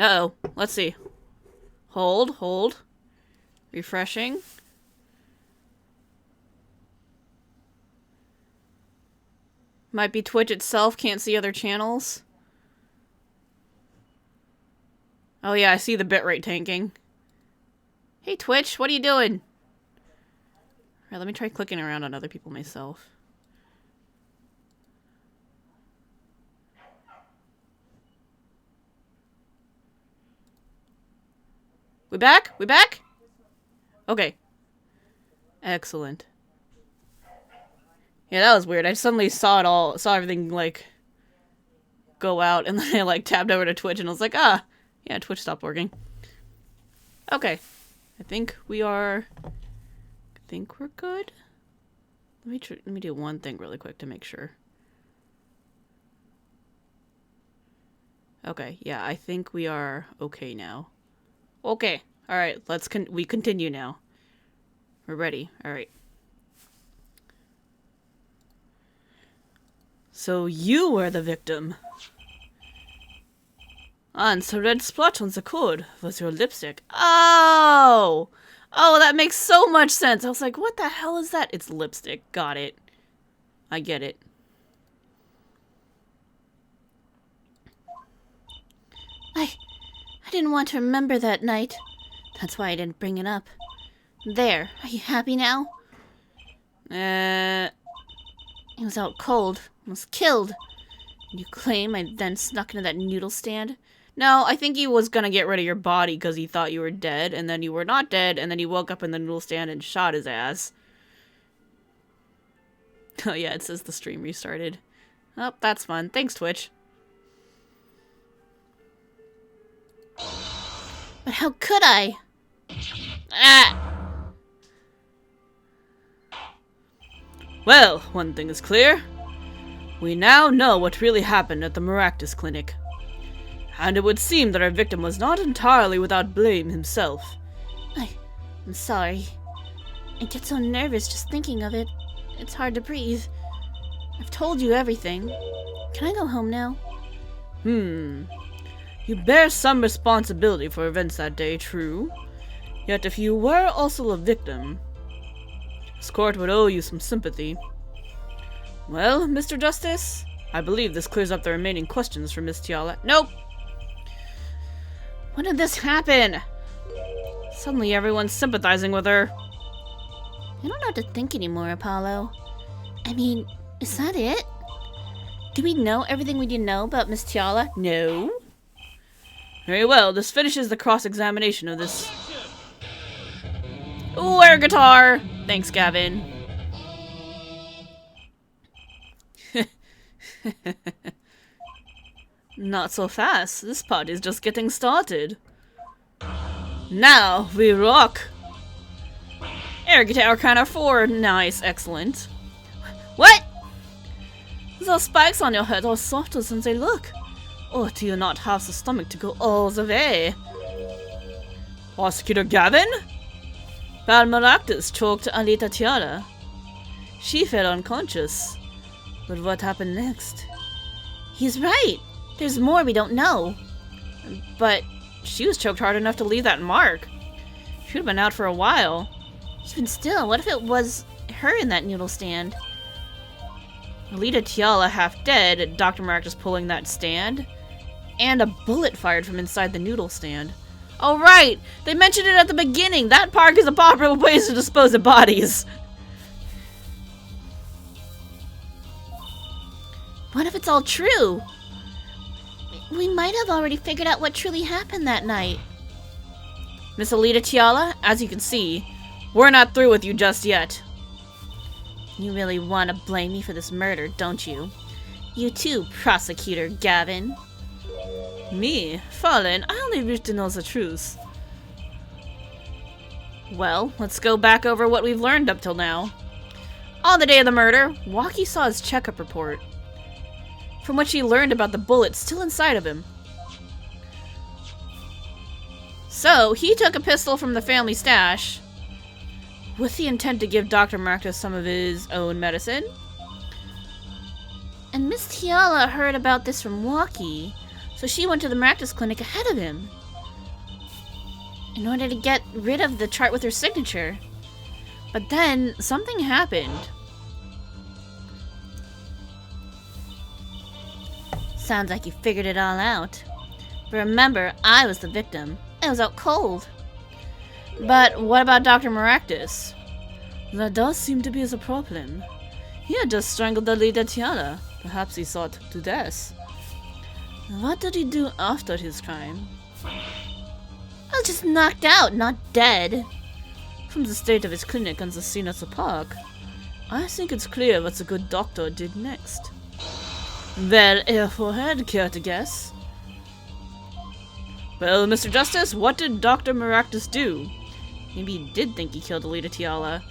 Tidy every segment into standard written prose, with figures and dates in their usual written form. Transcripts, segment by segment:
Uh-oh. Let's see. Hold. Refreshing. Might be Twitch itself, can't see other channels. Oh yeah, I see the bitrate tanking. Hey Twitch, what are you doing? Alright, let me try clicking around on other people myself. We back? We back? Okay. Excellent. Yeah, that was weird. I suddenly saw everything, like, go out, and then I, like, tabbed over to Twitch, and I was like, yeah, Twitch stopped working. Okay. I think we're good. Let me do one thing really quick to make sure. Okay, yeah, I think we are okay now. Okay, alright, we continue now. We're ready, alright. So you were the victim. And the red splotch on the cord was your lipstick. Oh! Oh, that makes so much sense. I was like, what the hell is that? It's lipstick. Got it. I get it. I didn't want to remember that night. That's why I didn't bring it up. There. Are you happy now? He was out cold. Was killed. You claim I then snuck into that noodle stand? No, I think he was gonna get rid of your body because he thought you were dead, and then you were not dead, and then he woke up in the noodle stand and shot his ass. Oh yeah, it says the stream restarted. Oh, that's fun. Thanks, Twitch. But how could I? Ah! Well, one thing is clear. We now know what really happened at the Maractus Clinic. And it would seem that our victim was not entirely without blame himself. I'm sorry. I get so nervous just thinking of it. It's hard to breathe. I've told you everything. Can I go home now? You bear some responsibility for events that day, true. Yet if you were also a victim, this court would owe you some sympathy. Well, Mr. Justice, I believe this clears up the remaining questions for Miss Tiala. Nope! When did this happen? Suddenly everyone's sympathizing with her. I don't know what to think anymore, Apollo. I mean, is that it? Do we know everything we need to know about Miss Tiala? No. Very well, this finishes the cross-examination of this... Ooh, air guitar! Thanks, Gavin. Not so fast. This party's just getting started. Now we rock. Air guitar counter 4. Nice, excellent. What? Those spikes on your head are softer than they look. Or do you not have the stomach to go all the way? Prosecutor Gavin? Bad Maractus choked Alita Tiara. She fell unconscious. But what happened next? He's right. There's more we don't know. But she was choked hard enough to leave that mark. She would have been out for a while. Even still, what if it was her in that noodle stand? Alita Tiala half dead, Dr. Maractus pulling that stand, and a bullet fired from inside the noodle stand. Oh right! They mentioned it at the beginning! That park is a popular place to dispose of bodies! What if it's all true? We might have already figured out what truly happened that night. Miss Alita Tiala, as you can see, we're not through with you just yet. You really want to blame me for this murder, don't you? You too, Prosecutor Gavin. Me? Fallen? I only wish to know the truth. Well, let's go back over what we've learned up till now. On the day of the murder, Waki saw his checkup report, from which he learned about the bullet still inside of him. So, he took a pistol from the family stash, with the intent to give Dr. Maractus some of his own medicine. And Miss Tiala heard about this from Waki, So she went to the Maractus clinic ahead of him in order to get rid of the chart with her signature. But then something happened. Sounds like you figured it all out. But remember, I was the victim. I was out cold. But what about Dr. Maractus? That does seem to be a problem. He had just strangled the Lady Tiara. Perhaps he sought to death. What did he do after his crime? I was just knocked out, not dead. From the state of his clinic and the scene at the park, I think it's clear what the good doctor did next. Well, Airforehead, care to guess? Well, Mr. Justice, what did Dr. Maractus do? Maybe he did think he killed Alita Tiala.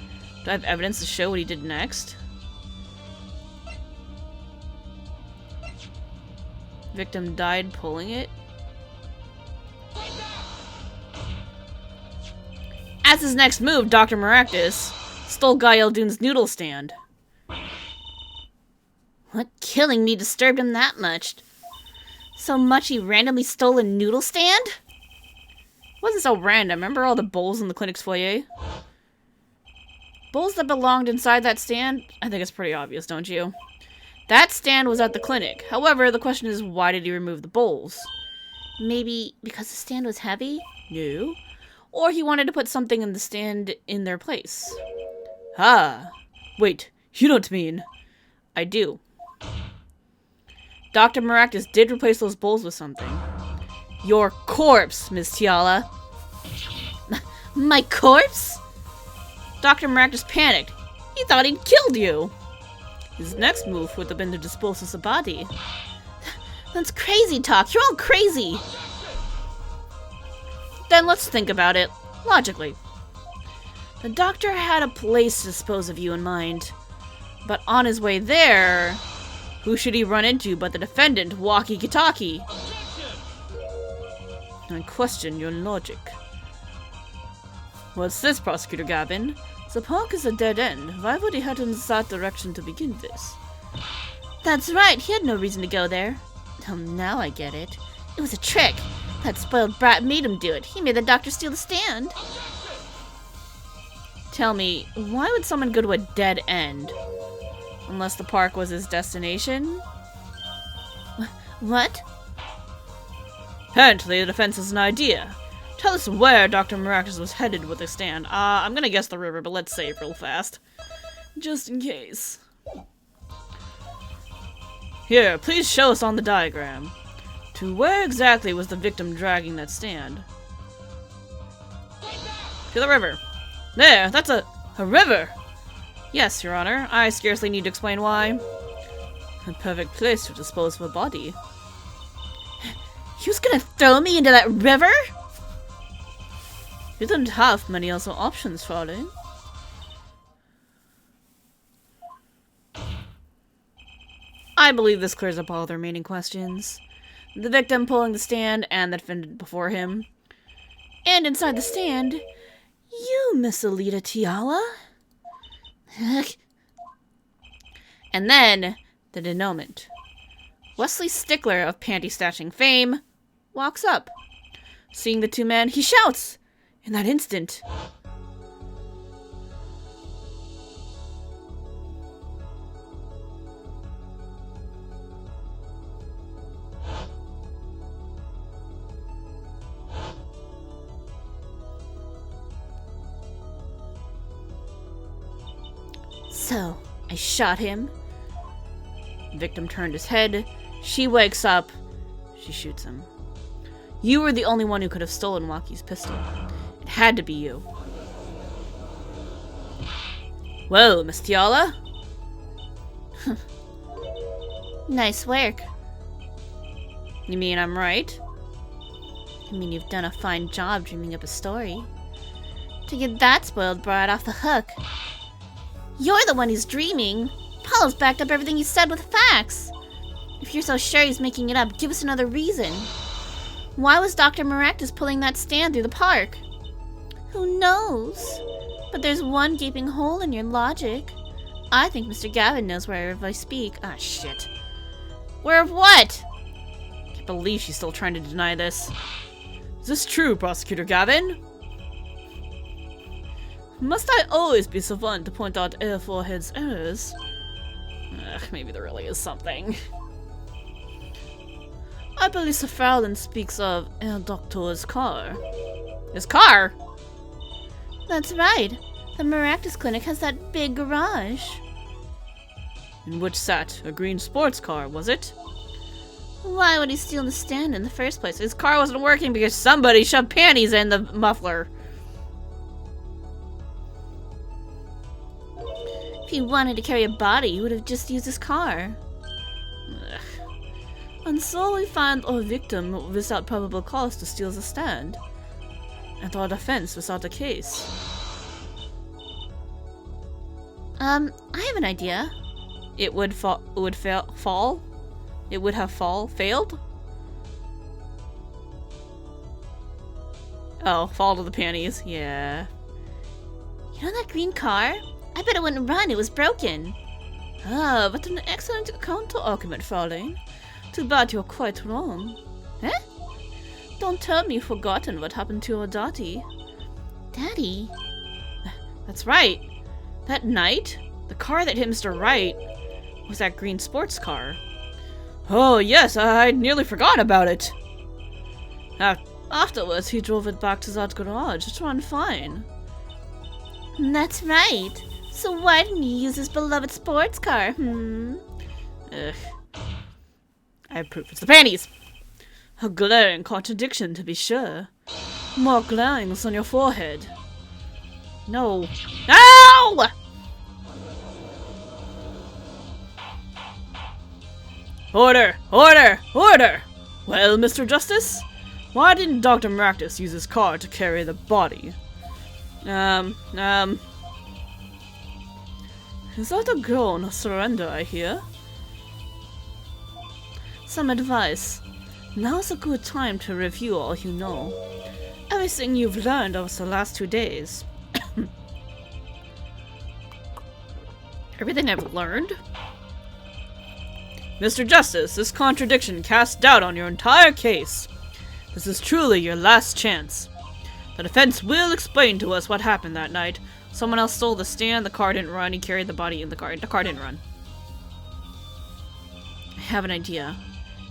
Do I have evidence to show what he did next? Victim died pulling it. As his next move, Dr. Maractus stole Guy Eldoon's noodle stand. What killing me disturbed him that much? So much he randomly stole a noodle stand? It wasn't so random. Remember all the bowls in the clinic's foyer? Bowls that belonged inside that stand? I think it's pretty obvious, don't you? That stand was at the clinic. However, the question is, why did he remove the bowls? Maybe because the stand was heavy? No. Or he wanted to put something in the stand in their place. Ah. Wait, you don't mean... I do. Dr. Maractus did replace those bowls with something. Your corpse, Ms. Tiala. My corpse? Dr. Maractus panicked. He thought he'd killed you. His next move would have been to dispose of the body. That's crazy talk. You're all crazy. Then let's think about it logically. The doctor had a place to dispose of you in mind. But on his way there, who should he run into but the defendant, Walkie Kitaki? I question your logic. What's this, Prosecutor Gavin? The park is a dead end. Why would he head in that direction to begin with? That's right, he had no reason to go there. Oh, now I get it. It was a trick. That spoiled brat made him do it. He made the doctor steal the stand. Tell me, why would someone go to a dead end? Unless the park was his destination? What? Apparently the defense has an idea. Tell us where Dr. Maractus was headed with the stand. I'm gonna guess the river, but let's save real fast. Just in case. Here, please show us on the diagram. To where exactly was the victim dragging that stand? To the river. There, that's a river! Yes, Your Honor. I scarcely need to explain why. A perfect place to dispose of a body. He was gonna throw me into that river? You didn't have many other options, Farley. I believe this clears up all the remaining questions. The victim pulling the stand and the defendant before him. And inside the stand, you, Miss Alita Tiala. And then, the denouement. Wesley Stickler of panty stashing fame walks up. Seeing the two men, he shouts! In that instant, so, I shot him. The victim turned his head. She wakes up. She shoots him. You were the only one who could have stolen Waki's pistol. It had to be you. Well, Miss Tiala? Nice work. You mean I'm right? I mean you've done a fine job dreaming up a story. To get that spoiled brat off the hook. You're the one who's dreaming. Paulo's backed up everything he said with facts. If you're so sure he's making it up, give us another reason. Why was Dr. Maractus pulling that stand through the park? Who knows? But there's one gaping hole in your logic. I think Mr. Gavin knows whereof I speak. Ah, shit. Where of what? believe she's still trying to deny this. Is this true, Prosecutor Gavin? Must I always be so fun to point out Air Forehead's errors? Maybe there really is something. I believe Sir Fowlin speaks of Air Doctor's car. His car? That's right. The Maractus Clinic has that big garage. In which sat a green sports car, was it? Why would he steal the stand in the first place? His car wasn't working because somebody shoved panties in the muffler. If he wanted to carry a body, he would have just used his car. Ugh. And so we find our victim without probable cause to steal the stand. And our defense without a case. I have an idea. It would fall. It would fall. It would have failed. Oh, fall to the panties. Yeah. You know that green car? I bet it wouldn't run. It was broken. Ah, but an excellent counter-argument, Fowlin. Too bad you're quite wrong. Eh? Don't tell me you've forgotten what happened to your daddy. Daddy? That's right. That night, the car that hit Mr. Wright was that green sports car. Oh, yes, I'd nearly forgotten about it. Afterwards, he drove it back to that garage to run fine. That's right. So why didn't he use his beloved sports car, Ugh. I have proof. It's the panties! A glaring contradiction, to be sure. More glarings on your forehead. No. No! Order! Order! Order! Well, Mr. Justice? Why didn't Dr. Maractus use his car to carry the body? Is that a girl on surrender, I hear? Some advice. Now's a good time to review all you know. Everything you've learned over the last 2 days. Everything I've learned? Mr. Justice, this contradiction casts doubt on your entire case. This is truly your last chance. The defense will explain to us what happened that night. Someone else stole the stand, the car didn't run, he carried the body in the car didn't run. I have an idea.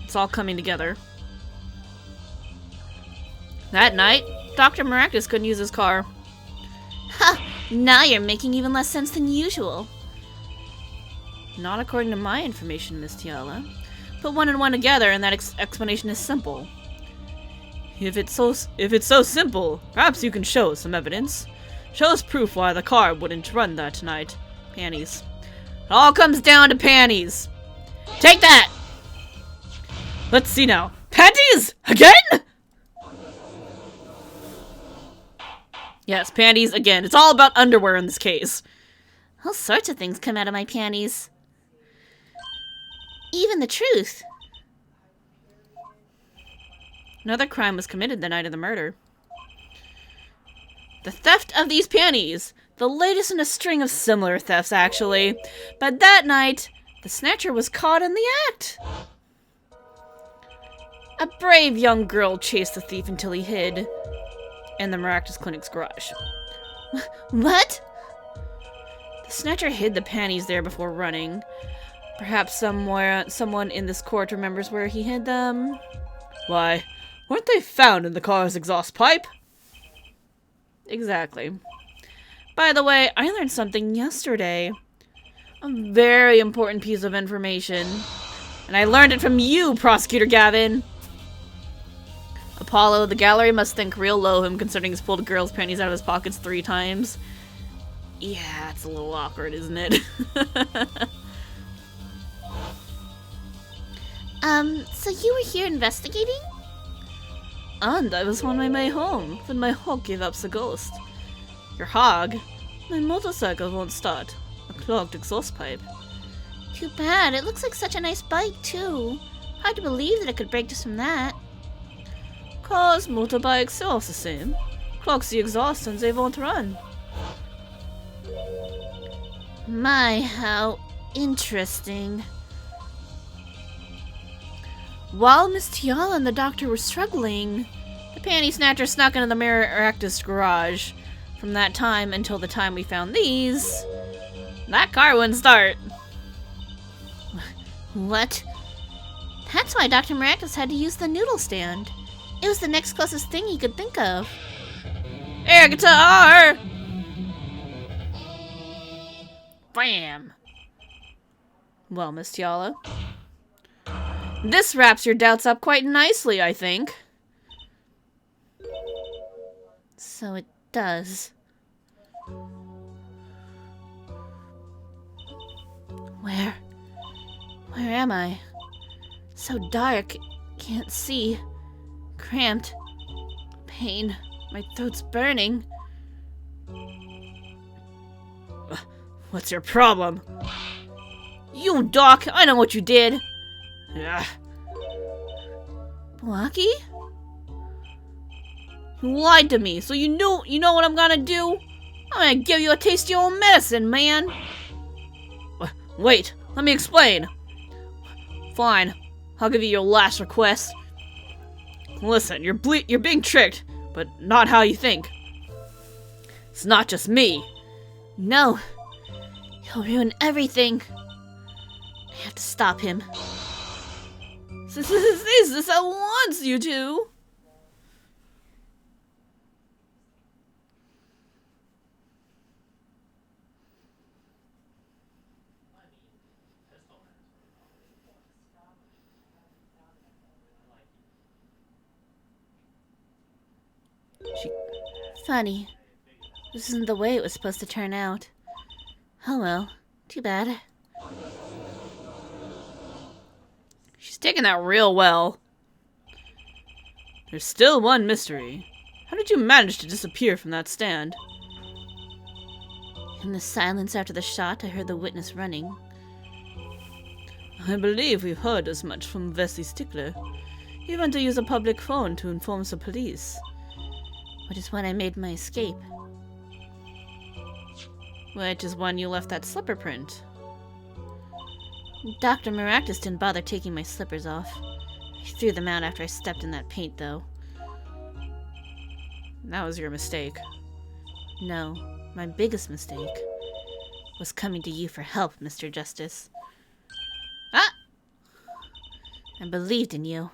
It's all coming together. That night, Dr. Maractus couldn't use his car. Ha! Now you're making even less sense than usual. Not according to my information, Miss Tiala. Put one and one together and that explanation is simple. If it's so simple, perhaps you can show us some evidence. Show us proof why the car wouldn't run that night. Panties. It all comes down to panties. Take that! Let's see now. Panties? Again? Yes, panties again. It's all about underwear in this case. All sorts of things come out of my panties. Even the truth. Another crime was committed the night of the murder. The theft of these panties. The latest in a string of similar thefts, actually. But that night, the snatcher was caught in the act. A brave young girl chased the thief until he hid in the Maractus Clinic's garage. What? The snatcher hid the panties there before running. Perhaps someone in this court remembers where he hid them. Why, weren't they found in the car's exhaust pipe? Exactly. By the way, I learned something yesterday. A very important piece of information. And I learned it from you, Prosecutor Gavin. Apollo, the gallery must think real low of him considering he's pulled a girl's panties out of his pockets 3 times. Yeah, it's a little awkward, isn't it? So you were here investigating? And I was on my way home, when my hog gave up the ghost. Your hog? My motorcycle won't start. A clogged exhaust pipe. Too bad. It looks like such a nice bike, too. Hard to believe that it could break just from that. Cars, motorbikes, they're all the same. Clogs the exhaust and they won't run. My, how interesting. While Miss Tiala and the doctor were struggling, the panty snatcher snuck into the Maractus garage. From that time until the time we found these, that car wouldn't start. What? That's why Dr. Maractus had to use the noodle stand. It was the next closest thing he could think of. Air guitar! Bam! Well, Miss Tiala, this wraps your doubts up quite nicely, I think. So it does. Where am I? So dark, can't see. Cramped. Pain. My throat's burning. What's your problem? You, Doc! I know what you did! Ugh. Blocky? You lied to me, so you know what I'm gonna do? I'm gonna give you a taste of your own medicine, man! Wait, let me explain. Fine, I'll give you your last request. Listen, you're being tricked, but not how you think. It's not just me. No. He'll ruin everything. I have to stop him. This at once, you two. Funny. This isn't the way it was supposed to turn out. Oh well. Too bad. She's taking that real well. There's still one mystery. How did you manage to disappear from that stand? In the silence after the shot, I heard the witness running. I believe we've heard as much from Vesey Stickler. He went to use a public phone to inform the police. Which is when I made my escape. Which is when you left that slipper print. Dr. Maractus didn't bother taking my slippers off. He threw them out after I stepped in that paint, though. That was your mistake. No, my biggest mistake was coming to you for help, Mr. Justice. Ah! I believed in you.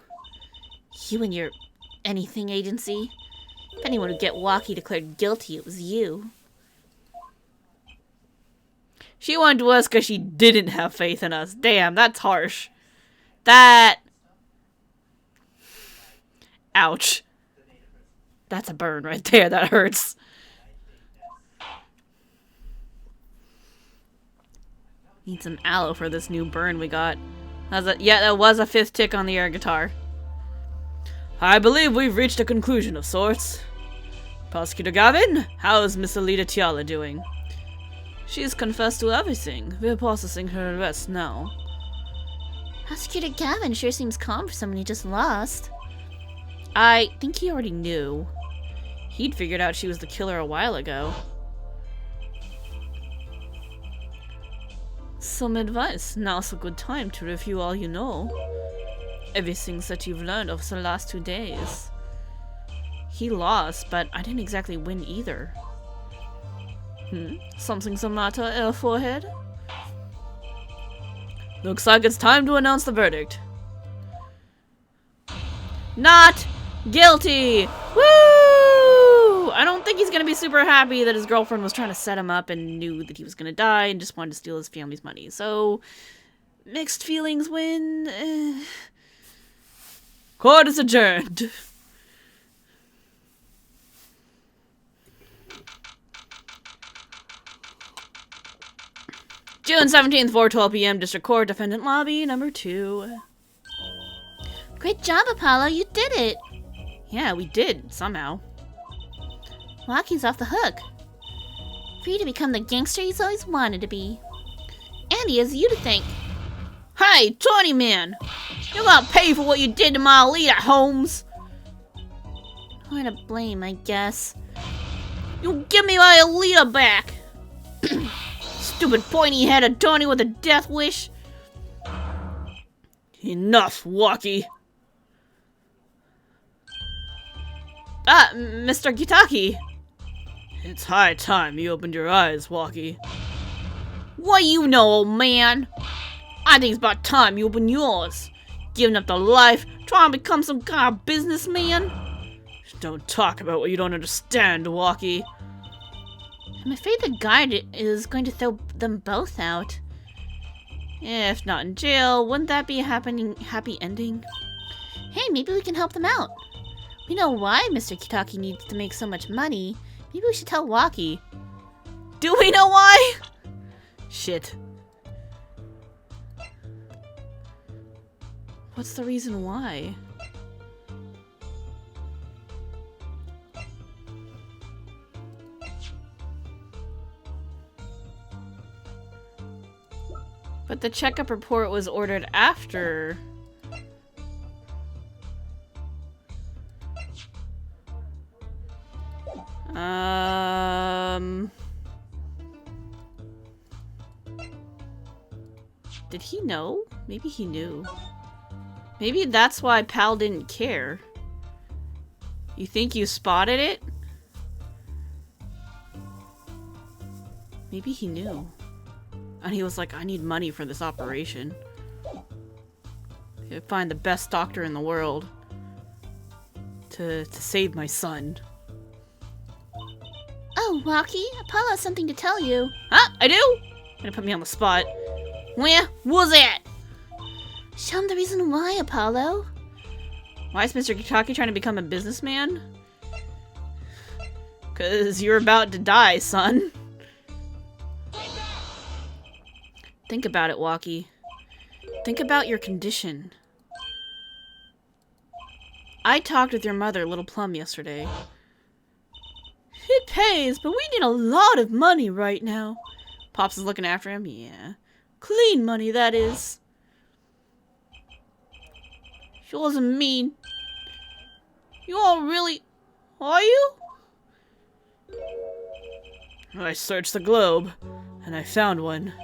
You and your anything agency. If anyone would get Walkie declared guilty, it was you. She went to us because she didn't have faith in us. Damn, that's harsh. That... Ouch. That's a burn right there. That hurts. Need some aloe for this new burn we got. Yeah, that was a 5th tick on the air guitar. I believe we've reached a conclusion of sorts. Prosecutor Gavin, how's Miss Alita Tiala doing? She's confessed to everything. We're processing her arrest now. Prosecutor Gavin sure seems calm for someone he just lost. I think he already knew. He'd figured out she was the killer a while ago. Some advice. Now's a good time to review all you know. Everything that you've learned over the last 2 days. He lost, but I didn't exactly win either. Something's the matter, Forehead? Looks like it's time to announce the verdict. Not guilty! Woo! I don't think he's gonna be super happy that his girlfriend was trying to set him up and knew that he was gonna die and just wanted to steal his family's money. So, mixed feelings win. Court is adjourned. June 17th, 4:12 p.m. District Court, Defendant Lobby, number 2. Great job, Apollo. You did it. Yeah, we did, somehow. Walkie's off the hook. Free to become the gangster he's always wanted to be. And he has you to thank. Hey, Tony Man! You're gonna pay for what you did to my Alita, Holmes! Who're to blame, I guess. You give me my Alita back! Stupid pointy-headed Tony with a death wish! Enough, Walkie! Mr. Kitaki. It's high time you opened your eyes, Walkie. What you know, old man? I think it's about time you open yours. Giving up the life, trying to become some kind of businessman? Don't talk about what you don't understand, Walkie. I'm afraid the guard is going to throw them both out. If not in jail, wouldn't that be a happy ending? Hey, maybe we can help them out. We know why Mr. Kitaki needs to make so much money. Maybe we should tell Walkie. Do we know why? Shit. What's the reason why? But the checkup report was ordered after. Did he know? Maybe he knew. Maybe that's why Pal didn't care. You think you spotted it? Maybe he knew. And he was like, I need money for this operation. I'd find the best doctor in the world to save my son. Oh, Walkie, Apollo has something to tell you. Huh? I do? Gonna put me on the spot. Where was it? Show him the reason why, Apollo. Why is Mr. Kitaki trying to become a businessman? 'Cause you're about to die, son. Think about it, Walkie. Think about your condition. I talked with your mother, Little Plum, yesterday. It pays, but we need a lot of money right now. Pops is looking after him. Yeah. Clean money, that is. She wasn't mean. You all really... Are you? I searched the globe, and I found one.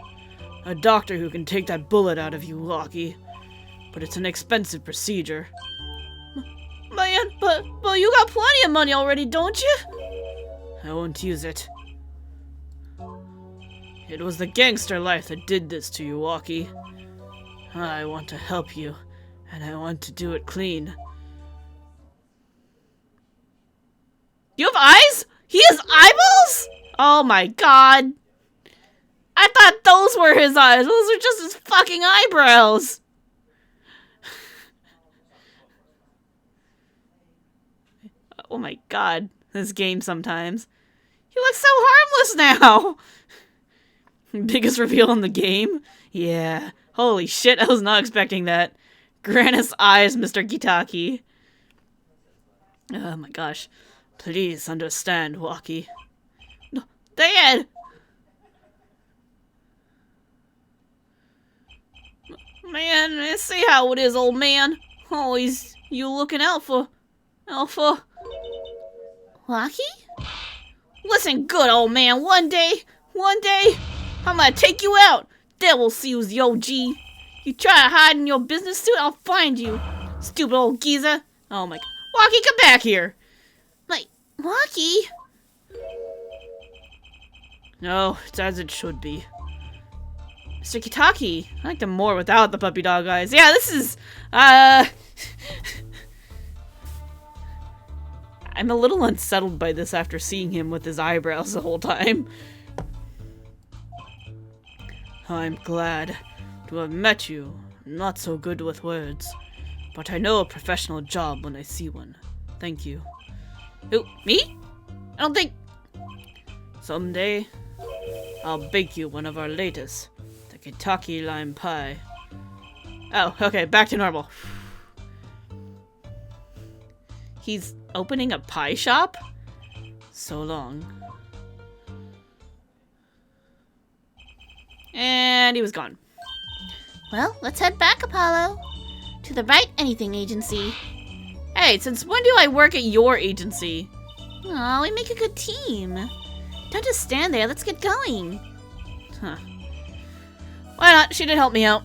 A doctor who can take that bullet out of you, Walkie. But it's an expensive procedure. Man, but you got plenty of money already, don't you? I won't use it. It was the gangster life that did this to you, Walkie. I want to help you, and I want to do it clean. You have eyes? He has eyeballs? Oh my god. I thought those were his eyes. Those are just his fucking eyebrows. Oh my god. This game sometimes. He looks so harmless now. Biggest reveal in the game? Yeah. Holy shit, I was not expecting that. Grannis eyes, Mr. Kitaki. Oh my gosh. Please understand, Walkie. No, Dad! Man, I see how it is, old man. Always you looking out for... Walkie? Listen good, old man. One day, I'm gonna take you out. Devil see who's the OG. You try to hide in your business suit, I'll find you. Stupid old geezer. Oh my... Walkie, come back here. Like, Walkie? No, it's as it should be. Mr. Kitaki. I like them more without the puppy dog eyes. Yeah, this is... I'm a little unsettled by this after seeing him with his eyebrows the whole time. I'm glad to have met you. I'm not so good with words, but I know a professional job when I see one. Thank you. Who? Me? I don't think... Someday, I'll bake you one of our latest, the Kentucky lime pie. Oh, okay, back to normal. He's opening a pie shop? So long. And he was gone. Well, let's head back, Apollo. To the Right Anything Agency. Hey, since when do I work at your agency? Aw, we make a good team. Don't just stand there, let's get going. Huh. Why not? She did help me out.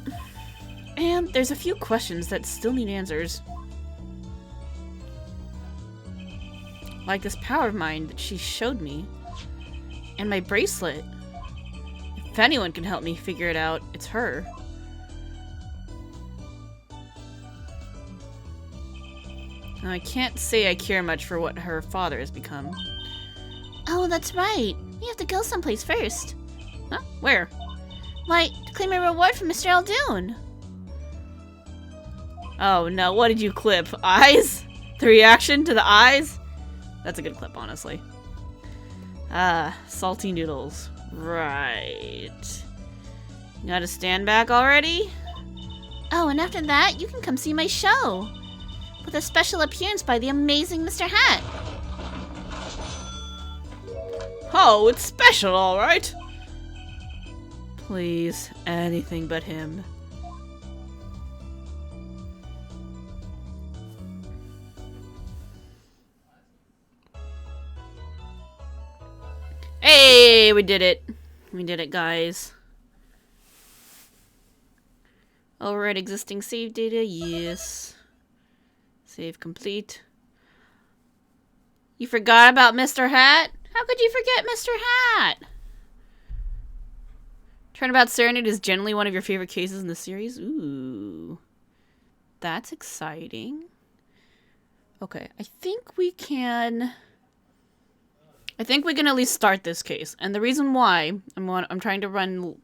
And there's a few questions that still need answers. Like this power of mine that she showed me. And my bracelet. If anyone can help me figure it out, it's her. Now, I can't say I care much for what her father has become. Oh, that's right. We have to go someplace first. Huh? Where? Why, to claim a reward from Mr. Aldoon. Oh no, what did you clip? Eyes? The reaction to the eyes? That's a good clip, honestly. Ah, salty noodles. Right. You gotta stand back already? Oh, and after that, you can come see my show. With a special appearance by the amazing Mr. Hat. Oh, it's special, alright. Please, anything but him. Hey, we did it. We did it, guys. Override existing save data, yes. Save complete. You forgot about Mr. Hat? How could you forget Mr. Hat? Turnabout Serenade is generally one of your favorite cases in the series? Ooh. That's exciting. Okay, I think we can at least start this case. And the reason why I'm trying to run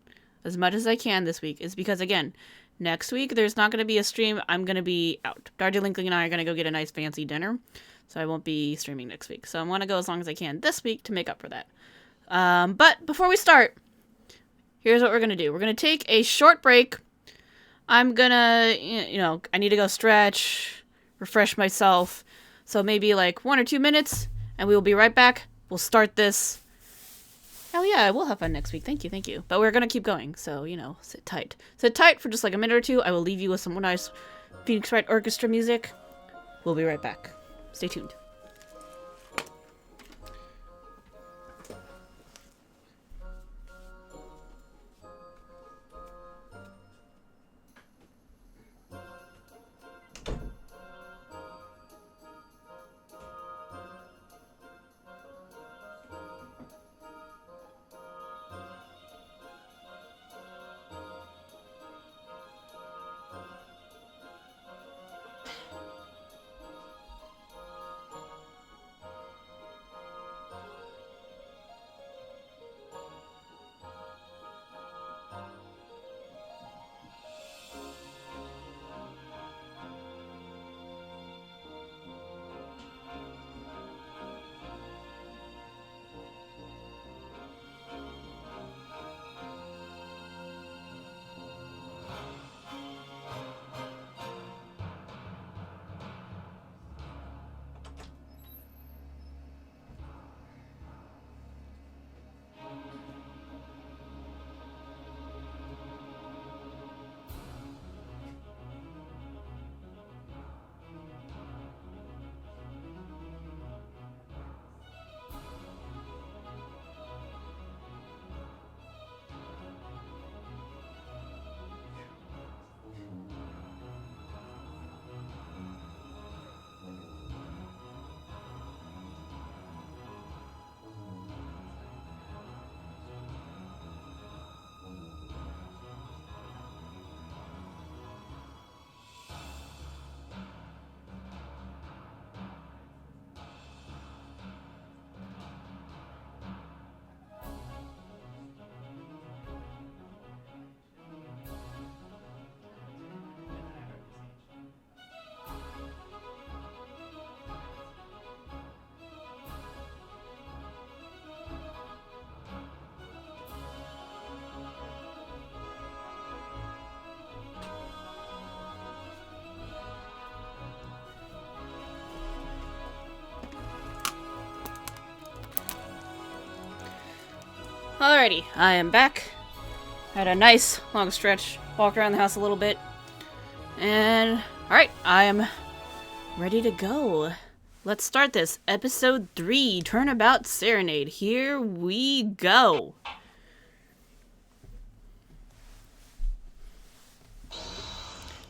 as much as I can this week is because, again, next week there's not going to be a stream. I'm going to be out. Darjeeling and I are going to go get a nice fancy dinner. So I won't be streaming next week. So I want to go as long as I can this week to make up for that. But before we start, here's what we're going to do. We're going to take a short break. I'm going to, I need to go stretch, refresh myself. So maybe like 1 or 2 minutes, and we will be right back. We'll start this. Hell yeah, we'll have fun next week. Thank you. But we're going to keep going. So, sit tight. Sit tight for just like a minute or two. I will leave you with some nice Phoenix Wright Orchestra music. We'll be right back. Stay tuned. Alrighty, I am back. Had a nice long stretch, walked around the house a little bit, and alright, I am ready to go. Let's start this. Episode 3, Turnabout Serenade. Here we go.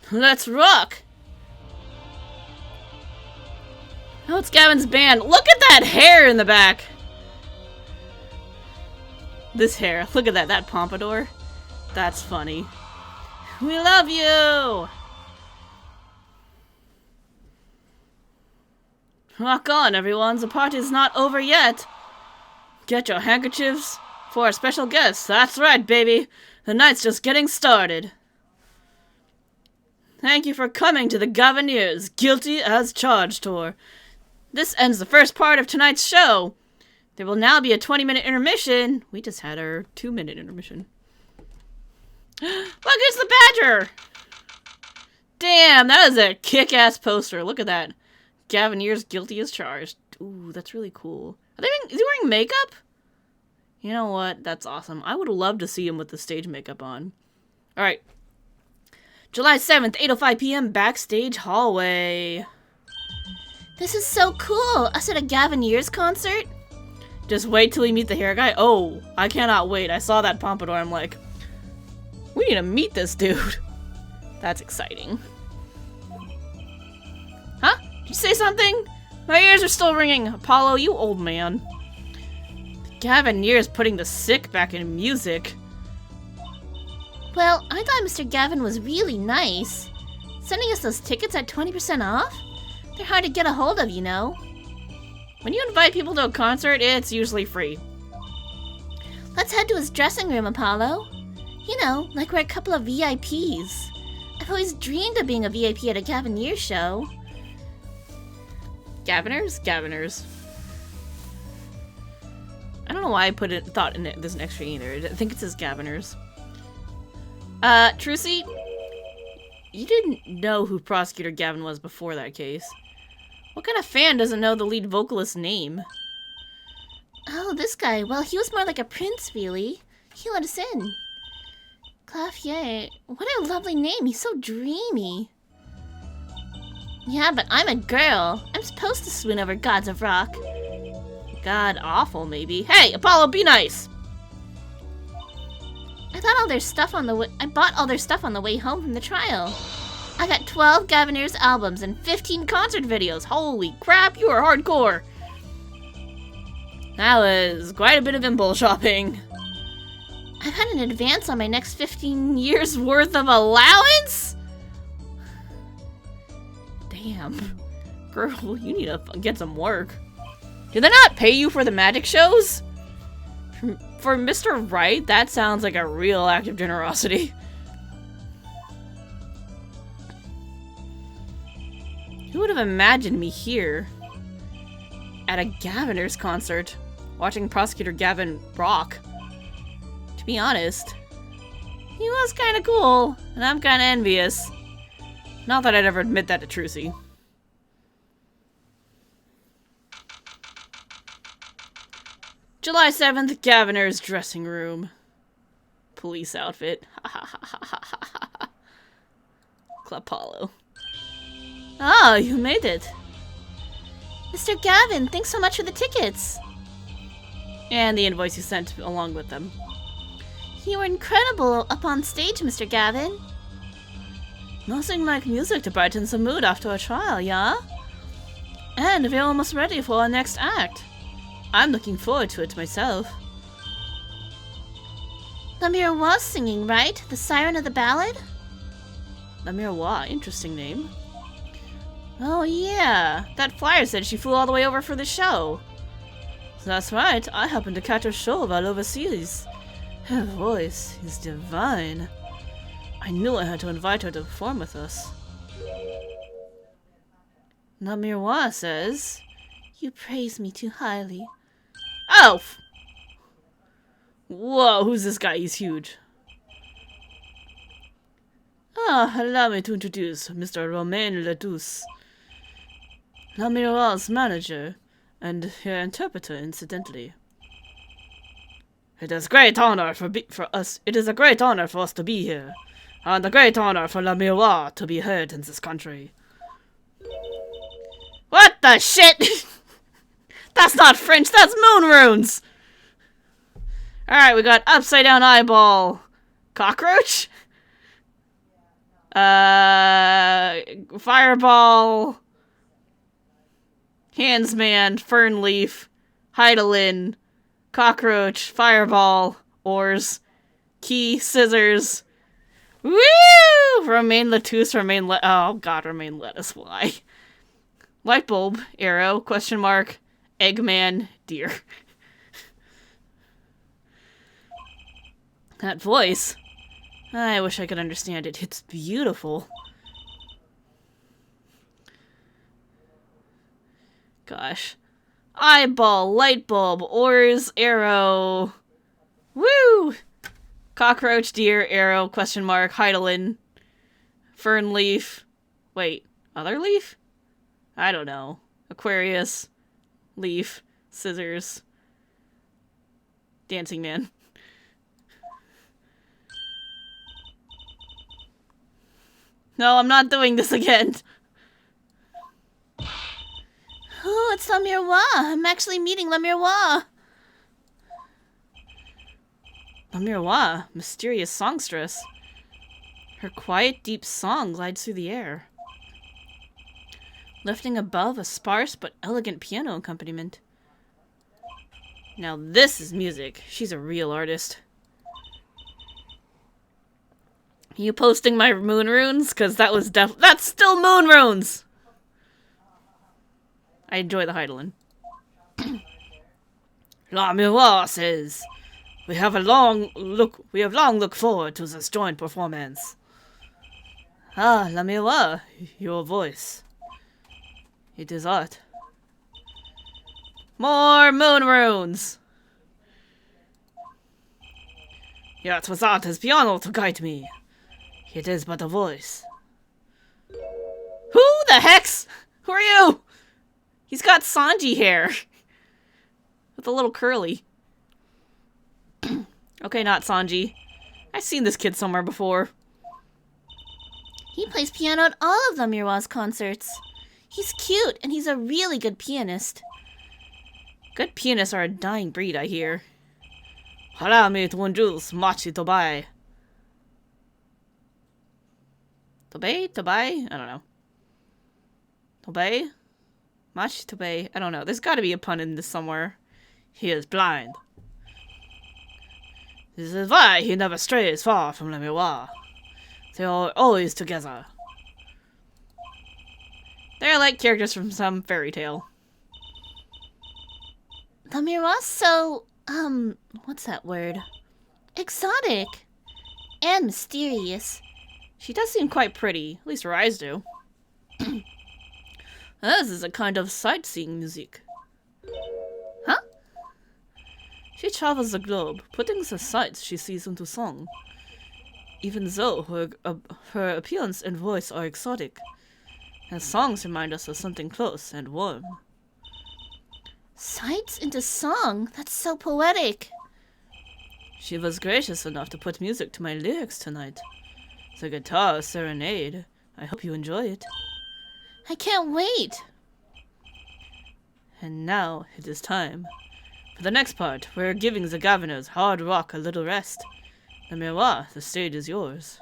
Let's rock! Oh, it's Gavin's band. Look at that hair in the back. This hair. Look at that. That pompadour. That's funny. We love you! Rock on, everyone. The party's not over yet. Get your handkerchiefs for our special guest. That's right, baby. The night's just getting started. Thank you for coming to the Gavineers Guilty as Charged tour. This ends the first part of tonight's show. There will now be a 20-minute intermission. We just had our 2-minute intermission. Look, it's the Badger! Damn, that is a kick-ass poster. Look at that. Gavineers Guilty as Charged. Ooh, that's really cool. Is he wearing makeup? You know what? That's awesome. I would love to see him with the stage makeup on. Alright. July 7th, 8:05 p.m. Backstage hallway. This is so cool! Us at a Gavineers concert? Just wait till we meet the hair guy. Oh, I cannot wait. I saw that pompadour. I'm like, we need to meet this dude. That's exciting. Huh? Did you say something? My ears are still ringing. Apollo, you old man. Gavineers putting the sick back in music. Well, I thought Mr. Gavin was really nice. Sending us those tickets at 20% off? They're hard to get a hold of, you know. When you invite people to a concert, it's usually free. Let's head to his dressing room, Apollo. You know, like we're a couple of VIPs. I've always dreamed of being a VIP at a Gavineers show. Gaviners? Gaviners. I don't know why I thought in it, there's an extra either. I think it says Gaviners. Trucy, you didn't know who Prosecutor Gavin was before that case. What kind of fan doesn't know the lead vocalist's name? Oh, this guy. Well, he was more like a prince, really. He let us in. Clavier. What a lovely name. He's so dreamy. Yeah, but I'm a girl. I'm supposed to swoon over gods of rock. God awful, maybe. Hey, Apollo, be nice! I bought all their stuff on the way home from the trial. I got 12 Gavineers albums and 15 concert videos. Holy crap, you are hardcore! That was quite a bit of impulse shopping. I've had an advance on my next 15 years worth of allowance? Damn. Girl, you need to get some work. Do they not pay you for the magic shows? For Mr. Wright, that sounds like a real act of generosity. Who would have imagined me here at a Gavineers concert watching Prosecutor Gavin rock? To be honest, he was kind of cool, and I'm kind of envious. Not that I'd ever admit that to Trucy. July 7th, Gavineers dressing room. Police outfit. Ha ha ha ha ha ha ha. Clapollo. Ah, you made it. Mr. Gavin, thanks so much for the tickets. And the invoice you sent along with them. You were incredible up on stage, Mr. Gavin. Nothing like music to brighten the mood after a trial, yeah? And we're almost ready for our next act. I'm looking forward to it myself. Lemire was singing, right? The siren of the ballad? Lemire, interesting name. Oh yeah, that flyer said she flew all the way over for the show. That's right, I happened to catch her show while overseas. Her voice is divine. I knew I had to invite her to perform with us. Lemire says, you praise me too highly. Oh! Whoa, who's this guy? He's huge. Allow me to introduce Mr. Romain Ledouce, Lemire's manager, and her interpreter, incidentally. It is a great honor for us. It is a great honor for us to be here, and a great honor for Lemire to be heard in this country. What the shit? That's not French, that's moon runes! Alright, we got upside down eyeball. Cockroach? Fireball. Handsman, Fernleaf, Heidelin, Cockroach, Fireball, Oars, Key, Scissors. Woo! Romaine Lettuce, oh god, Romaine Lettuce, why? Light Bulb, Arrow, question mark, Eggman, Deer. That voice. I wish I could understand it. It's beautiful. Gosh. Eyeball, Light Bulb, Oars, Arrow. Woo! Cockroach, Deer, Arrow, question mark, Heidelin, Fernleaf. Wait, other leaf? I don't know. Aquarius, Leaf, Scissors, Dancing Man. No, I'm not doing this again. Oh, it's La Miroir. I'm actually meeting La Miroir. La Miroir, mysterious songstress. Her quiet, deep song glides through the air, lifting above a sparse but elegant piano accompaniment. Now this is music. She's a real artist. You posting my moon runes? Because that was that's still moon runes! I enjoy the Heidelin. La Miroir says, We have long looked forward to this joint performance. Ah, La Miroir, your voice. It is art. More moon runes! Yet without his piano to guide me, it is but a voice. Who the hex? Who are you? He's got Sanji hair. With a little curly. Okay, not Sanji. I've seen this kid somewhere before. He plays piano at all of La Miroir's concerts. He's cute, and he's a really good pianist. Good pianists are a dying breed, I hear. Allow me to introduce Machi Tobai. Tobai? I don't know. Tobai? Machi Tobai? I don't know. There's gotta be a pun in this somewhere. He is blind. This is why he never strays far from La Miroir. They are always together. They're like characters from some fairy tale. La Miroir's so, what's that word? Exotic. And mysterious. She does seem quite pretty. At least her eyes do. This is a kind of sightseeing music. Huh? She travels the globe, putting the sights she sees into song. Even though her appearance and voice are exotic, her songs remind us of something close and warm. Sights into song? That's so poetic. She was gracious enough to put music to my lyrics tonight. The guitar serenade. I hope you enjoy it. I can't wait. And now it is time. For the next part, we're giving the governors hard rock a little rest. La Miroir, the stage is yours.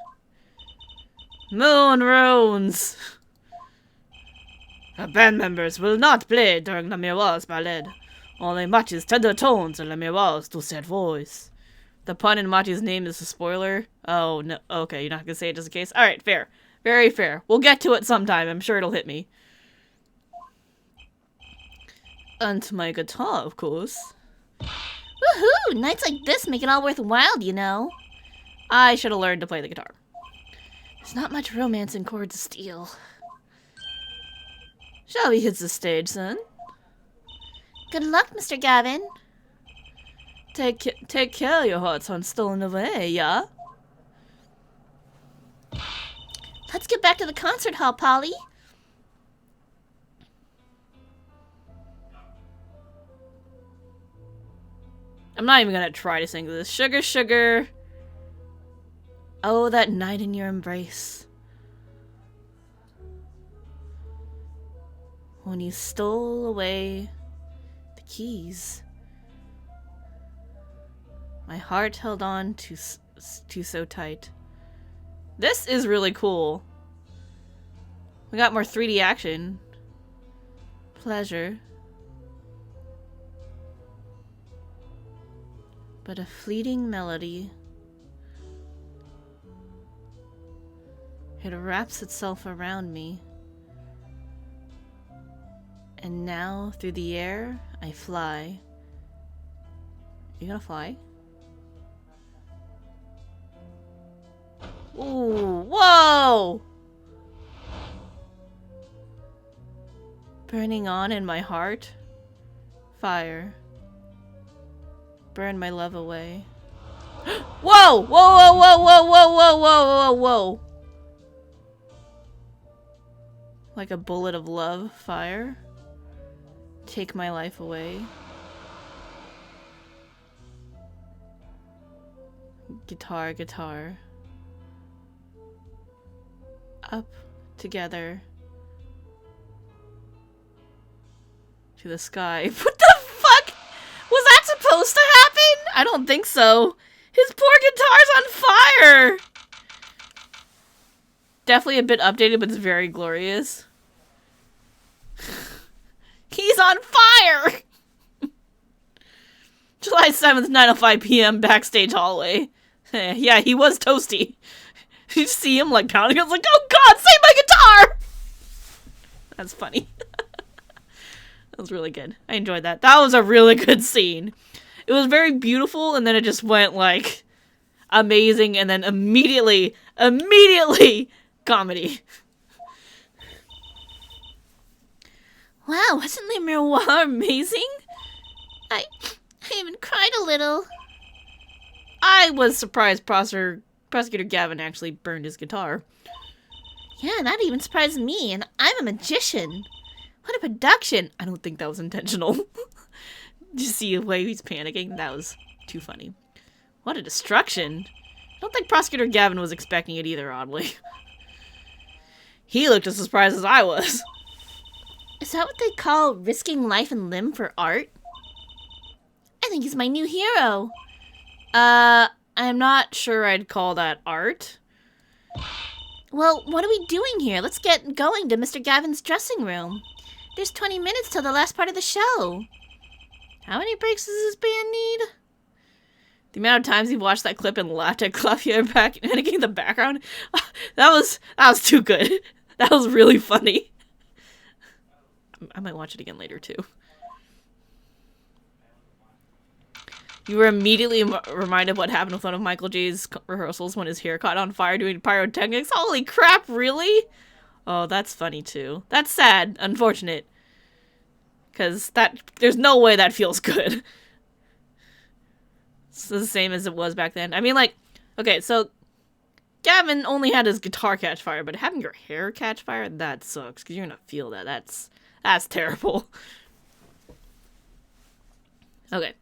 Moon runes! The band members will not play during La Miroir's ballad. Only Machi's tender tones and La Miroir's dulcet voice. The pun in Machi's name is a spoiler. Oh, no. Okay, you're not gonna say it just in case? Alright, fair. Very fair. We'll get to it sometime. I'm sure it'll hit me. And my guitar, of course. Woohoo! Nights like this make it all worthwhile, you know. I should have learned to play the guitar. There's not much romance in Chords of Steel. Shall we hit the stage, then? Good luck, Mr. Gavin. Take care, your hearts aren't stolen away, yeah? Let's get back to the concert hall, Polly. I'm not even gonna try to sing this. Sugar, sugar. Oh, that night in your embrace. When you stole away the keys. My heart held on to so tight. This is really cool. We got more 3D action. pleasure, but a fleeting melody. It wraps itself around me, and now through the air I fly. You gonna fly? Ooh, whoa! Burning on in my heart, fire. Burn my love away. Whoa! Whoa, whoa, whoa, whoa, whoa, whoa, whoa, whoa, whoa! Like a bullet of love, fire. Take my life away. Guitar, guitar. Up, together. To the sky. What the fuck? Was that supposed to happen? I don't think so. His poor guitar's on fire! Definitely a bit updated, but it's very glorious. He's on fire! July 7th, 9:05 p.m. backstage hallway. Yeah, he was toasty. You see him like pounding. I was like, oh god, save my guitar! That's funny. That was really good. I enjoyed that. That was a really good scene. It was very beautiful, and then it just went like amazing, and then immediately comedy. Wow, wasn't the miroir amazing? I even cried a little. I was surprised Prosecutor Gavin actually burned his guitar. Yeah, that even surprised me, and I'm a magician. What a production! I don't think that was intentional. Did you see the way he's panicking? That was too funny. What a destruction! I don't think Prosecutor Gavin was expecting it either, oddly. He looked as surprised as I was. Is that what they call risking life and limb for art? I think he's my new hero. I'm not sure I'd call that art. Well, what are we doing here? Let's get going to Mr. Gavin's dressing room. There's 20 minutes till the last part of the show. How many breaks does this band need? The amount of times you've watched that clip and laughed at Clavier panicking in the background, that was too good. That was really funny. I might watch it again later too. You were immediately reminded what happened with one of Michael J's rehearsals when his hair caught on fire doing pyrotechnics. Holy crap, really? Oh, that's funny too. That's sad, unfortunate. Because there's no way that feels good. It's the same as it was back then. I mean, like, okay, so Gavin only had his guitar catch fire, but having your hair catch fire, that sucks, because you're gonna feel that. That's terrible. Okay.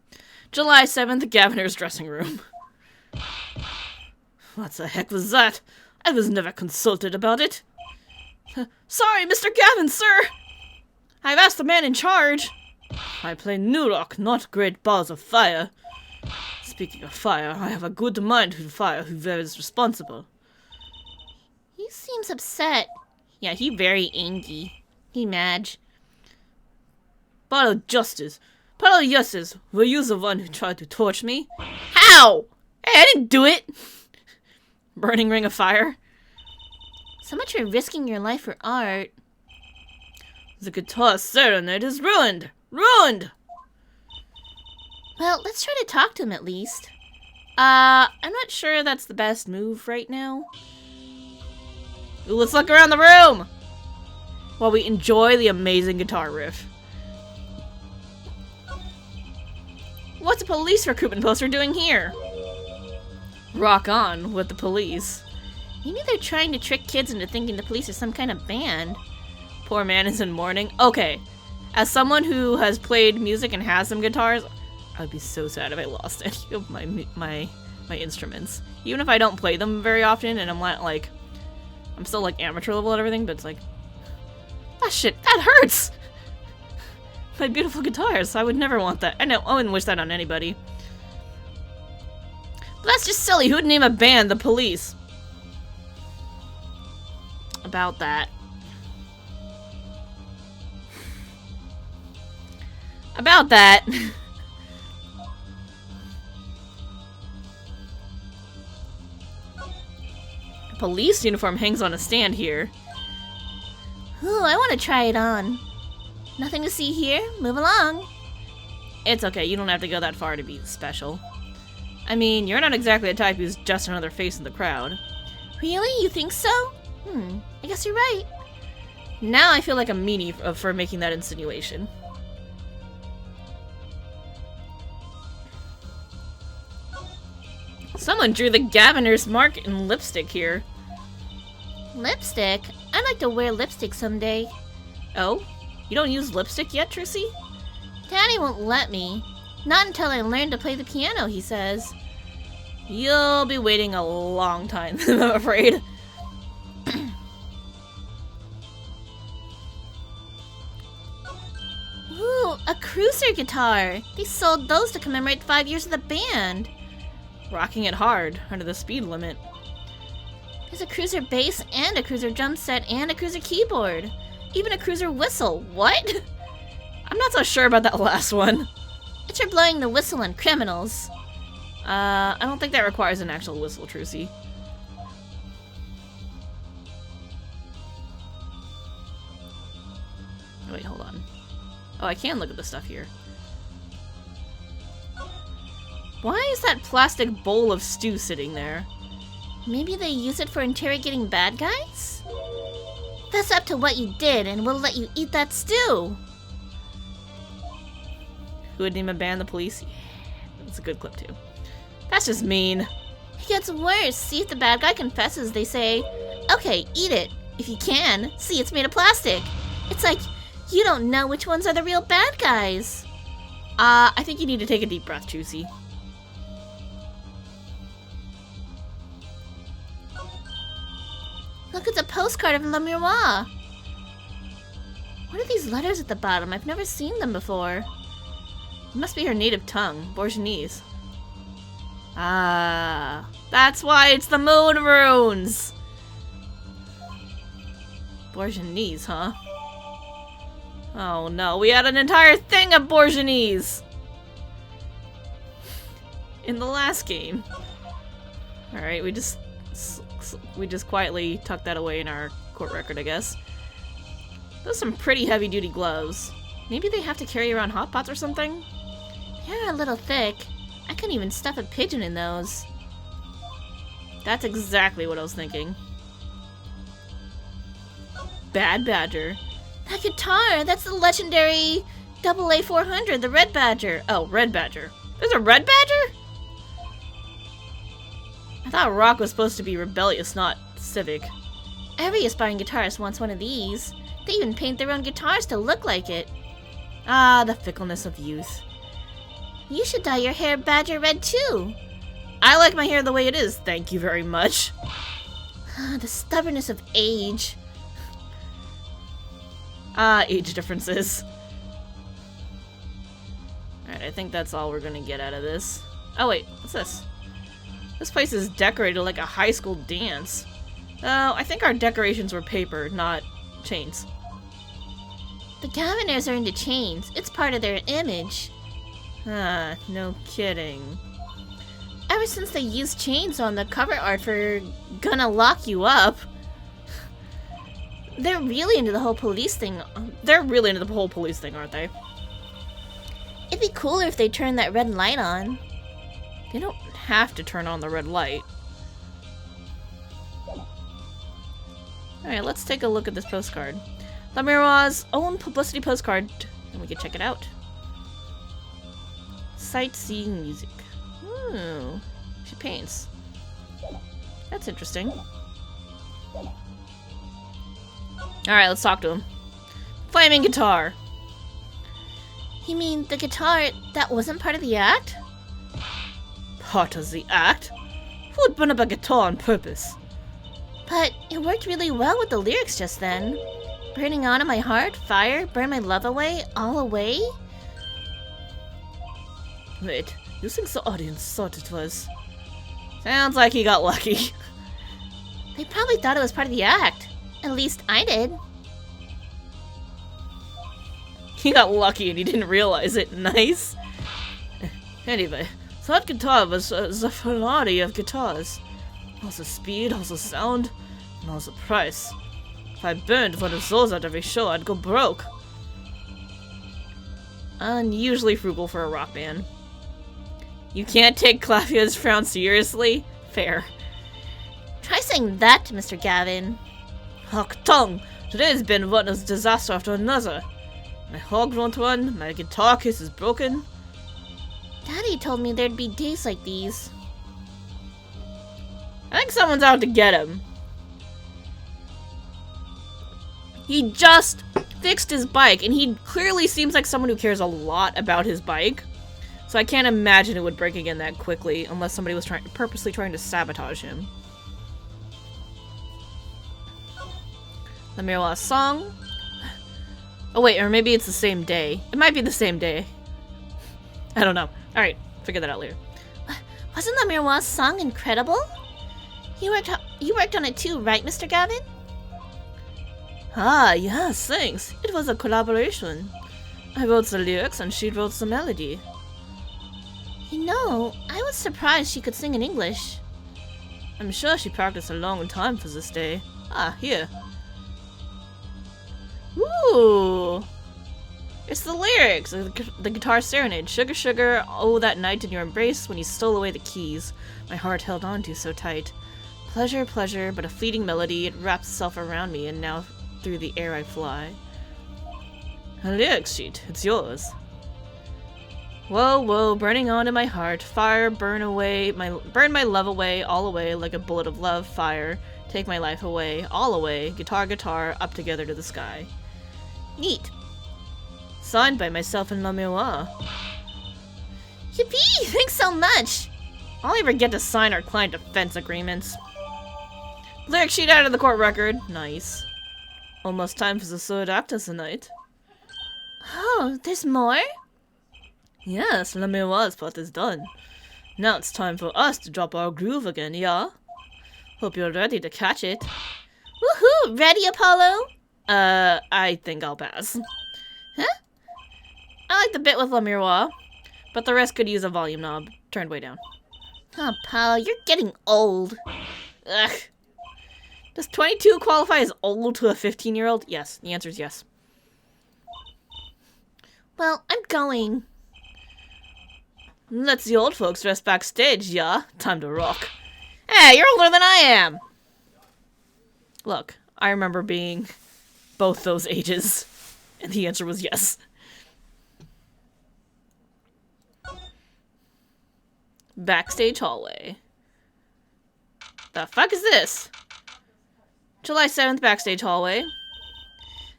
July 7th, Gaviner's dressing room. What the heck was that? I was never consulted about it. Sorry, Mr. Gavin, sir! I've asked the man in charge. I play new rock, not great balls of fire. Speaking of fire, I have a good mind to fire whoever is responsible. He seems upset. Yeah, he very angry. He mad. Part of justice. Part of justice. Were you the one who tried to torch me? How? Hey, I didn't do it! Burning ring of fire. So much for risking your life for art. The guitar serenade is ruined! Ruined! Well, let's try to talk to him at least. I'm not sure that's the best move right now. Ooh, let's look around the room! While we enjoy the amazing guitar riff. What's a police recruitment poster doing here? Rock on with the police. Maybe they're trying to trick kids into thinking the police are some kind of band. Poor man is in mourning. Okay, as someone who has played music and has some guitars, I'd be so sad if I lost any of my instruments. Even if I don't play them very often, and I'm not like, I'm still like amateur level and everything, but it's like, that shit, that hurts! My beautiful guitars, I would never want that. I know, I wouldn't wish that on anybody. But that's just silly, who'd name a band the police? About that. About that. Police uniform hangs on a stand here. Ooh, I want to try it on. Nothing to see here? Move along. It's okay, you don't have to go that far to be special. I mean, you're not exactly a type who's just another face in the crowd. Really? You think so? I guess you're right. Now I feel like a meanie for making that insinuation. Someone drew the Gaviner's mark in lipstick here. Lipstick? I'd like to wear lipstick someday. Oh? You don't use lipstick yet, Trissy? Daddy won't let me. Not until I learn to play the piano, he says. You'll be waiting a long time, I'm afraid. Ooh, a cruiser guitar! They sold those to commemorate 5 years of the band. Rocking it hard, under the speed limit. There's a cruiser bass and a cruiser drum set and a cruiser keyboard. Even a cruiser whistle. What? I'm not so sure about that last one. It's for blowing the whistle on criminals. I don't think that requires an actual whistle, Trucy. Oh, wait, hold on. Oh, I can look at the stuff here. Why is that plastic bowl of stew sitting there? Maybe they use it for interrogating bad guys? Fess up to what you did and we'll let you eat that stew. Who would name a band the police? Yeah, that's a good clip too. That's just mean. It gets worse. See if the bad guy confesses, they say, okay, eat it. If you can, see it's made of plastic. It's like, you don't know which ones are the real bad guys. I think you need to take a deep breath, Juicy. Look, it's a postcard of Le Miroir. What are these letters at the bottom? I've never seen them before. It must be her native tongue, Bourgeois. Ah, that's why it's the moon runes! Bourgeois, huh? Oh no, we had an entire thing of Bourgeois! In the last game. Alright, we just quietly tucked that away in our court record, I guess. Those are some pretty heavy-duty gloves. Maybe they have to carry around hot pots or something? They're a little thick. I couldn't even stuff a pigeon in those. That's exactly what I was thinking. Bad Badger. That guitar! That's the legendary AA 400, the Red Badger. Oh, Red Badger. There's a Red Badger? I thought rock was supposed to be rebellious, not civic. Every aspiring guitarist wants one of these. They even paint their own guitars to look like it. Ah, the fickleness of youth. You should dye your hair badger red too. I like my hair the way it is, thank you very much. The stubbornness of age. Ah, age differences. Alright, I think that's all we're gonna get out of this. Oh wait, what's this? This place is decorated like a high school dance. Oh, I think our decorations were paper, not chains. The Gaviners are into chains. It's part of their image. Ah, no kidding. Ever since they used chains on the cover art for Gonna Lock You Up. They're really into the whole police thing. They're really into the whole police thing, aren't they? It'd be cooler if they turned that red light on. They don't have to turn on the red light. Alright, let's take a look at this postcard. Le Miroir's own publicity postcard, and we can check it out. Sightseeing music. Ooh, she paints. That's interesting. Alright, let's talk to him. Flaming guitar. You mean the guitar that wasn't part of the act? Part of the act? Who would burn up a guitar on purpose? But it worked really well with the lyrics just then. Burning on in my heart, fire, burn my love away, all away? Wait, you think the audience thought it was? Sounds like he got lucky. They probably thought it was part of the act. At least I did. He got lucky and he didn't realize it. Nice. Anyway, so that guitar was the variety of guitars. Also speed, also sound, and also price. If I burned one of those at every show, I'd go broke. Unusually frugal for a rock band. You can't take Clavia's frown seriously? Fair. Try saying that to Mr. Gavin. Hawk tongue! Today's been one disaster after another. My hog won't run, my guitar case is broken. Daddy told me there'd be days like these. I think someone's out to get him. He just fixed his bike, and he clearly seems like someone who cares a lot about his bike. So I can't imagine it would break again that quickly, unless somebody was purposely trying to sabotage him. The Mirwa song. Oh wait, or maybe it's the same day. It might be the same day. I don't know. Alright, figure that out later. Wasn't the Mirwa song incredible? You worked on it too, right, Mr. Gavin? Ah, yes, thanks. It was a collaboration. I wrote the lyrics and she wrote the melody. You know, I was surprised she could sing in English. I'm sure she practiced a long time for this day. Ah, here. Ooh! It's the lyrics of the guitar serenade. Sugar, sugar, oh, that night in your embrace when you stole away the keys. My heart held on to so tight. Pleasure, pleasure, but a fleeting melody. It wraps itself around me, and now through the air I fly. A lyric sheet. It's yours. Whoa, whoa, burning on in my heart. Fire, burn my love away, all away, like a bullet of love. Fire, take my life away, all away. Guitar, guitar, up together to the sky. Neat. Signed by myself and La Miroir. Yippee! Thanks so much! All I ever get to sign are client defense agreements. Lyric sheet out of the court record. Nice. Almost time for the third act of the night. Oh, there's more? Yes, La Miroir's part is done. Now it's time for us to drop our groove again, yeah? Hope you're ready to catch it. Woohoo! Ready, Apollo? I think I'll pass. Huh? I like the bit with La Miroir, but the rest could use a volume knob turned way down. Oh, Apollo, you're getting old. Ugh. Does 22 qualify as old to a 15-year-old? Yes, the answer is yes. Well, I'm going. Let's the old folks rest backstage, yeah? Time to rock. Hey, you're older than I am! Look, I remember being both those ages, and the answer was yes. Backstage hallway. The fuck is this? July 7th, backstage hallway.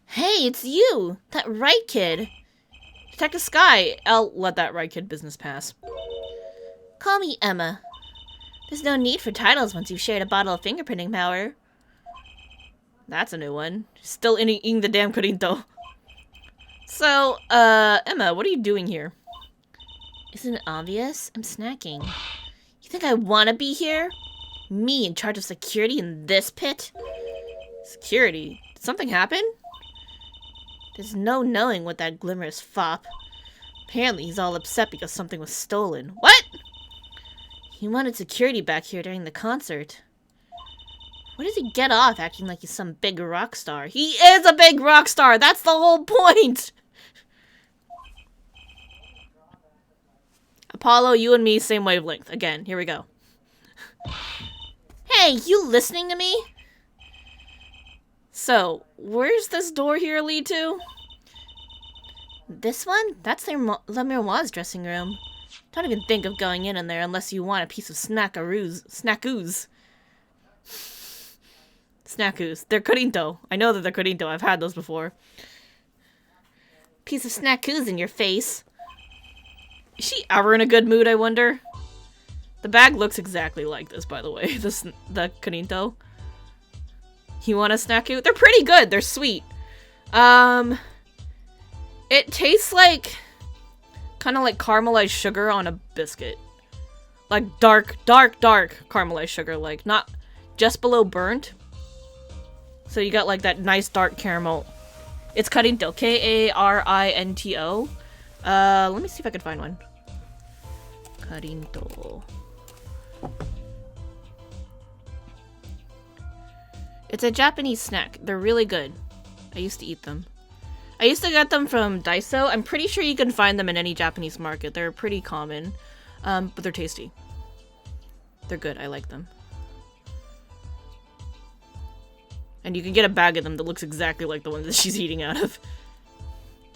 Hey, it's you! That right kid! Detective Sky! I'll let that right kid business pass. Call me Emma. There's no need for titles once you've shared a bottle of fingerprinting power. That's a new one. Still eating the damn Corinto. So, Emma, what are you doing here? Isn't it obvious? I'm snacking. You think I want to be here? Me in charge of security in this pit? Security? Did something happen? There's no knowing what that glimmerous fop. Apparently he's all upset because something was stolen. What? He wanted security back here during the concert. Where does he get off acting like he's some big rock star? He is a big rock star! That's the whole point! Apollo, you and me, same wavelength. Again, here we go. Hey, you listening to me? So, where's this door here lead to? This one? That's their La Miroir's dressing room. Don't even think of going in there unless you want a piece of snackaroos. Snackoos. They're Corinto. I know that they're Corinto. I've had those before. Piece of snackoos in your face. Is she ever in a good mood, I wonder? The bag looks exactly like this, by the way. The Corinto. You want a snackoo? They're pretty good. They're sweet. It tastes like... kind of like caramelized sugar on a biscuit. Like dark caramelized sugar. Like, not just below burnt. So you got like that nice dark caramel It's Karinto. Karinto. Let me see if I can find one. Karinto. It's a Japanese snack. They're really good. I used to eat them. I used to get them from Daiso. I'm pretty sure you can find them in any Japanese market. They're pretty common, but they're tasty. They're good. I like them. And you can get a bag of them that looks exactly like the one that she's eating out of.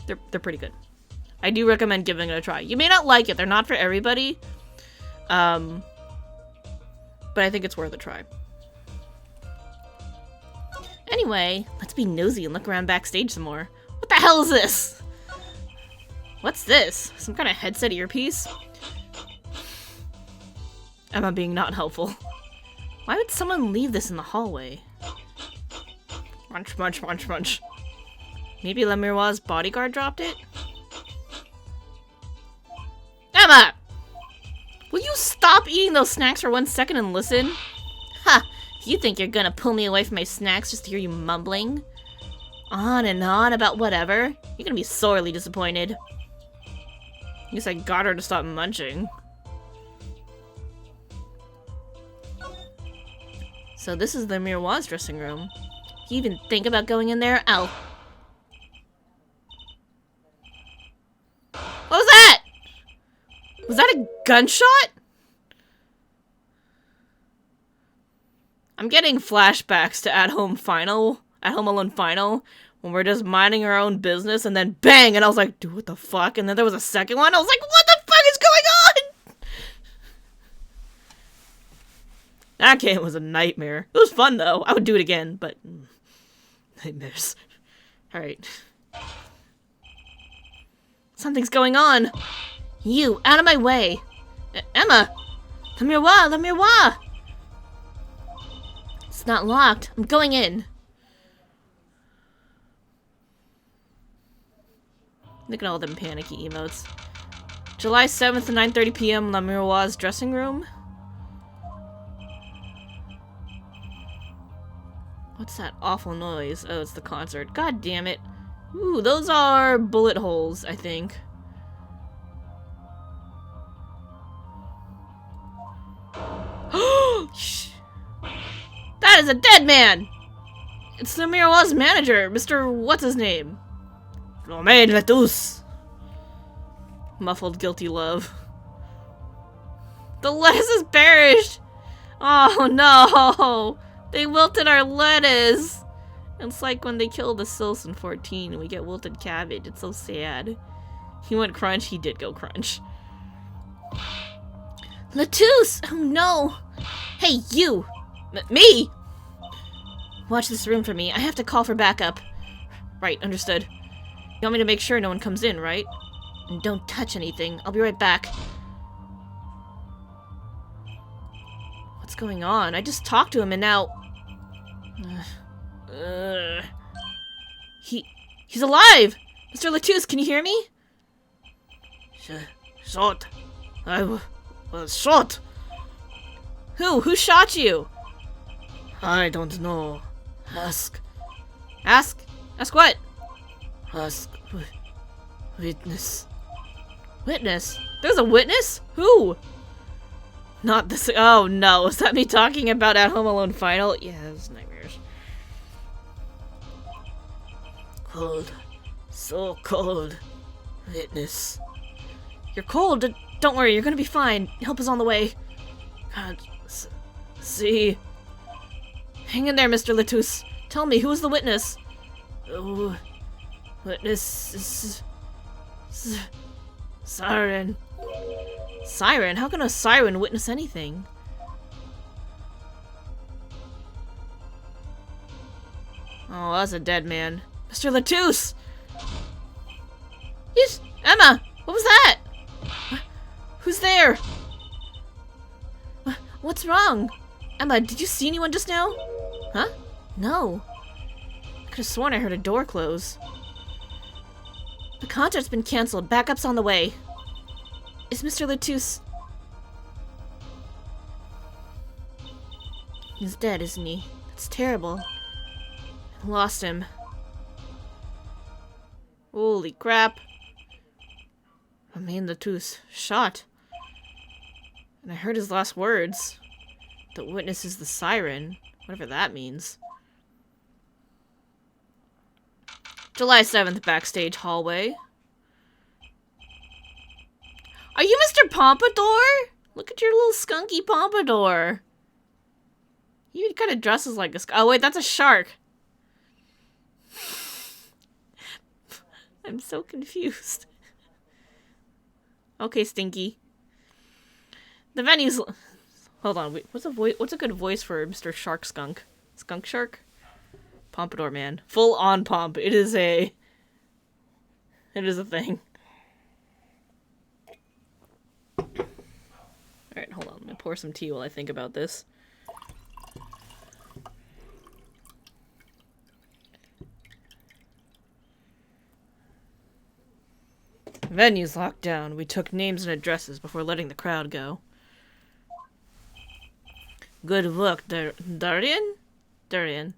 They're pretty good. I do recommend giving it a try. You may not like it. They're not for everybody. But I think it's worth a try. Anyway, let's be nosy and look around backstage some more. What the hell is this? What's this? Some kind of headset earpiece? Emma being not helpful. Why would someone leave this in the hallway? Munch, munch, munch, munch. Maybe Le Miroir's bodyguard dropped it? Emma! Will you stop eating those snacks for 1 second and listen? Ha! You think you're gonna pull me away from my snacks just to hear you mumbling? On and on about whatever? You're gonna be sorely disappointed. I guess I got her to stop munching. So this is the Miroir's dressing room. You even think about going in there? Ow. What was that? Was that a gunshot? I'm getting flashbacks to At Home Alone Final, when we're just minding our own business and then bang, and I was like, dude, what the fuck? And then there was a second one, I was like, what the fuck is going on? That game was a nightmare. It was fun though. I would do it again, but nightmares. Alright. Something's going on. You, out of my way. Emma! Le Miroir! It's not locked. I'm going in. Look at all them panicky emotes. July 7th, 9:30 p.m. Le Miroir's dressing room. What's that awful noise? Oh, it's the concert. God damn it. Ooh, those are bullet holes, I think. That is a dead man! It's the Miroir's manager, Mr. What's-his-name? Romain Lettuce. Muffled guilty love. The lettuce is perished! Oh no! They wilted our lettuce! It's like when they killed the Sils in 14 and we get wilted cabbage. It's so sad. He went crunch, he did go crunch. Lettuce! Oh no! Hey, you! Me? Watch this room for me. I have to call for backup. Right, understood. You want me to make sure no one comes in, right? And don't touch anything. I'll be right back. What's going on? I just talked to him and now... He's alive! Mr. Lettuce, can you hear me? Shot. I was shot. Who shot you? I don't know. Ask. Ask what? Ask witness. Witness? There's a witness? Who? Not this. Oh no, is that me talking about At Home Alone Final? Yeah, it's nightmares. Cold. So cold. Witness. You're cold. Don't worry, you're gonna be fine. Help is on the way. Can't see. Hang in there, Mr. Lettuce. Tell me, who is the witness? Oh, witness is... Siren. Siren? How can a siren witness anything? Oh, that's a dead man. Mr. Lettuce! Yes, Emma! What was that? Who's there? What's wrong? Emma, did you see anyone just now? Huh? No. I could have sworn I heard a door close. The concert's been cancelled. Backup's on the way. Is Mr. Lettuce... He's dead, isn't he? That's terrible. I lost him. Holy crap. I mean, the tooth shot. And I heard his last words. The witness is the siren. Whatever that means. July 7th, backstage hallway. Are you Mr. Pompadour? Look at your little skunky pompadour. He kind of dresses like a oh wait, that's a shark. I'm so confused. Okay, Stinky. The venue's... Hold on, wait, what's a good voice for Mr. Shark Skunk? Skunk Shark? Pompadour man. Full on pomp. It is a thing. Alright, hold on. I'm gonna pour some tea while I think about this. Venue's locked down. We took names and addresses before letting the crowd go. Good work, Darian? Darian.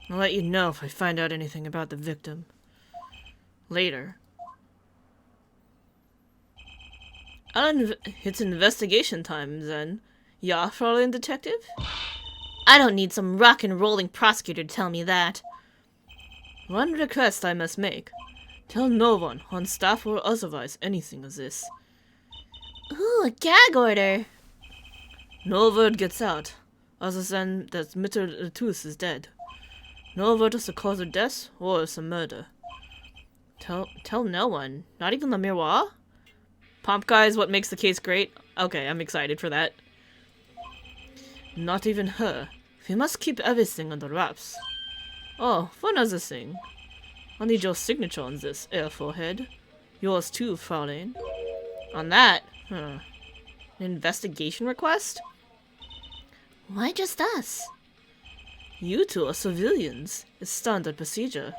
I'll let you know if I find out anything about the victim. Later. It's investigation time, then. Ja, Fräulein Detective? I don't need some rock and rolling prosecutor to tell me that. One request I must make. Tell no one, on staff or otherwise, anything of this. Ooh, a gag order. No word gets out, other than that Mr. Latus is dead. No word of the cause of death or some murder. Tell no one, not even the miroir? Pomp guy is what makes the case great? Okay, I'm excited for that. Not even her. We must keep everything under wraps. Oh, one other thing. I'll need your signature on this, forehead. Yours too, Fräulein. On that? An investigation request? Why just us? You two are civilians. It's standard procedure.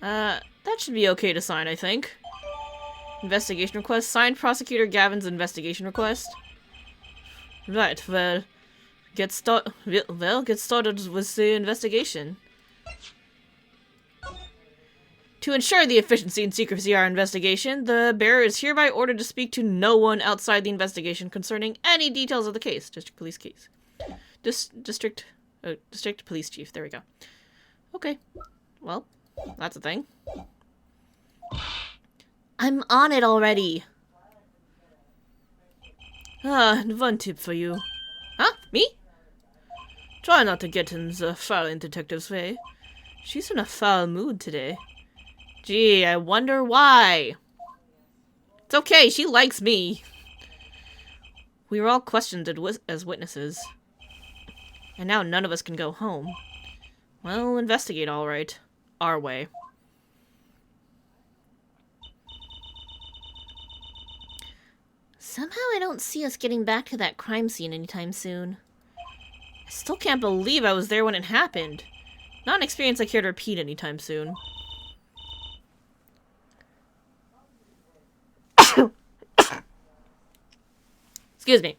That should be okay to sign, I think. Investigation request. Signed Prosecutor Gavin's investigation request. Right, well, get started with the investigation. To ensure the efficiency and secrecy of our investigation, the bearer is hereby ordered to speak to no one outside the investigation concerning any details of the case. District Police case. District Police Chief. There we go. Okay. Well, that's a thing. I'm on it already. And one tip for you. Huh? Me? Try not to get in the Fräulein Detective's way. She's in a foul mood today. Gee, I wonder why. It's okay, she likes me. We were all questioned as witnesses. And now none of us can go home. Well, we'll investigate all right. Our way. Somehow I don't see us getting back to that crime scene anytime soon. I still can't believe I was there when it happened. Not an experience I care to repeat anytime soon. Excuse me.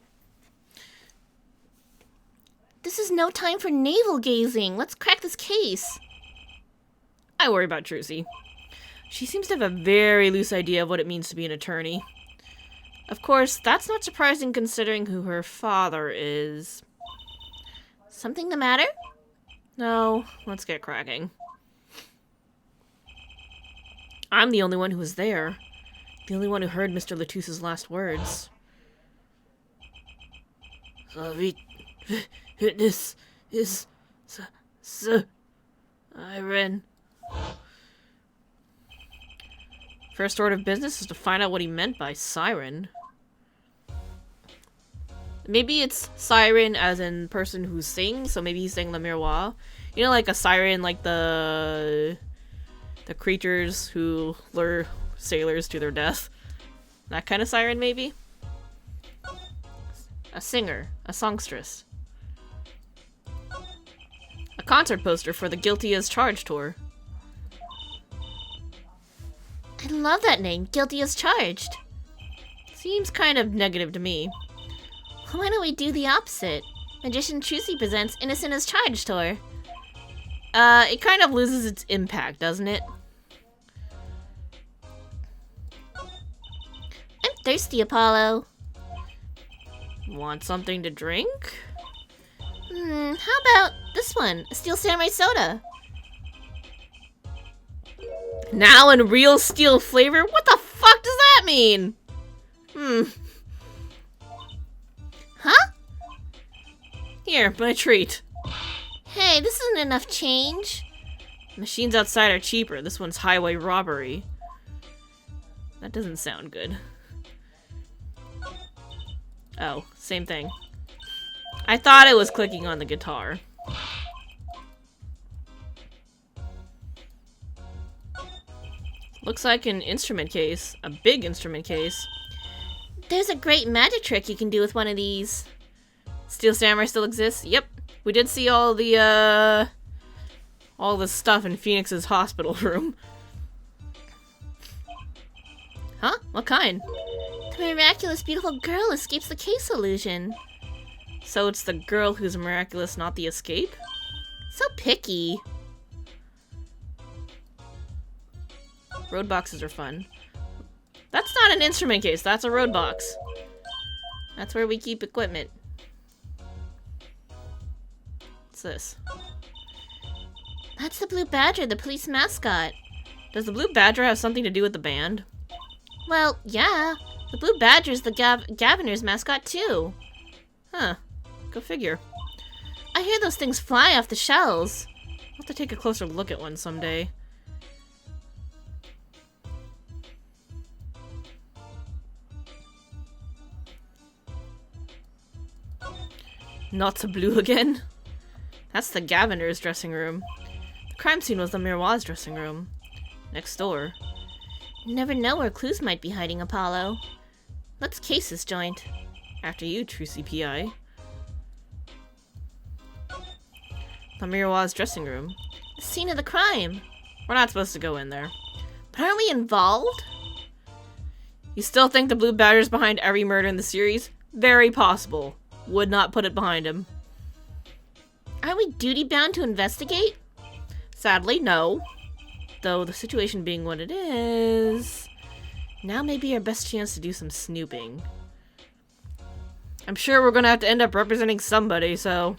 This is no time for navel gazing. Let's crack this case. I worry about Trucy. She seems to have a very loose idea of what it means to be an attorney. Of course, that's not surprising considering who her father is. Something the matter? No, let's get cracking. I'm the only one who was there. The only one who heard Mr. Latus's last words. This is Siren. First order of business is to find out what he meant by siren. Maybe it's siren as in person who sings, so maybe he's saying le miroir. You know, like a siren, like the creatures who lure sailors to their death. That kind of siren, maybe? A singer. A songstress. A concert poster for the Guilty as Charged tour. I love that name, Guilty as Charged. Seems kind of negative to me. Why don't we do the opposite? Magician Trucy presents Innocent as Charged tour. It kind of loses its impact, doesn't it? I'm thirsty, Apollo. Want something to drink? How about this one? A Steel Samurai soda. Now in real steel flavor? What the fuck does that mean? Huh? Here, my treat. Hey, this isn't enough change. Machines outside are cheaper. This one's highway robbery. That doesn't sound good. Oh, same thing. I thought it was clicking on the guitar. Looks like an instrument case. A big instrument case. There's a great magic trick you can do with one of these. Steel Samurai still exists? Yep. We did see all the stuff in Phoenix's hospital room. Huh? What kind? The miraculous beautiful girl escapes the case illusion. So it's the girl who's miraculous, not the escape? So picky. Road boxes are fun. That's not an instrument case, that's a road box. That's where we keep equipment. What's this? That's the Blue Badger, the police mascot. Does the Blue Badger have something to do with the band? Well, yeah. The Blue Badger's the Gaviner's mascot, too. Huh. Go figure. I hear those things fly off the shells. I'll have to take a closer look at one someday. Not so blue again. That's the Gaviner's dressing room. The crime scene was the Miroir's dressing room. Next door. Never know where clues might be hiding, Apollo. Let's case this joint. After you, true CPI. The Miroir's dressing room. The scene of the crime. We're not supposed to go in there. But aren't we involved? You still think the Blue Badger's behind every murder in the series? Very possible. Would not put it behind him. Aren't we duty-bound to investigate? Sadly, no. Though the situation being what it is, now may be our best chance to do some snooping. I'm sure we're gonna have to end up representing somebody, so...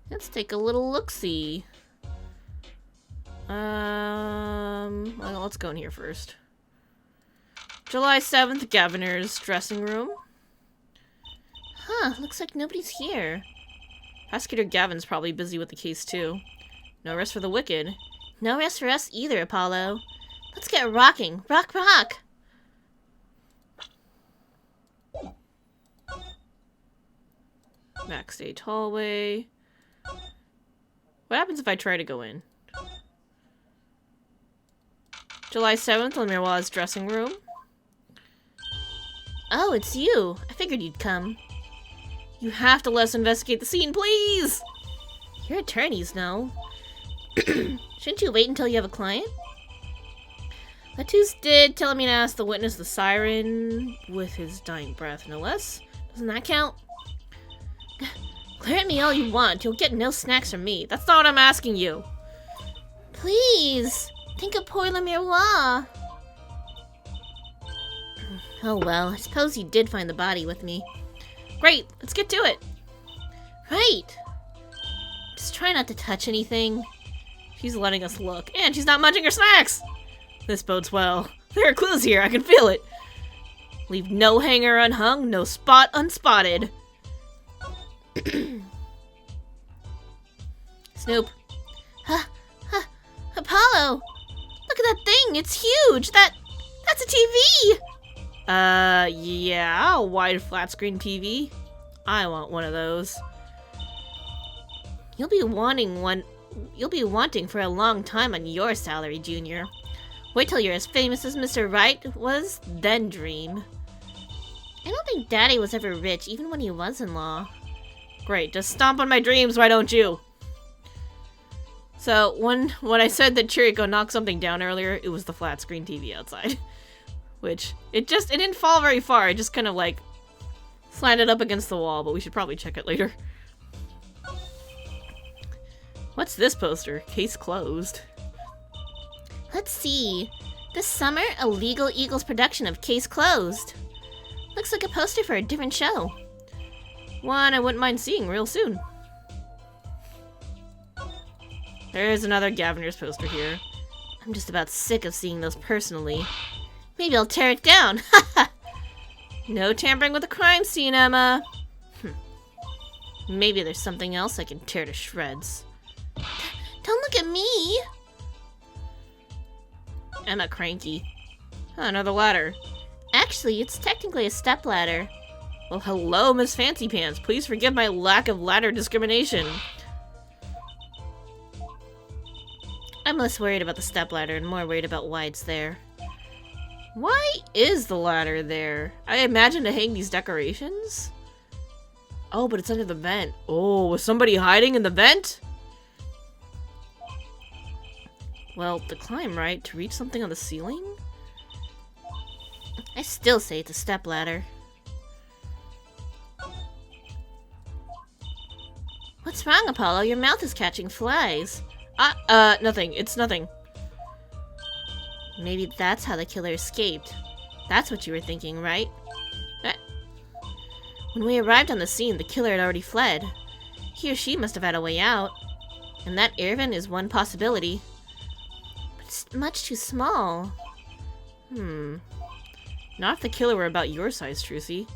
Let's take a little look-see. Well, let's go in here first. July 7th, Gaviner's dressing room. Huh, looks like nobody's here. Prosecutor Gavin's probably busy with the case, too. No rest for the wicked. No rest for us either, Apollo. Let's get rocking. Rock, rock! Backstage hallway. What happens if I try to go in? July 7th, Miroir's dressing room. Oh, it's you. I figured you'd come. You have to let us investigate the scene, please! Your attorneys know. Shouldn't you wait until you have a client? Latouche did tell me to ask the witness the siren with his dying breath, no less. Doesn't that count? Glare at me all you want. You'll get no snacks from me. That's not what I'm asking you. Please. Think of poor Le Miroir. Oh well, I suppose you did find the body with me. Great, let's get to it. Right. Just try not to touch anything. She's letting us look, and she's not munching her snacks. This bodes well. There are clues here, I can feel it. Leave no hanger unhung, no spot unspotted. Snoop. Apollo! Look at that thing, it's huge! That's a TV! Yeah, a wide flat screen TV. I want one of those. You'll be wanting for a long time on your salary, Junior. Wait till you're as famous as Mr. Wright was, then dream. I don't think Daddy was ever rich, even when he was in law. Great, just stomp on my dreams, why don't you? So, when I said that Chiriko knocked something down earlier, it was the flat screen TV outside. Which, it didn't fall very far, it just kind of like slanted up against the wall, but we should probably check it later. What's this poster? Case closed. Let's see. This summer, a Legal Eagles production of Case Closed. Looks like a poster for a different show. One I wouldn't mind seeing real soon. There's another Gaviner's poster here. I'm just about sick of seeing those personally. Maybe I'll tear it down. No tampering with the crime scene, Emma. Maybe there's something else I can tear to shreds. Don't look at me! Emma cranky. Another ladder. Actually, it's technically a stepladder. Well, hello, Miss Fancy Pants. Please forgive my lack of ladder discrimination. I'm less worried about the stepladder and more worried about why it's there. Why is the ladder there? I imagine to hang these decorations? Oh, but it's under the vent. Oh, was somebody hiding in the vent? Well, to climb, right? To reach something on the ceiling? I still say it's a stepladder. What's wrong, Apollo? Your mouth is catching flies. Nothing. It's nothing. Maybe that's how the killer escaped. That's what you were thinking, right? When we arrived on the scene, the killer had already fled. He or she must have had a way out. And that air vent is one possibility. But it's much too small. Not if the killer were about your size, Trucy.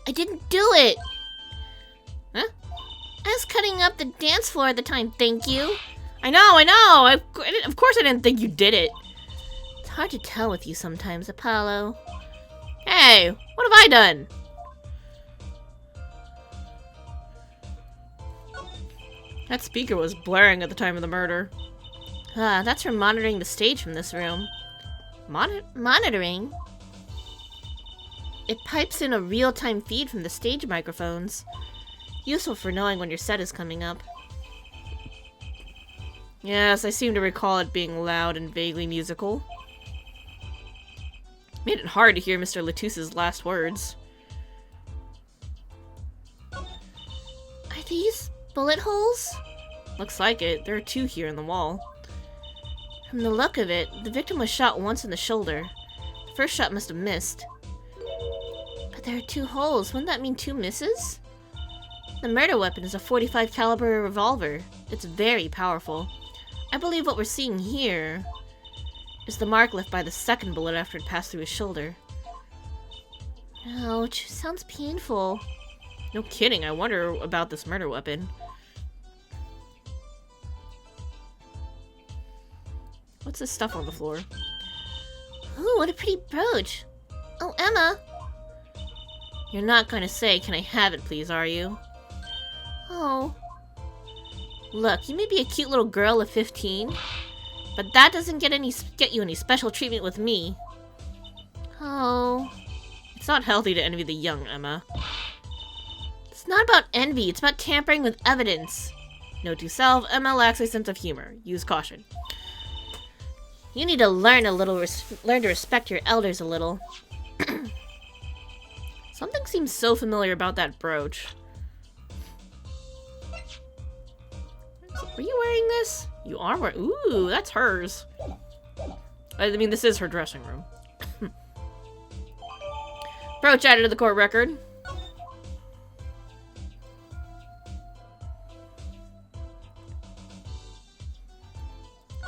I didn't do it! Huh? I was cutting up the dance floor at the time, thank you. I know! Of course I didn't think you did it. It's hard to tell with you sometimes, Apollo. Hey, what have I done? That speaker was blaring at the time of the murder. That's for monitoring the stage from this room. Monitoring? It pipes in a real-time feed from the stage microphones. Useful for knowing when your set is coming up. Yes, I seem to recall it being loud and vaguely musical. Made it hard to hear Mr. Latusse's last words. Are these bullet holes? Looks like it. There are two here in the wall. From the look of it, the victim was shot once in the shoulder. The first shot must have missed. But there are two holes. Wouldn't that mean two misses? The murder weapon is a .45 caliber revolver. It's very powerful. I believe what we're seeing here is the mark left by the second bullet after it passed through his shoulder. Ouch, sounds painful. No kidding, I wonder about this murder weapon. What's this stuff on the floor? Ooh, what a pretty brooch. Oh, Emma. You're not going to say, "Can I have it, please," are you? Oh. Look, you may be a cute little girl of 15, but that doesn't get you any special treatment with me. Oh. It's not healthy to envy the young, Emma. It's not about envy, it's about tampering with evidence. Note to self, Emma lacks a sense of humor. Use caution. You need to learn to respect your elders a little. Something seems so familiar about that brooch. Are you wearing this? You are wearing... Ooh, that's hers. I mean, this is her dressing room. Brooch added to the court record.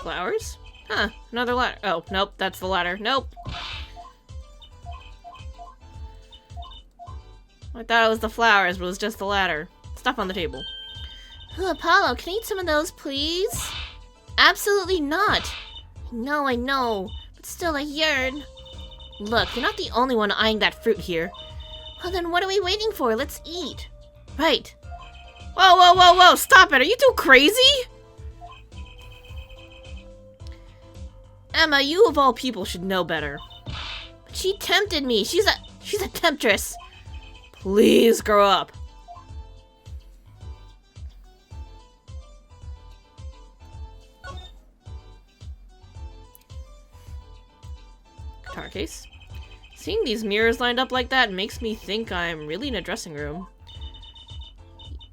Flowers? Huh, another ladder. Oh, nope, that's the ladder. Nope. I thought it was the flowers, but it was just the ladder. Stuff on the table. Ooh, Apollo, can I eat some of those, please? Absolutely not. I know, but still I yearn. Look, you're not the only one eyeing that fruit here. Well then, what are we waiting for? Let's eat. Right. Whoa, stop it! Are you too crazy? Emma, you of all people should know better. But she tempted me. She's a temptress. Please grow up. Guitar case. Seeing these mirrors lined up like that makes me think I'm really in a dressing room.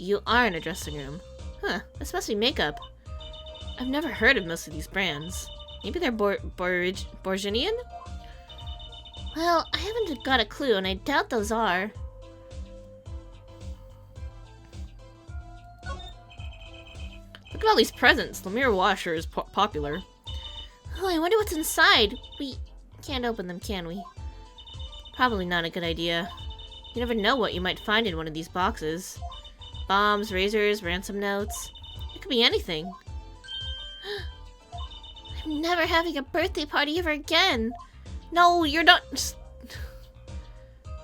You are in a dressing room. Huh, this must be makeup. I've never heard of most of these brands. Maybe they're Borginian? Well, I haven't got a clue, and I doubt those are. Look at all these presents. The mirror washer is popular. Oh, I wonder what's inside. We can't open them, can we? Probably not a good idea. You never know what you might find in one of these boxes. Bombs, razors, ransom notes. It could be anything. I'm never having a birthday party ever again. No, you're not.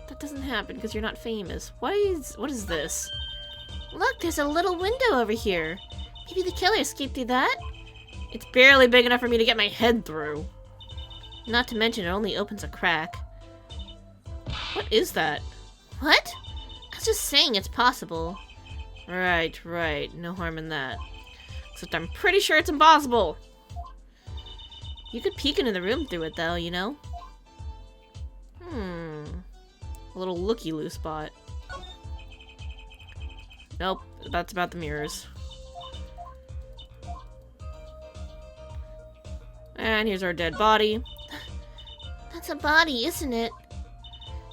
That doesn't happen because you're not famous. What is this? Look, there's a little window over here. Maybe the killer escaped through that? It's barely big enough for me to get my head through. Not to mention it only opens a crack. What is that? What? I was just saying it's possible. Right. No harm in that. Except I'm pretty sure it's impossible. You could peek into the room through it though, you know? A little looky-loo spot. Nope, that's about the mirrors. And here's our dead body. That's a body, isn't it?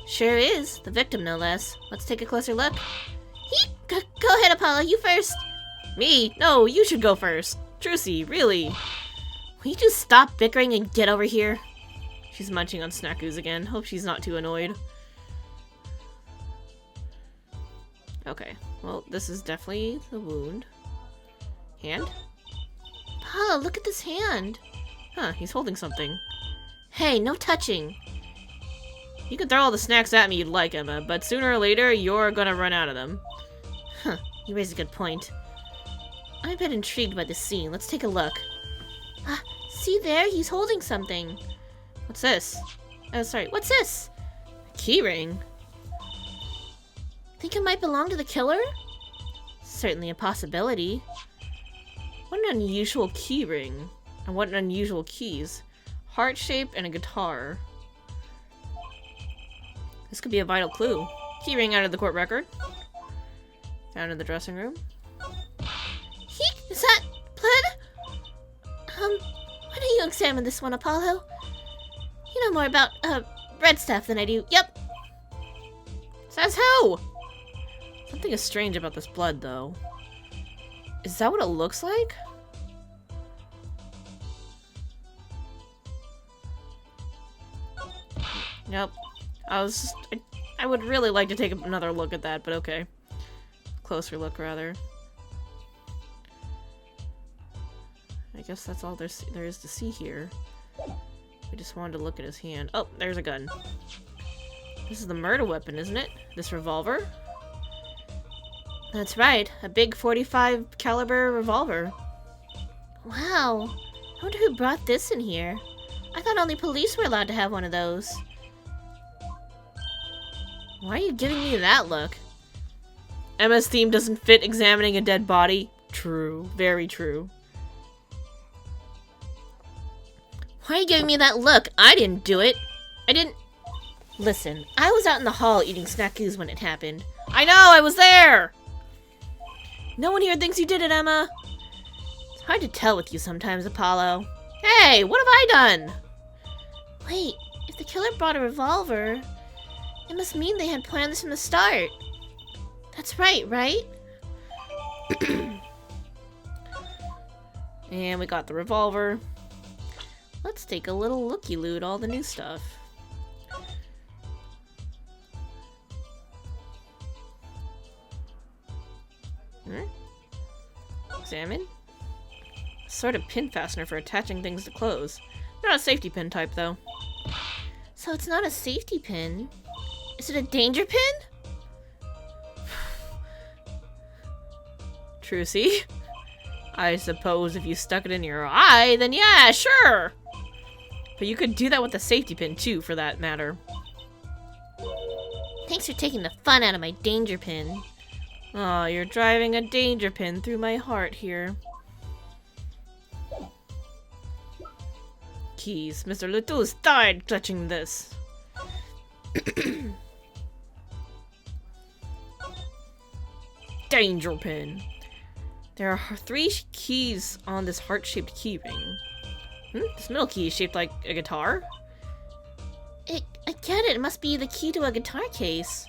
Sure is. The victim, no less. Let's take a closer look. Go ahead, Apollo. You first. Me? No, you should go first. Trucy, really? Will you just stop bickering and get over here? She's munching on snackoos again. Hope she's not too annoyed. Okay, well, this is definitely the wound. Hand? Apollo, look at this hand. Huh, he's holding something. Hey, no touching. You can throw all the snacks at me you'd like, Emma, but sooner or later, you're gonna run out of them. Huh, you raise a good point. I'm a bit intrigued by this scene. Let's take a look. Ah, see there? He's holding something. What's this? Oh, sorry. What's this? A keyring. Think it might belong to the killer? Certainly a possibility. What an unusual keyring. And what an unusual keys. Heart shape and a guitar. This could be a vital clue. Keyring out of the court record. Found in the dressing room. Heek! Is that blood? Why don't you examine this one, Apollo? You know more about, red stuff than I do. Yep. Says who? Something is strange about this blood, though. Is that what it looks like? Nope. I would really like to take another look at that, but okay. Closer look, rather. I guess that's all there is to see here. I just wanted to look at his hand. Oh, there's a gun. This is the murder weapon, isn't it? This revolver? That's right, a big 45 caliber revolver. Wow. I wonder who brought this in here. I thought only police were allowed to have one of those. Why are you giving me that look? Emma's theme doesn't fit examining a dead body. True. Very true. Why are you giving me that look? I didn't do it. I didn't... Listen, I was out in the hall eating snackoos when it happened. I know, I was there! No one here thinks you did it, Emma. It's hard to tell with you sometimes, Apollo. Hey, what have I done? Wait, if the killer brought a revolver, it must mean they had planned this from the start. That's right? And we got the revolver. Let's take a little looky-loo at all the new stuff. Examine. Sort of pin fastener for attaching things to clothes. Not a safety pin type, though. So it's not a safety pin. Is it a danger pin? Trucy? I suppose if you stuck it in your eye, then yeah, sure! But you could do that with a safety pin, too, for that matter. Thanks for taking the fun out of my danger pin. Oh, you're driving a danger pin through my heart here. Keys. Mr. Noodles died clutching this. danger pin. There are 3 keys on this heart-shaped key ring. This middle key is shaped like a guitar? I get it. It must be the key to a guitar case.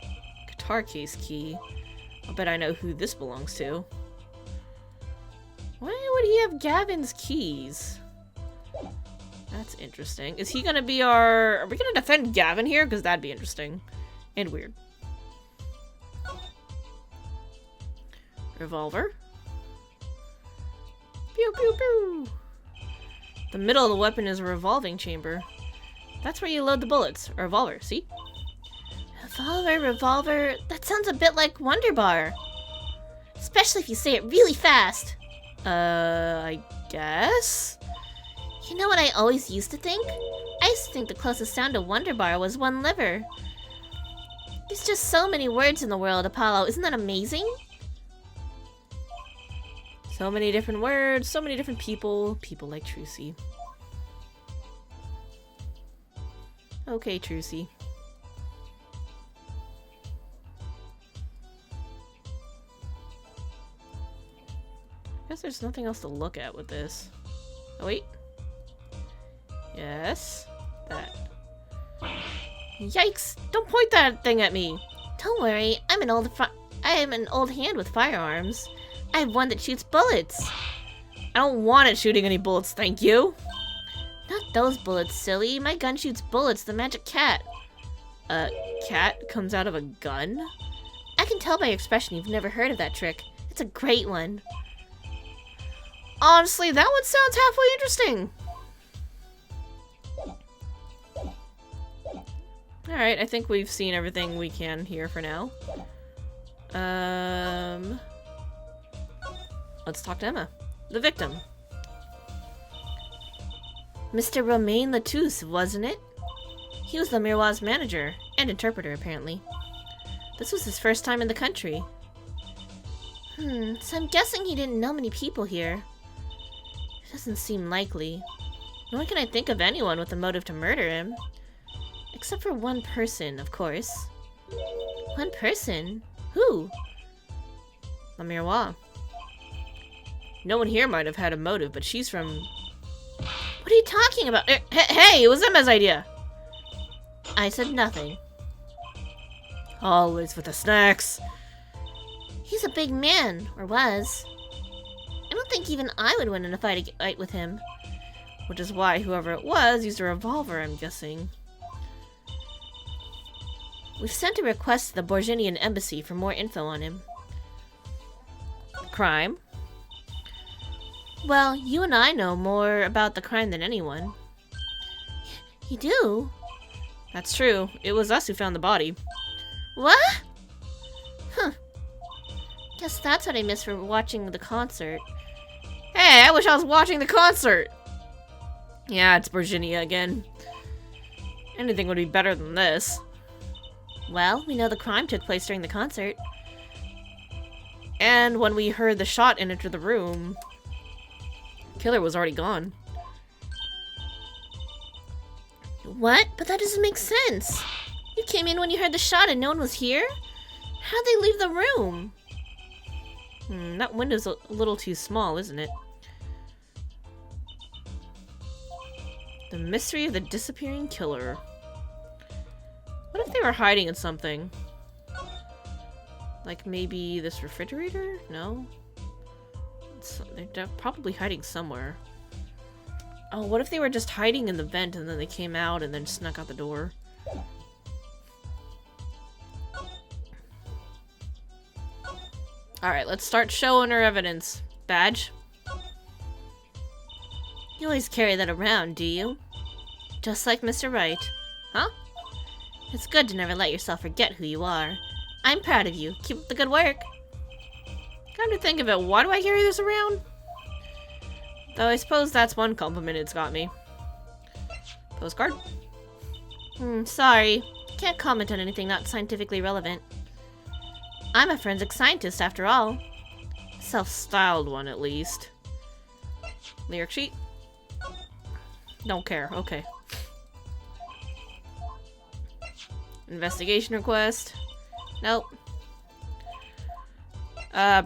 Guitar case key. I'll bet I know who this belongs to. Why would he have Gavin's keys? That's interesting. Is he gonna be our... Are we gonna defend Gavin here? Because that'd be interesting. And weird. Revolver. Pew pew pew! The middle of the weapon is a revolving chamber. That's where you load the bullets. A revolver, see? Revolver. That sounds a bit like Wonder Bar. Especially if you say it really fast. I guess? You know what I always used to think? I used to think the closest sound to Wonder Bar was one liver. There's just so many words in the world, Apollo. Isn't that amazing? So many different words, so many different people. People like Trucy. Okay, Trucy. I guess there's nothing else to look at with this. Oh, wait. Yes. That. Yikes! Don't point that thing at me! Don't worry, I am an old hand with firearms. I have one that shoots bullets. I don't want it shooting any bullets, thank you! Not those bullets, silly. My gun shoots bullets, the magic cat. A cat comes out of a gun? I can tell by your expression you've never heard of that trick. It's a great one. Honestly, that one sounds halfway interesting. Alright, I think we've seen everything we can here for now. Let's talk to Emma, the victim. Mr. Romain Latouche, wasn't it? He was the Miroir's manager and interpreter, apparently. This was his first time in the country. So I'm guessing he didn't know many people here. It doesn't seem likely. Nor can I think of anyone with a motive to murder him. Except for one person, of course. One person? Who? La Miroir. No one here might have had a motive, but she's from... What are you talking about? Hey, it was Emma's idea! I said nothing. Always with the snacks. He's a big man, or was. I don't think even I would win in a fight with him. Which is why whoever it was used a revolver, I'm guessing. We've sent a request to the Borginian embassy for more info on him. Crime? Well, you and I know more about the crime than anyone. You do? That's true. It was us who found the body. What? Huh. Guess that's what I missed from watching the concert. Hey, I wish I was watching the concert! Yeah, it's Virginia again. Anything would be better than this. Well, we know the crime took place during the concert. And when we heard the shot and enter the room, the killer was already gone. What? But that doesn't make sense. You came in when you heard the shot and no one was here? How'd they leave the room? That window's a little too small, isn't it? The mystery of the disappearing killer. What if they were hiding in something? Like maybe this refrigerator? No? They're probably hiding somewhere. Oh, what if they were just hiding in the vent and then they came out and then snuck out the door? Alright, let's start showing her evidence. Badge? You always carry that around, do you? Just like Mr. Wright. Huh? It's good to never let yourself forget who you are. I'm proud of you. Keep up the good work. Come to think of it, why do I carry this around? Though I suppose that's one compliment it's got me. Postcard? Sorry. Can't comment on anything not scientifically relevant. I'm a forensic scientist, after all. Self-styled one, at least. Lyric sheet? Don't care, okay. Investigation request? Nope.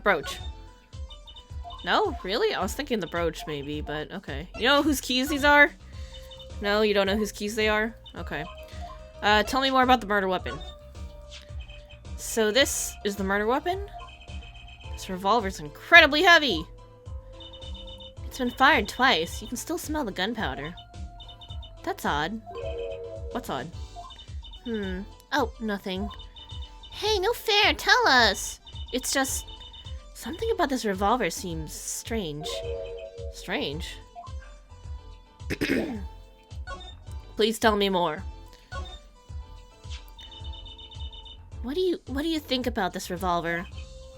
Brooch. No? Really? I was thinking the brooch, maybe, but okay. You know whose keys these are? No, you don't know whose keys they are? Okay. Tell me more about the murder weapon. So this is the murder weapon? This revolver's incredibly heavy! It's been fired twice. You can still smell the gunpowder. That's odd. What's odd? Oh, nothing. Hey, no fair, tell us! It's just... something about this revolver seems strange. Strange? Please tell me more. What do you think about this revolver?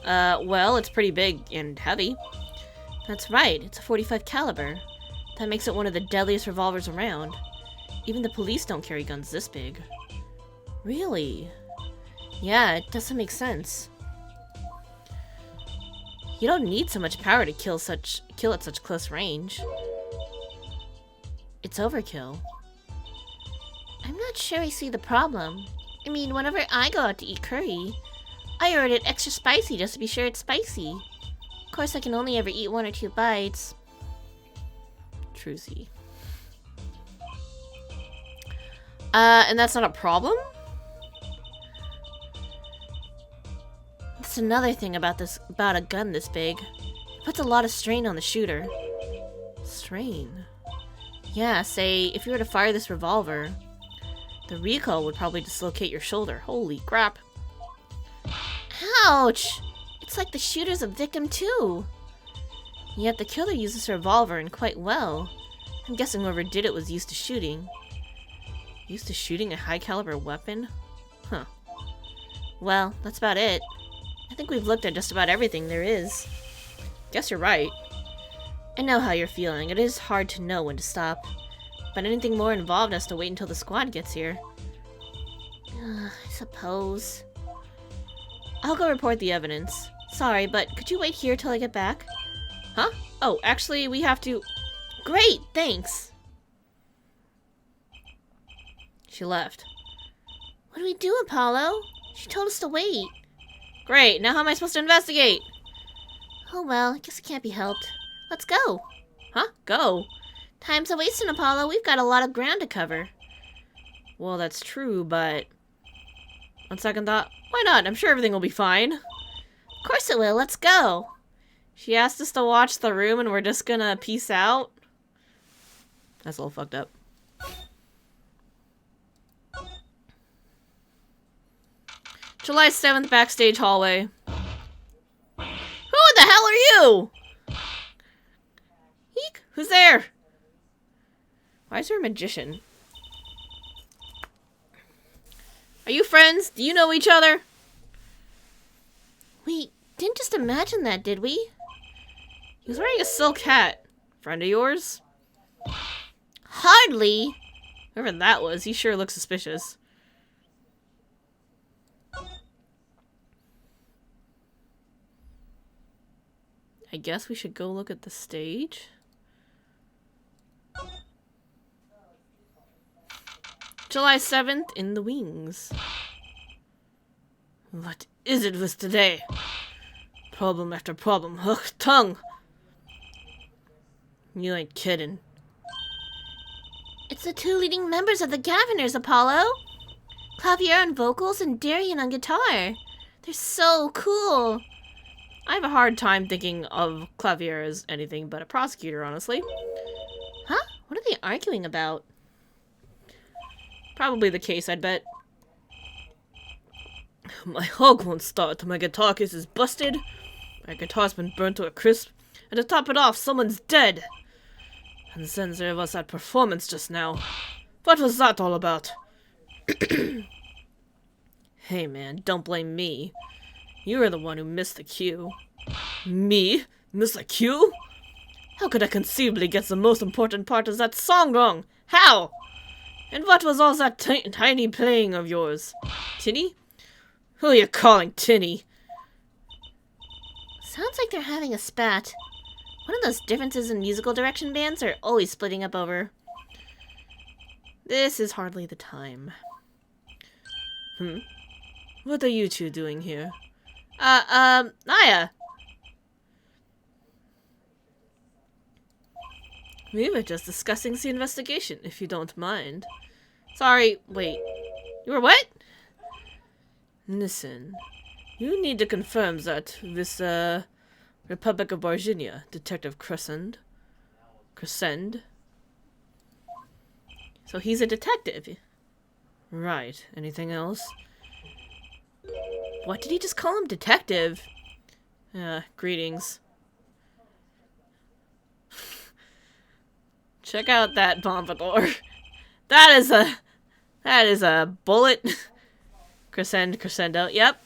Well, it's pretty big and heavy. That's right, it's a .45 caliber. That makes it one of the deadliest revolvers around. Even the police don't carry guns this big. Really? Yeah, it doesn't make sense. You don't need so much power to kill at such close range. It's overkill. I'm not sure I see the problem. I mean, whenever I go out to eat curry, I order it extra spicy just to be sure it's spicy. Of course, I can only ever eat 1 or 2 bites. Trucy. And that's not a problem? That's another thing about a gun this big. It puts a lot of strain on the shooter. Strain? Yeah, say, if you were to fire this revolver, the recoil would probably dislocate your shoulder. Holy crap. Ouch! It's like the shooter's a victim too. Yet the killer used this revolver and quite well. I'm guessing whoever did it was used to shooting. Used to shooting a high caliber weapon? Huh. Well, that's about it. I think we've looked at just about everything there is. Guess you're right. I know how you're feeling. It is hard to know when to stop. But anything more involved has to wait until the squad gets here. I suppose. I'll go report the evidence. Sorry, but could you wait here till I get back? Huh? Oh, actually, we have to... Great, thanks! She left. What do we do, Apollo? She told us to wait. Great, now how am I supposed to investigate? Oh well, I guess it can't be helped. Let's go. Huh? Go? Time's a-wasting, Apollo. We've got a lot of ground to cover. Well, that's true, but... on second thought, why not? I'm sure everything will be fine. Of course it will. Let's go. She asked us to watch the room and we're just gonna peace out? That's a little fucked up. July 7th, backstage hallway. Who the hell are you? Eek, who's there? Why is there a magician? Are you friends? Do you know each other? We didn't just imagine that, did we? He was wearing a silk hat. Friend of yours? Hardly. Whoever that was, he sure looks suspicious. I guess we should go look at the stage. July 7th, in the wings. What is it with today? Problem after problem. Ugh, tongue! You ain't kidding. It's the 2 leading members of the Gaviners, Apollo. Clavier on vocals and Darian on guitar. They're so cool. I have a hard time thinking of Clavier as anything but a prosecutor, honestly. Huh? What are they arguing about? Probably the case, I'd bet. My hog won't start. My guitar case is busted. My guitar's been burnt to a crisp. And to top it off, someone's dead. And then there was that performance just now. What was that all about? Hey man, don't blame me. You were the one who missed the cue. Me? Miss a cue? How could I conceivably get the most important part of that song wrong? How? And what was all that tiny playing of yours? Tinny? Who are you calling Tinny? Sounds like they're having a spat. One of those differences in musical direction bands are always splitting up over. This is hardly the time. What are you two doing here? Naya! We were just discussing the investigation, if you don't mind. Sorry, wait. You were what? Listen, you need to confirm that this, Republic of Virginia, Detective Crescent. So he's a detective. Right. Anything else? What did he just call him? Detective? Greetings. Check out that pompadour. That is a bullet. Crescendo. Yep.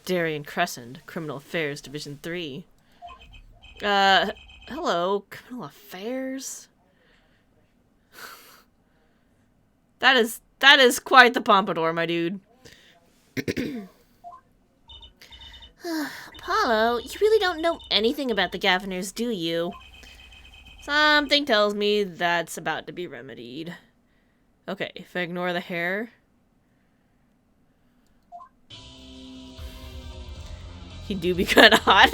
Darien Crescent, Criminal Affairs, Division 3. Hello, Criminal Affairs? That is quite the pompadour, my dude. Apollo, you really don't know anything about the Governors, do you? Something tells me that's about to be remedied. Okay, if I ignore the hair... He do be kinda hot.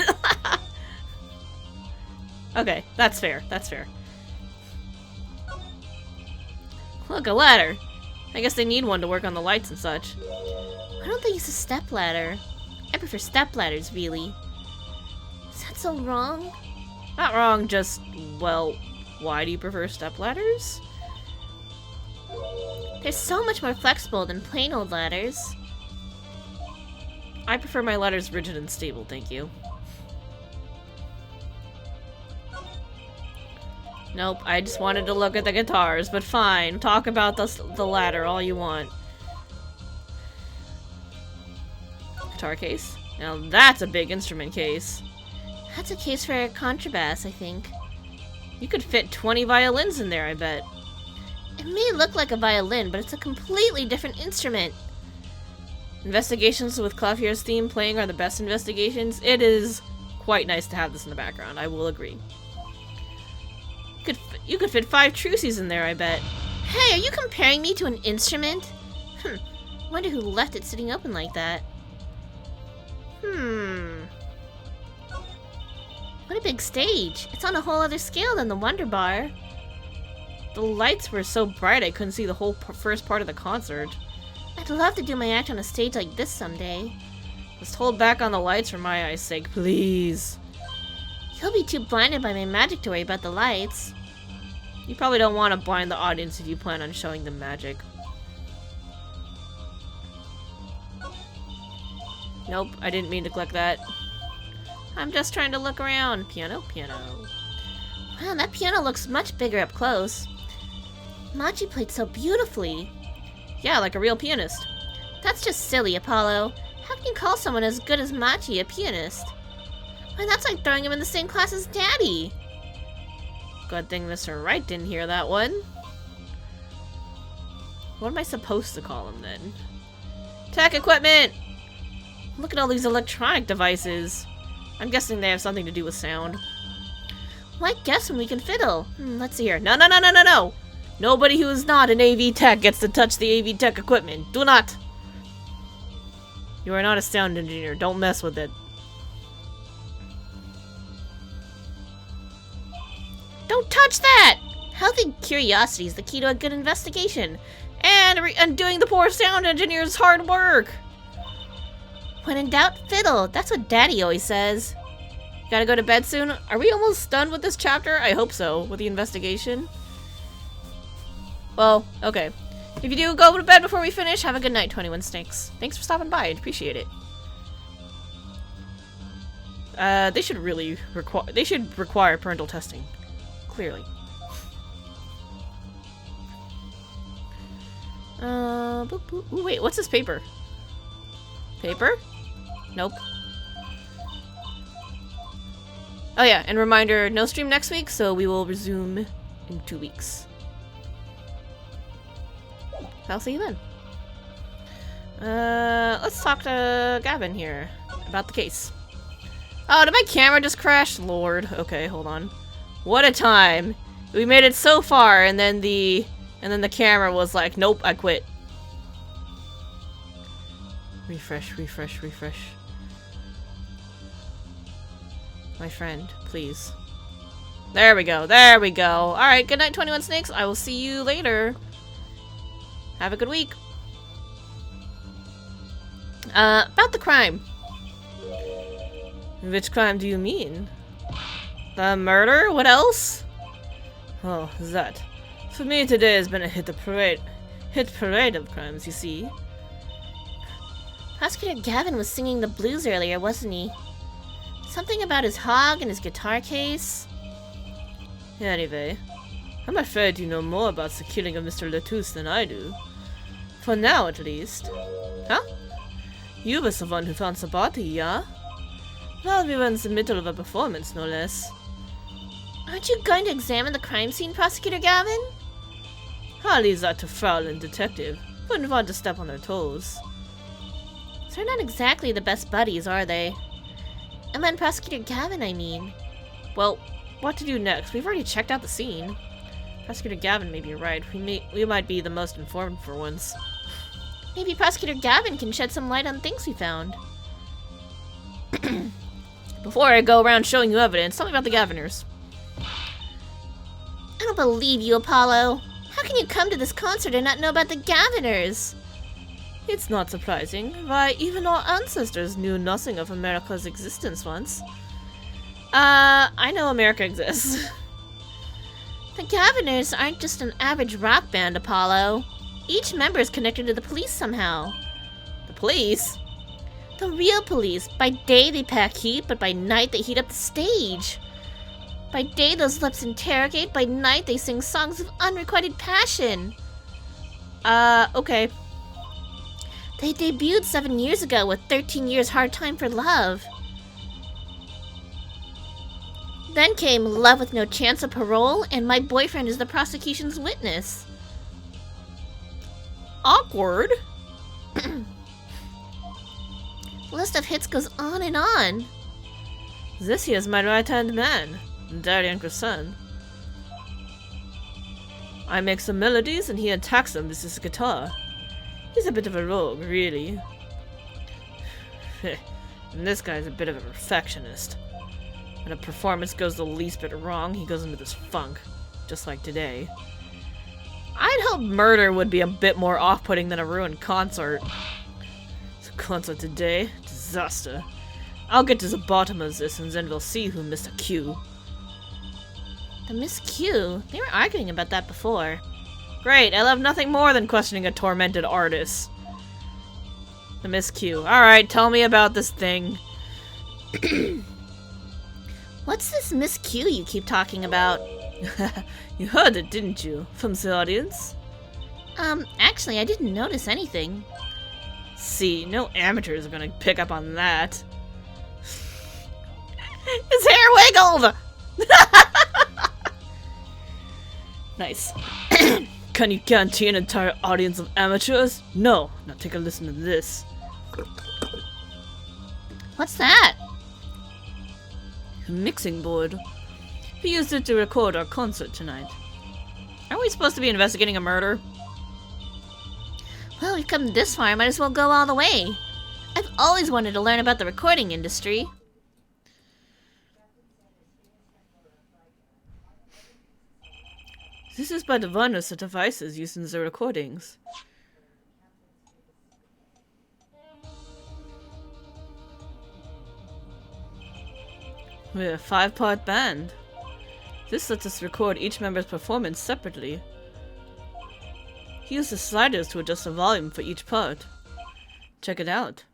Okay, that's fair. That's fair. Look, a ladder. I guess they need one to work on the lights and such. Why don't they use a stepladder? I prefer stepladders, really. Is that so wrong? Not wrong, just, well, why do you prefer stepladders? They're so much more flexible than plain old ladders. I prefer my ladders rigid and stable, thank you. Nope, I just wanted to look at the guitars, but fine. Talk about the ladder all you want. Guitar case. Now that's a big instrument case. That's a case for a contrabass, I think. You could fit 20 violins in there, I bet. It may look like a violin, but it's a completely different instrument. Investigations with Claffier's theme playing are the best investigations. It is quite nice to have this in the background, I will agree. You could fit 5 truces in there, I bet. Hey, are you comparing me to an instrument? Wonder who left it sitting open like that. What a big stage. It's on a whole other scale than the Wonder Bar. The lights were so bright I couldn't see the whole first part of the concert. I'd love to do my act on a stage like this someday. Just hold back on the lights for my eyes' sake, please. You'll be too blinded by my magic to worry about the lights. You probably don't want to blind the audience if you plan on showing them magic. Nope, I didn't mean to click that. I'm just trying to look around. Piano, piano. Wow, that piano looks much bigger up close. Machi played so beautifully. Yeah, like a real pianist. That's just silly, Apollo. How can you call someone as good as Machi a pianist? Why, that's like throwing him in the same class as Daddy. Good thing Mr. Wright didn't hear that one. What am I supposed to call him then? Tech equipment! Look at all these electronic devices. I'm guessing they have something to do with sound. Why guess when we can fiddle? Let's see here. No! Nobody who is not an AV tech gets to touch the AV tech equipment. Do not! You are not a sound engineer. Don't mess with it. Don't touch that! Healthy curiosity is the key to a good investigation. And undoing the poor sound engineer's hard work! When in doubt, fiddle. That's what Daddy always says. Gotta go to bed soon? Are we almost done with this chapter? I hope so, with the investigation. Well, okay. If you do go to bed before we finish, have a good night, 21 Snakes. Thanks for stopping by, I appreciate it. They should require parental testing. Clearly. Boop, boop. Ooh, wait, what's this paper? Paper? Nope. Oh yeah, and reminder, no stream next week, so we will resume in 2 weeks. I'll see you then. Let's talk to Gavin here about the case. Oh, did my camera just crash? Lord. Okay, hold on. What a time. We made it so far, and then the camera was like, nope, I quit. Refresh. My friend, please. There we go. There we go. Alright, good night, 21 Snakes. I will see you later. Have a good week. About the crime. Which crime do you mean? The murder? What else? Oh, that. For me, today has been a hit parade of crimes, you see. Prosecutor Gavin was singing the blues earlier, wasn't he? Something about his hog and his guitar case. Anyway, I'm afraid you know more about the killing of Mr. Lettuce than I do. For now, at least. Huh? You was the one who found the body, yeah? Well, we were in the middle of a performance, no less. Aren't you going to examine the crime scene, Prosecutor Gavin? I'll leave that to Frau and Detective. Wouldn't want to step on their toes. They're not exactly the best buddies, are they? I meant Prosecutor Gavin, I mean. Well, what to do next? We've already checked out the scene. Prosecutor Gavin may be right. We might be the most informed for once. Maybe Prosecutor Gavin can shed some light on things we found. Before I go around showing you evidence, tell me about the Gaviners. I don't believe you, Apollo. How can you come to this concert and not know about the Gaviners? It's not surprising. Why, even our ancestors knew nothing of America's existence once. I know America exists. The Gaviners aren't just an average rock band, Apollo. Each member is connected to the police somehow. The police? The real police. By day they pack heat, but by night they heat up the stage. By day those lips interrogate, by night they sing songs of unrequited passion. Okay. They debuted 7 years ago with 13 Years Hard Time for Love. Then came Love with No Chance of Parole and My Boyfriend is the Prosecution's Witness. Awkward. The list of hits goes on and on. This here's my right-hand man, Darian Son. I make some melodies and he attacks them with his guitar. He's a bit of a rogue, really. And this guy's a bit of a perfectionist. When a performance goes the least bit wrong, he goes into this funk. Just like today. I'd hope murder would be a bit more off-putting than a ruined concert. It's a concert today. Disaster. I'll get to the bottom of this and then we'll see who missed a cue. The Miss Q? They were arguing about that before. Great, I love nothing more than questioning a tormented artist. The Miss Q. Alright, tell me about this thing. What's this Miss Q you keep talking about? You heard it, didn't you? From the audience? Actually, I didn't notice anything. See, no amateurs are gonna pick up on that. His hair wiggled! Nice. Can you guarantee an entire audience of amateurs? No. Now take a listen to this. What's that? A mixing board. We used it to record our concert tonight. Aren't we supposed to be investigating a murder? Well, we've come this far, might as well go all the way. I've always wanted to learn about the recording industry. This is by the wireless devices used in the recordings. We're a 5-part band. This lets us record each member's performance separately. Use the sliders to adjust the volume for each part. Check it out.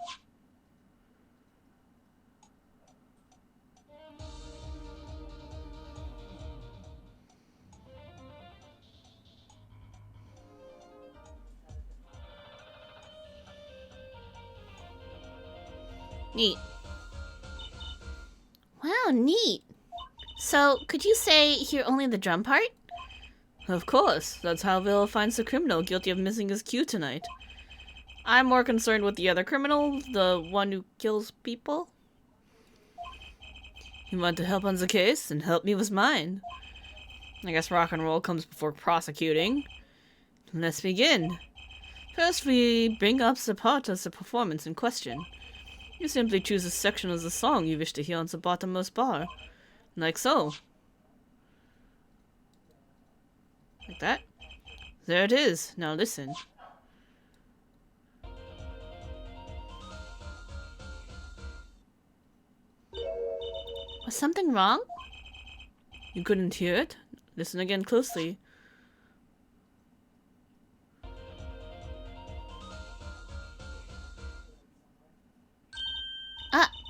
Neat. Wow, neat. So, could you say hear only the drum part? Of course. That's how Will finds the criminal guilty of missing his cue tonight. I'm more concerned with the other criminal, the one who kills people. You want to help on the case? Then help me with mine. I guess rock and roll comes before prosecuting. Let's begin. First, we bring up the part of the performance in question. You simply choose a section of the song you wish to hear on the bottommost bar. Like so. Like that. There it is. Now listen. Was something wrong? You couldn't hear it? Listen again closely.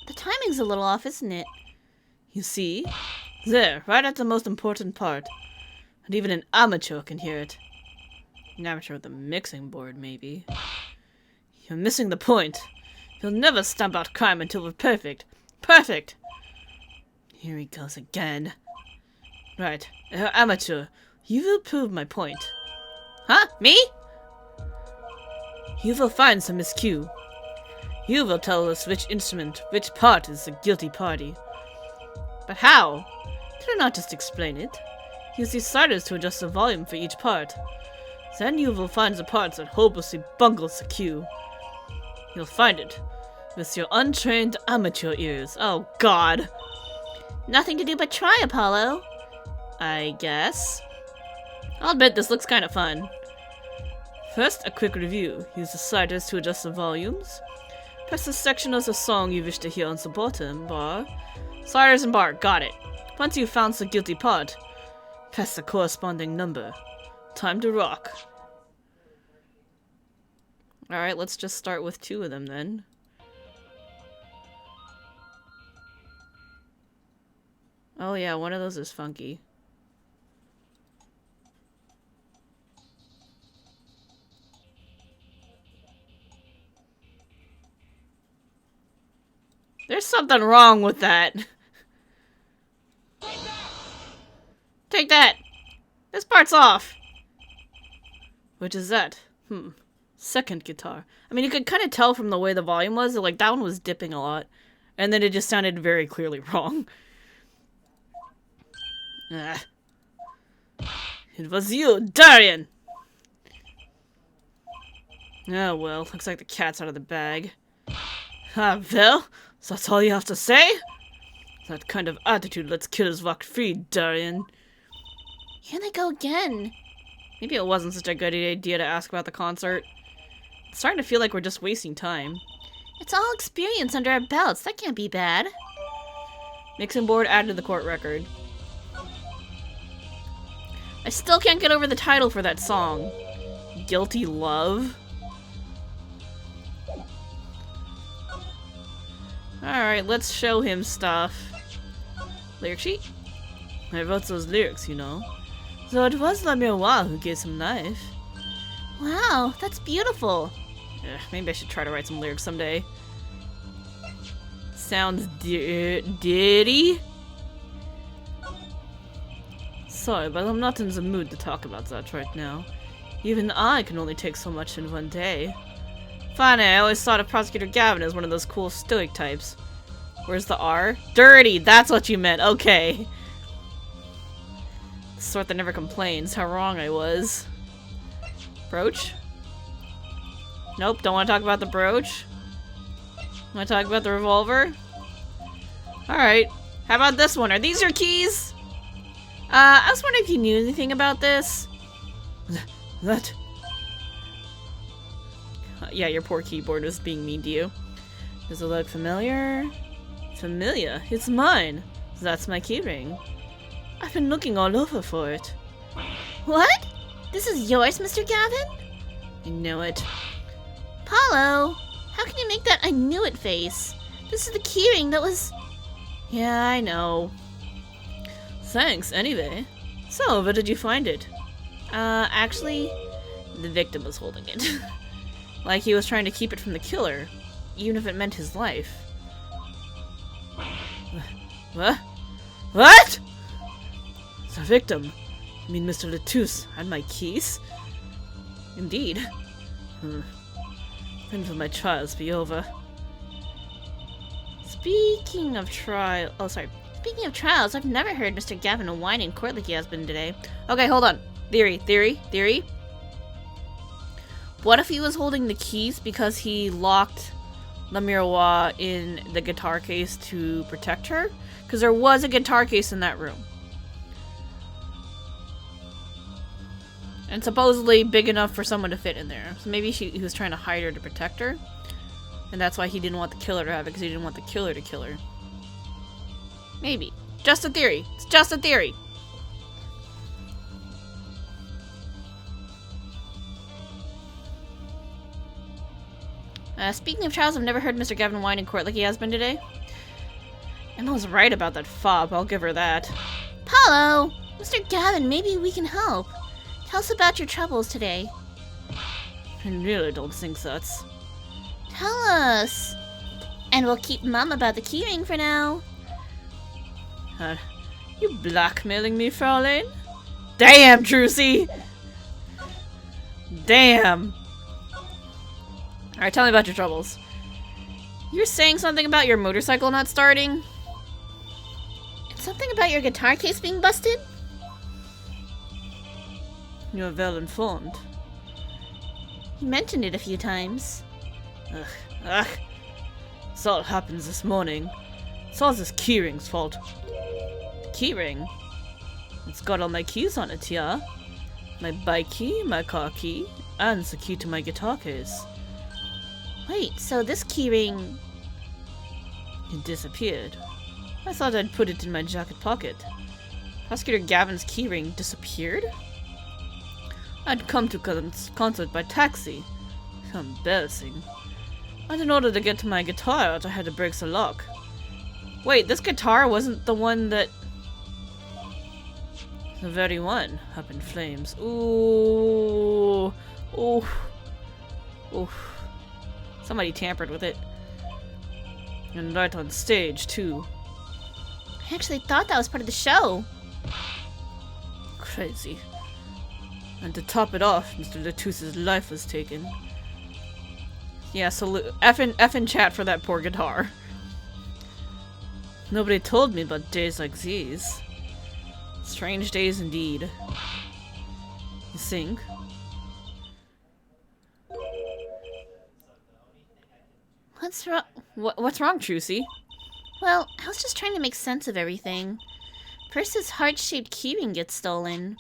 The timing's a little off, isn't it? You see? There, right at the most important part. And even an amateur can hear it. An amateur with a mixing board, maybe. You're missing the point. You'll never stamp out crime until we're perfect. Perfect! Here he goes again. Right, amateur, you will prove my point. Huh? Me? You will find some miscue. You will tell us which instrument, which part is the guilty party. But how? Did I not just explain it? Use these sliders to adjust the volume for each part. Then you will find the parts that hopelessly bungles the cue. You'll find it with your untrained amateur ears. Oh god. Nothing to do but try, Apollo. I guess. I'll admit this looks kind of fun. First, a quick review. Use the sliders to adjust the volumes. Press the section of the song you wish to hear on the bottom bar. Sliders and bar, got it. Once you've found the guilty part, press the corresponding number. Time to rock. Alright, let's just start with 2 of them then. Oh yeah, one of those is funky. There's something wrong with that. Take that! This part's off! Which is that? Second guitar. I mean, you could kind of tell from the way the volume was, that, like, that one was dipping a lot. And then it just sounded very clearly wrong. It was you, Darian! Oh well, looks like the cat's out of the bag. Ah, well, so that's all you have to say? That kind of attitude lets killers walk free, Darian. Here they go again. Maybe it wasn't such a good idea to ask about the concert. It's starting to feel like we're just wasting time. It's all experience under our belts. That can't be bad. Mixing board added to the court record. I still can't get over the title for that song. Guilty Love? Alright, let's show him stuff. Lyric sheet? I wrote those lyrics, you know. So it was La Miroir who gave some life. Wow, that's beautiful. Maybe I should try to write some lyrics someday. Sounds dirty. Sorry, but I'm not in the mood to talk about that right now. Even I can only take so much in one day. Funny, I always thought of Prosecutor Gavin as one of those cool stoic types. Where's the R? Dirty! That's what you meant, okay. The sort that never complains. How wrong I was. Brooch? Nope, don't want to talk about the brooch. Want to talk about the revolver? Alright. How about this one? Are these your keys? I was wondering if you knew anything about this. That? Yeah, your poor keyboard was being mean to you. Does it look familiar? Familiar? It's mine. That's my keyring. I've been looking all over for it. What? This is yours, Mr. Gavin? I know it. Paulo, how can you make that I knew it face? This is the keyring that was... Yeah, I know. Thanks, anyway. So, where did you find it? Actually... The victim was holding it. Like he was trying to keep it from the killer, even if it meant his life. What? What? The victim? You mean Mr. Lettuce had my keys? Indeed. When will my trials be over? Speaking of trials, I've never heard Mr. Gavin whine in court like he has been today. Okay, hold on. Theory. What if he was holding the keys because he locked La Miroir in the guitar case to protect her? Because there was a guitar case in that room. And supposedly big enough for someone to fit in there. So maybe he was trying to hide her to protect her. And that's why he didn't want the killer to have it, because he didn't want the killer to kill her. Maybe. Just a theory. It's just a theory. Speaking of trials, I've never heard Mr. Gavin whine in court like he has been today. Emma's right about that fob. I'll give her that. Paulo! Mr. Gavin, maybe we can help. Tell us about your troubles today. I really don't think that's... Tell us. And we'll keep mum about the keyring for now. You blackmailing me, Fraulein? Damn, Trucy! Damn! Alright, tell me about your troubles. You're saying something about your motorcycle not starting? And something about your guitar case being busted? You're well informed. You mentioned it a few times. Ugh. This all happens this morning. It's all this keyring's fault. Keyring? It's got all my keys on it, yeah? My bike key, my car key, and the key to my guitar case. Wait, so this keyring... It disappeared. I thought I'd put it in my jacket pocket. Prosecutor Gavin's keyring disappeared? I'd come to concert by taxi. How embarrassing. And in order to get to my guitar out, I had to break the lock. Wait, this guitar wasn't the one that... The very one up in flames. Ooh. Ooh. Ooh. Somebody tampered with it. And right on stage, too. I actually thought that was part of the show. Crazy. And to top it off, Mr. Latusse's life was taken. Yeah, so effing chat for that poor guitar. Nobody told me about days like these. Strange days indeed. You think? What's wrong? What's wrong, Trucy? Well, I was just trying to make sense of everything. First, his heart-shaped keyring gets stolen.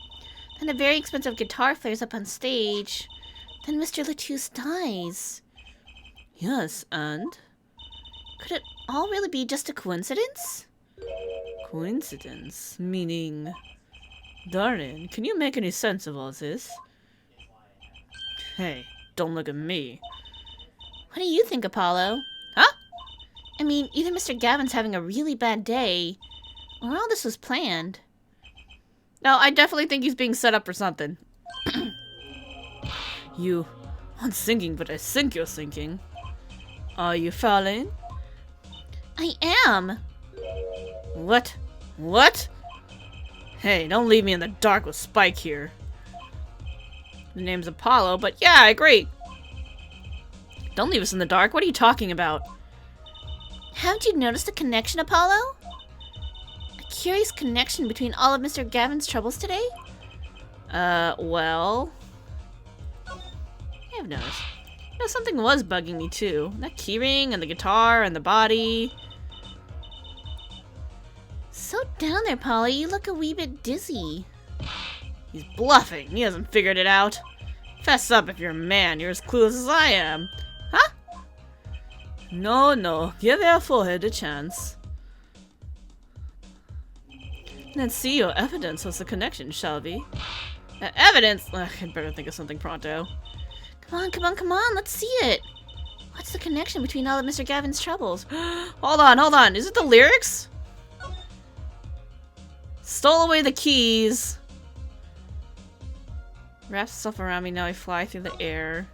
Then a very expensive guitar flares up on stage. Then Mr. Latouche dies. Yes, and? Could it all really be just a coincidence? Coincidence? Meaning... Darling, can you make any sense of all this? Hey, don't look at me. What do you think, Apollo? Huh? I mean, either Mr. Gavin's having a really bad day, or all this was planned. No, I definitely think he's being set up for something. You aren't thinking, but I think you're thinking. Are you, Fraulein? I am! What? What? Hey, don't leave me in the dark with Spike here. The name's Apollo, but yeah, I agree. Don't leave us in the dark. What are you talking about? Haven't you noticed a connection, Apollo? A curious connection between all of Mr. Gavin's troubles today? Well... I have noticed. You know, something was bugging me too. That keyring and the guitar and the body. So down there, Polly. You look a wee bit dizzy. He's bluffing. He hasn't figured it out. Fess up if you're a man. You're as clueless as I am. Huh? No. Give our forehead a chance. Let's see your evidence of the connection, shall we? Evidence? Ugh, I'd better think of something pronto. Come on. Let's see it. What's the connection between all of Mr. Gavin's troubles? Hold on. Is it the lyrics? Stole away the keys. Wraps stuff around me, now I fly through the air.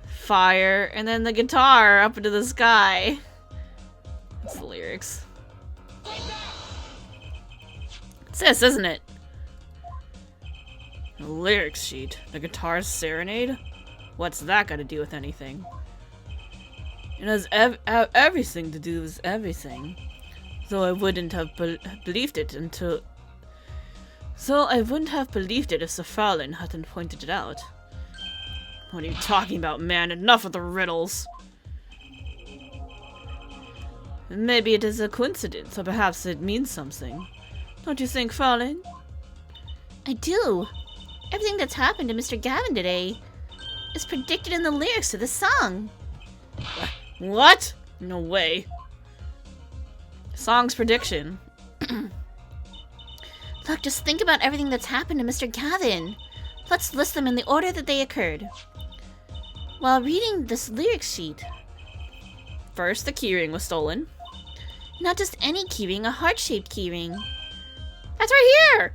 Fire, and then the guitar up into the sky. That's the lyrics. It's this, isn't it? The lyrics sheet. The guitar's serenade? What's that got to do with anything? It has everything to do with everything. Though I wouldn't have believed it until... So I wouldn't have believed it if the Fraulein hadn't pointed it out. What are you talking about, man? Enough of the riddles! Maybe it is a coincidence, or perhaps it means something. Don't you think, Fraulein? I do. Everything that's happened to Mr. Gavin today is predicted in the lyrics to the song. What? No way. Song's prediction. Look, just think about everything that's happened to Mr. Gavin. Let's list them in the order that they occurred. While reading this lyrics sheet, First, the keyring was stolen. not just any keyring, a heart-shaped keyring. That's right here!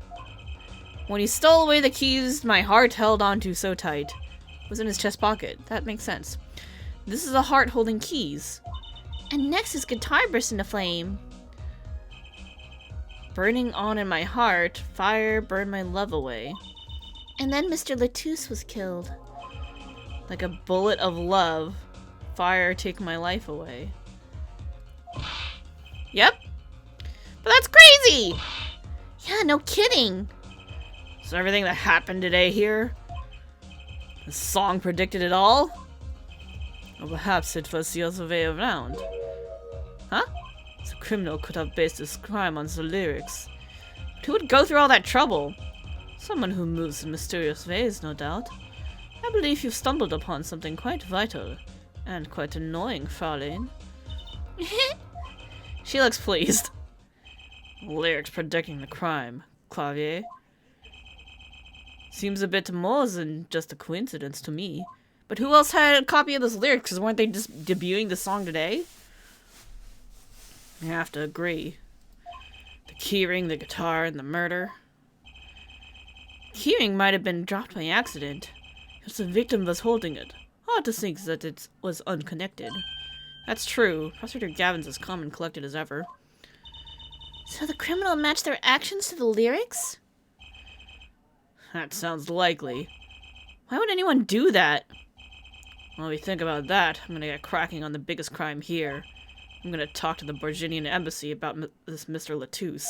When he stole away the keys my heart held onto so tight. It was in his chest pocket. That makes sense. This is a heart holding keys. And next his guitar burst into flame. Burning on in my heart, fire burned my love away. And then Mr. Latouche was killed. Like a bullet of love, fire take my life away. Yep. But that's crazy! Yeah, no kidding. So everything that happened today here? The song predicted it all? Or perhaps it was the other way around? Huh? The criminal could have based his crime on the lyrics. But who would go through all that trouble? Someone who moves in mysterious ways, no doubt. I believe you've stumbled upon something quite vital. And quite annoying, Fraulein. She looks pleased. Lyrics predicting the crime, Clavier. Seems a bit more than just a coincidence to me. But who else had a copy of this lyrics? Because weren't they just debuting the song today? I have to agree. The keyring, the guitar, and the murder. Keyring might have been dropped by accident, if the victim was holding it. Hard to think that it was unconnected. That's true. Prosecutor Gavin's as calm and collected as ever. So the criminal matched their actions to the lyrics? That sounds likely. Why would anyone do that? While we think about that, I'm gonna get cracking on the biggest crime here. I'm gonna talk to the Borginian embassy about this Mr. Latouche.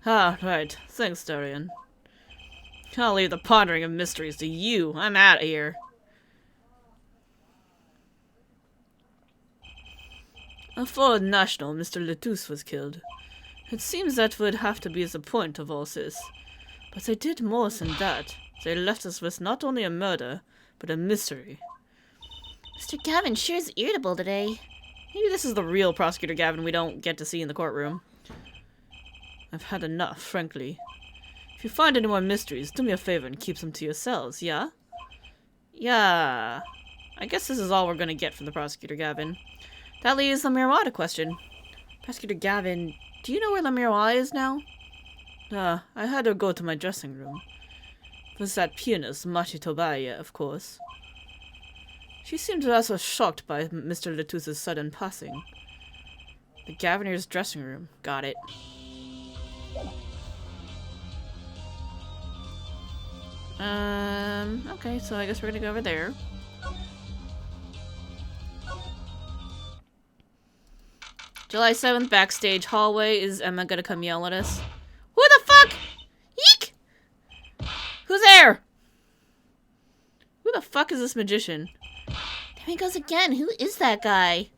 Ah, right. Thanks, Darian. I'll leave the pondering of mysteries to you. I'm out of here. A foreign national, Mr. Latouche, was killed. It seems that would have to be the point of all this. But they did more than that. They left us with not only a murder, but a mystery. Mr. Gavin sure is irritable today. Maybe this is the real Prosecutor Gavin we don't get to see in the courtroom. I've had enough, frankly. If you find any more mysteries, do me a favor and keep them to yourselves, yeah? Yeah. I guess this is all we're gonna get from the Prosecutor Gavin. That leaves the miroir to question. Prosecutor Gavin, do you know where the miroir is now? I had her go to my dressing room. It was that pianist, Machi Tobaya, of course. She seemed also shocked by Mr. Latouche's sudden passing. The Gaviner's dressing room. Got it. Okay, so I guess we're gonna go over there. July 7th, backstage hallway. Is Emma gonna come yell at us? Who the fuck? Eek! Who's there? Who the fuck is this magician? There he goes again. Who is that guy?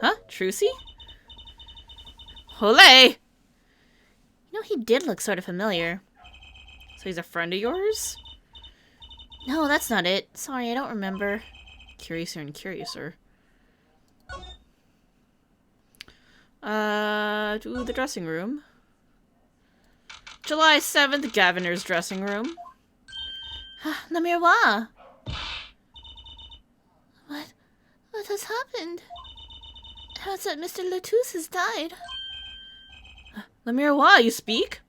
Huh? Trucy? Olé! You know, he did look sort of familiar. So he's a friend of yours? No, that's not it. Sorry, I don't remember. Curiouser and curiouser. To the dressing room. July 7th, Gaviner's dressing room. Le miroir. What has happened? How's that Mr. Latouche has died? Le miroir, you speak?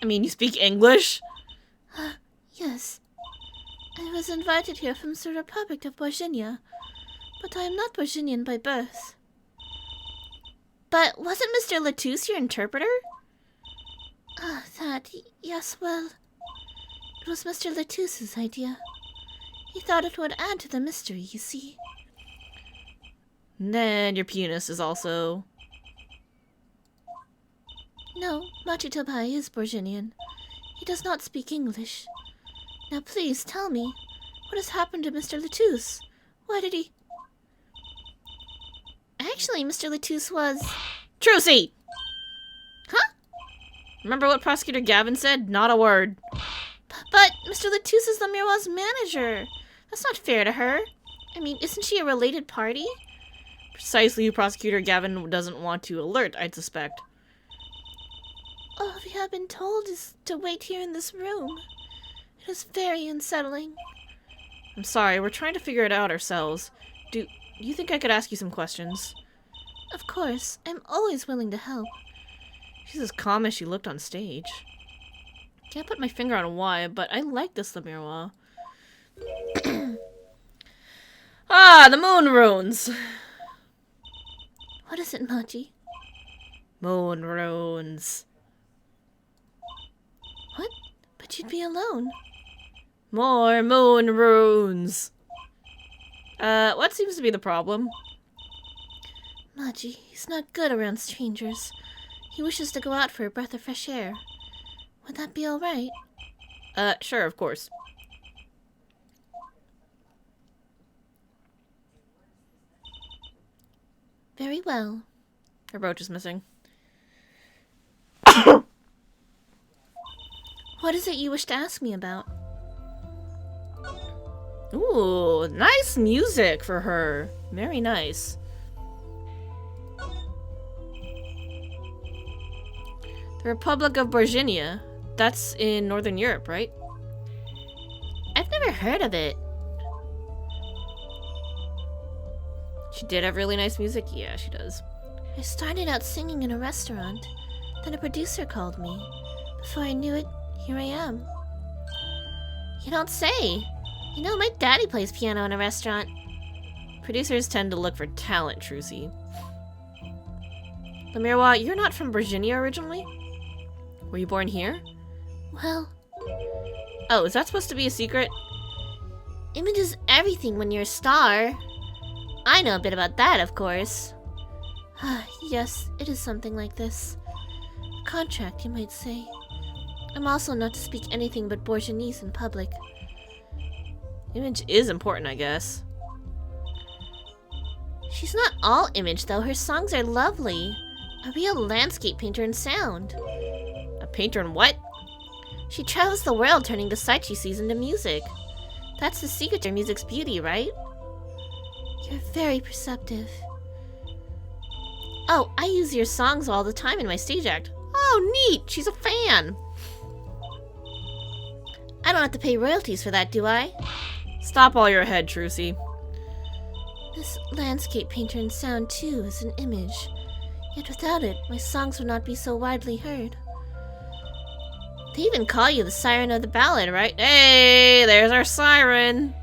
I mean, you speak English? Yes. I was invited here from the Republic of Borginia, but I am not Borginian by birth. But wasn't Mr. Latouche your interpreter? Yes, well, it was Mr. Latouche's idea. He thought it would add to the mystery, you see. And then your pianist is also... No, Machitobai is Borginian. He does not speak English. Now please tell me, what has happened to Mr. Latouche? Why did he... Actually, Mr. Latouche was... Trucy! Huh? Remember what Prosecutor Gavin said? Not a word. But Mr. Latus is the Miroir's manager. That's not fair to her. I mean, isn't she a related party? Precisely who Prosecutor Gavin doesn't want to alert, I'd suspect. All we have been told is to wait here in this room. It is very unsettling. I'm sorry, we're trying to figure it out ourselves. Do you think I could ask you some questions? Of course, I'm always willing to help. She's as calm as she looked on stage. Can't put my finger on why, but I like this Le Miroir. Ah, the moon runes! What is it, Machi? Moon runes. What? But you'd be alone. More moon runes! What seems to be the problem? Machi, he's not good around strangers. He wishes to go out for a breath of fresh air. Would that be alright? Sure, of course. Very well. Her brooch is missing. What is it you wish to ask me about? Ooh, nice music for her. Very nice. The Republic of Virginia. That's in Northern Europe, right? I've never heard of it. She did have really nice music? Yeah, she does. I started out singing in a restaurant. Then a producer called me. Before I knew it, here I am. You don't say. You know, my daddy plays piano in a restaurant. Producers tend to look for talent, Trucy. Le Miroir, you're not from Virginia originally? Were you born here? Well... Oh, is that supposed to be a secret? Image is everything when you're a star. I know a bit about that, of course. Yes, it is something like this. A contract, you might say. I'm also not to speak anything but Bourgeois in public. Image is important, I guess. She's not all Image, though. Her songs are lovely. A real landscape painter in sound. A painter in what? She travels the world turning the sights she sees into music. That's the secret to her music's beauty, right? You're very perceptive. Oh, I use your songs all the time in my stage act. Oh, neat! She's a fan! I don't have to pay royalties for that, do I? Stop while you're ahead, Trucy. This landscape painter in sound, too, is an image. Yet without it, my songs would not be so widely heard. They even call you the siren of the ballad, right? Hey, there's our siren!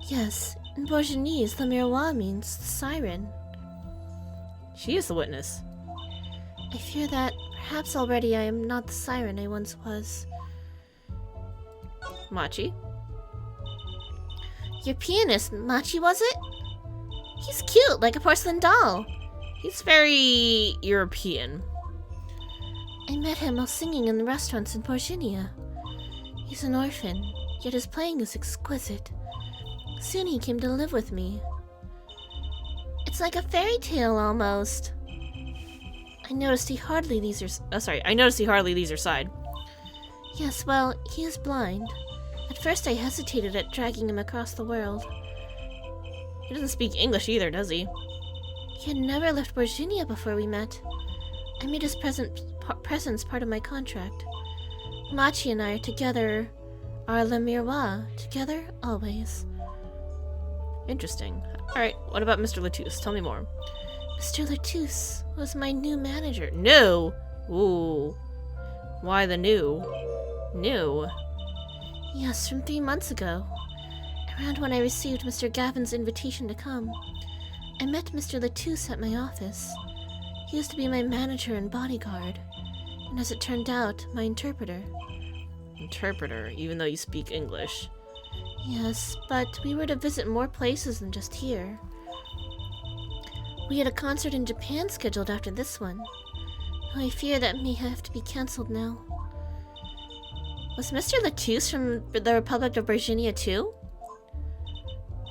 Yes, in Bourgeois, Le Miroir means the siren. She is the witness. I fear that perhaps already I am not the siren I once was. Machi? Your pianist, Machi, was it? He's cute, like a porcelain doll. He's very European. I met him while singing in the restaurants in Virginia. He's an orphan, yet his playing is exquisite. Soon he came to live with me. It's like a fairy tale almost. I noticed he hardly leaves her side. Yes, well, he is blind. At first I hesitated at dragging him across the world. He doesn't speak English either, does he? He had never left Virginia before we met. I made his presence part of my contract. Machi and I are Le Miroir, together always. Interesting. Alright, what about Mr. Latus? Tell me more. Mr. Latus was my new manager. New? Ooh. Why the new? New? Yes, from 3 months ago. Around when I received Mr. Gavin's invitation to come. I met Mr. Latus at my office. He used to be my manager and bodyguard. And as it turned out, my interpreter. Interpreter, even though you speak English. Yes, but we were to visit more places than just here. We had a concert in Japan scheduled after this one. I fear that may have to be cancelled now. Was Mr. Latus from the Republic of Virginia too?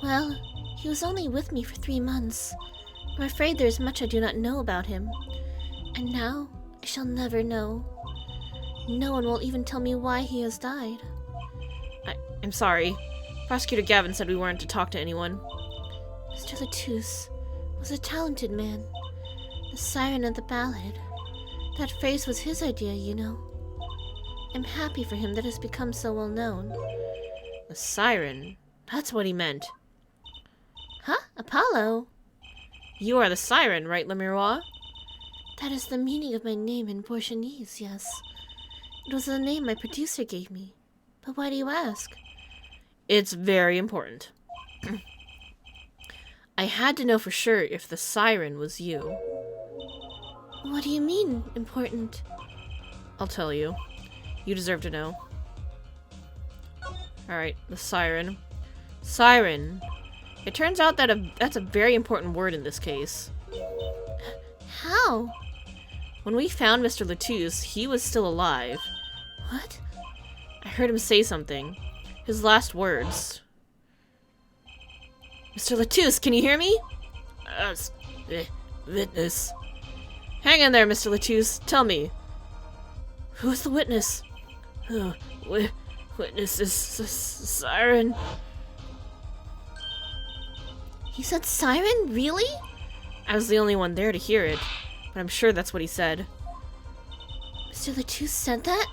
Well, he was only with me for 3 months. I'm afraid there is much I do not know about him. And now, I shall never know. No one will even tell me why he has died. I'm sorry. Prosecutor Gavin said we weren't to talk to anyone. Mr. Latouche was a talented man. The siren of the ballad. That phrase was his idea, you know. I'm happy for him that has become so well known. The siren? That's what he meant. Huh? Apollo? You are the siren, right, Lemirois? That is the meaning of my name in Portuguese, yes. It was the name my producer gave me. But why do you ask? It's very important. I had to know for sure if the siren was you. What do you mean, important? I'll tell you. You deserve to know. Alright, the siren. Siren. It turns out that that's a very important word in this case. How? When we found Mr. Latouche, he was still alive. What? I heard him say something. His last words. Mr. Latouche, can you hear me? Witness. Hang in there, Mr. Latouche. Tell me. Who is the witness? Witness is siren. He said siren? Really? I was the only one there to hear it, but I'm sure that's what he said. Mr. Latouche said that?